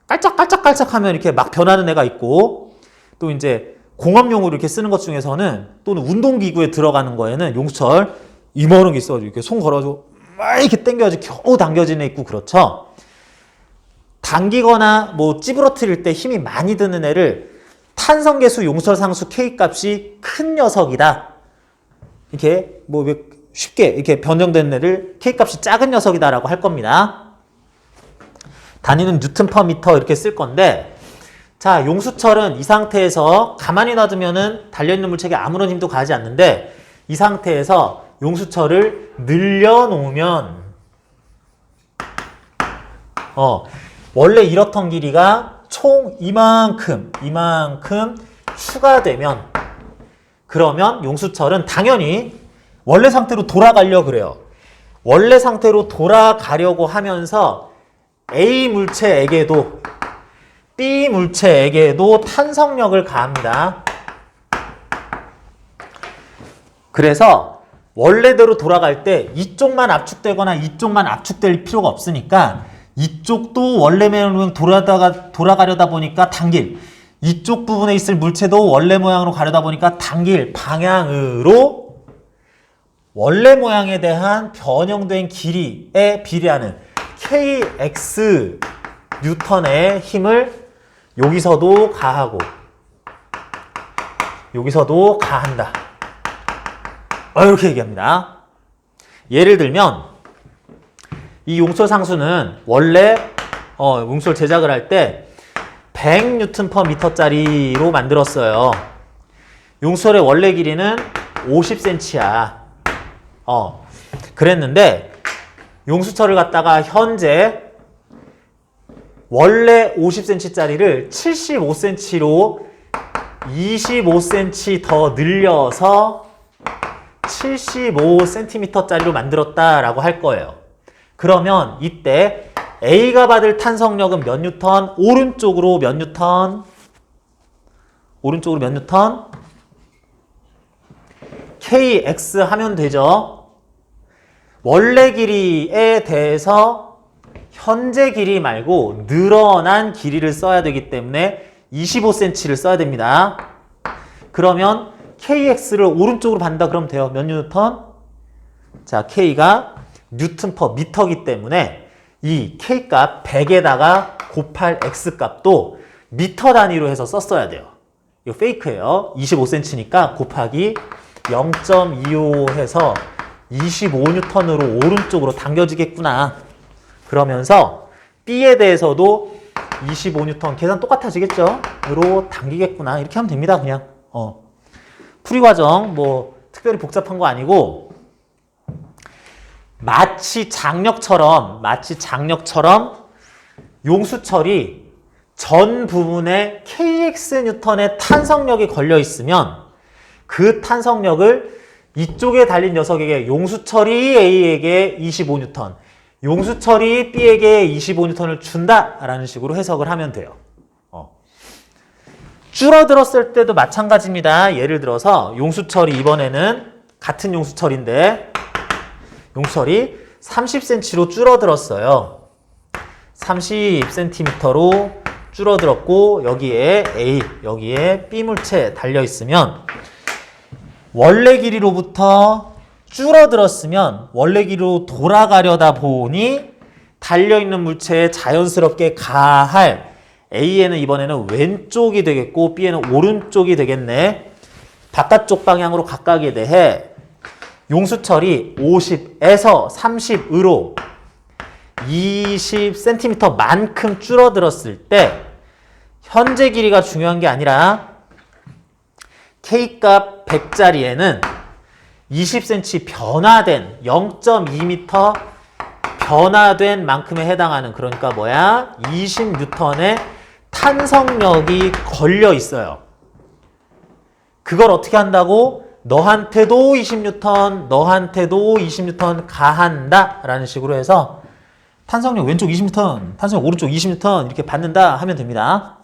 깔짝깔짝깔짝 하면 이렇게 막 변하는 애가 있고, 또 이제 공업용으로 이렇게 쓰는 것 중에서는, 또는 운동기구에 들어가는 거에는 용수철 이만한 게 있어가지고 이렇게 손 걸어가지고 막 이렇게 당겨가지고 겨우 당겨지는 애 있고, 그렇죠? 당기거나 뭐 찌부러뜨릴 때 힘이 많이 드는 애를 탄성계수 용수철 상수 K 값이 큰 녀석이다. 이렇게 뭐 쉽게 이렇게 변형된 애를 K 값이 작은 녀석이다라고 할 겁니다. 단위는 뉴턴 퍼 미터 이렇게 쓸 건데, 자, 용수철은 이 상태에서 가만히 놔두면은 달려있는 물체에 아무런 힘도 가지 않는데, 이 상태에서 용수철을 늘려놓으면, 원래 이렇던 길이가 총 이만큼 추가되면, 그러면 용수철은 당연히 원래 상태로 돌아가려고 그래요. 원래 상태로 돌아가려고 하면서 A 물체에게도 B 물체에게도 탄성력을 가합니다. 그래서 원래대로 돌아갈 때 이쪽만 압축되거나 이쪽만 압축될 필요가 없으니까, 이쪽도 원래 모양으로 돌아가려다 보니까 당길, 이쪽 부분에 있을 물체도 원래 모양으로 가려다 보니까 당길 방향으로 원래 모양에 대한 변형된 길이에 비례하는 kx 뉴턴의 힘을 여기서도 가하고 여기서도 가한다. 이렇게 얘기합니다. 예를 들면 이 용수철 상수는 원래 용수철 제작을 할 때 100뉴턴 퍼 미터짜리로 만들었어요. 용수철의 원래 길이는 50cm야. 그랬는데 용수철을 갖다가 현재 원래 50cm짜리를 75cm로 25cm 더 늘려서 75cm짜리로 만들었다라고 할 거예요. 그러면 이때 A가 받을 탄성력은 몇 뉴턴? 오른쪽으로 몇 뉴턴? 오른쪽으로 몇 뉴턴? KX 하면 되죠. 원래 길이에 대해서 현재 길이 말고 늘어난 길이를 써야 되기 때문에 25cm를 써야 됩니다. 그러면 KX를 오른쪽으로 받는다 그러면 돼요. 몇 뉴턴? 자, K가 뉴턴 퍼 미터이기 때문에 이 K값 100에다가 곱할 X값도 미터 단위로 해서 썼어야 돼요. 이거 페이크예요. 25cm니까 곱하기 0.25 해서 25N으로 오른쪽으로 당겨지겠구나. 그러면서 B에 대해서도 25N 계산 똑같아지겠죠? 으로 당기겠구나. 이렇게 하면 됩니다. 그냥 풀이 과정 뭐 특별히 복잡한 거 아니고, 마치 장력처럼 용수철이 전 부분에 kx 뉴턴의 탄성력이 걸려 있으면 그 탄성력을 이쪽에 달린 녀석에게 용수철이 A에게 25뉴턴, 용수철이 B에게 25뉴턴을 준다라는 식으로 해석을 하면 돼요. 줄어들었을 때도 마찬가지입니다. 예를 들어서 용수철이 이번에는 같은 용수철인데 용수철이 30cm로 줄어들었어요. 30cm로 줄어들었고 여기에 A, 여기에 B 물체 달려있으면 원래 길이로부터 줄어들었으면 원래 길이로 돌아가려다 보니 달려있는 물체에 자연스럽게 가할 A에는 이번에는 왼쪽이 되겠고 B에는 오른쪽이 되겠네. 바깥쪽 방향으로 각각에 대해 용수철이 50에서 30으로 20cm만큼 줄어들었을 때 현재 길이가 중요한 게 아니라 K값 100짜리에는 20cm 변화된 0.2m 변화된 만큼에 해당하는 그러니까 뭐야? 20N의 탄성력이 걸려 있어요. 그걸 어떻게 한다고? 너한테도 20N, 너한테도 20N 가한다 라는 식으로 해서 탄성력 왼쪽 20N, 탄성력 오른쪽 20N 이렇게 받는다 하면 됩니다.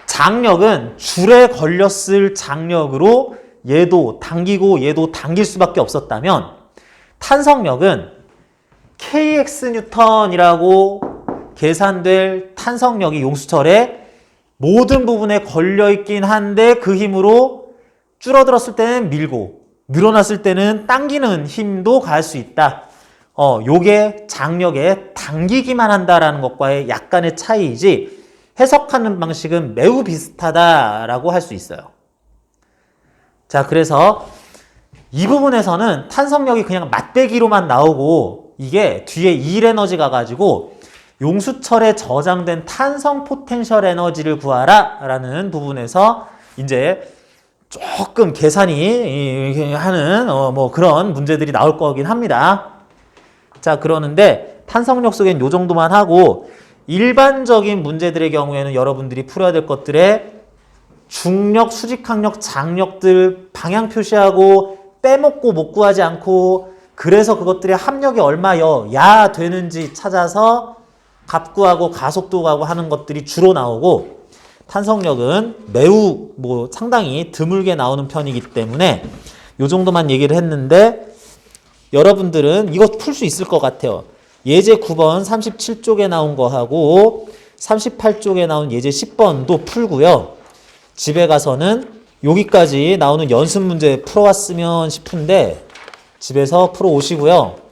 장력은 줄에 걸렸을 장력으로 얘도 당기고 얘도 당길 수밖에 없었다면 탄성력은 kx 뉴턴이라고 계산될 탄성력이 용수철의 모든 부분에 걸려있긴 한데 그 힘으로 줄어들었을 때는 밀고 늘어났을 때는 당기는 힘도 가할 수 있다. 요게 장력에 당기기만 한다라는 것과의 약간의 차이이지 해석하는 방식은 매우 비슷하다라고 할 수 있어요. 자, 그래서 이 부분에서는 탄성력이 그냥 맞배기로만 나오고 이게 뒤에 일 에너지가 가지고 용수철에 저장된 탄성 포텐셜 에너지를 구하라 라는 부분에서 이제 조금 계산이 하는 뭐 그런 문제들이 나올 거긴 합니다. 자, 그러는데 탄성력 속엔 요 정도만 하고 일반적인 문제들의 경우에는 여러분들이 풀어야 될 것들에 중력, 수직항력, 장력들 방향 표시하고 빼먹고 못 구하지 않고 그래서 그것들의 합력이 얼마야 되는지 찾아서 값 구하고 가속도 구하고 하는 것들이 주로 나오고 탄성력은 매우 상당히 드물게 나오는 편이기 때문에 요 정도만 얘기를 했는데 여러분들은 이거 풀 수 있을 것 같아요. 예제 9번 37쪽에 나온 거하고 38쪽에 나온 예제 10번도 풀고요. 집에 가서는 여기까지 나오는 연습 문제 풀어왔으면 싶은데 집에서 풀어 오시고요.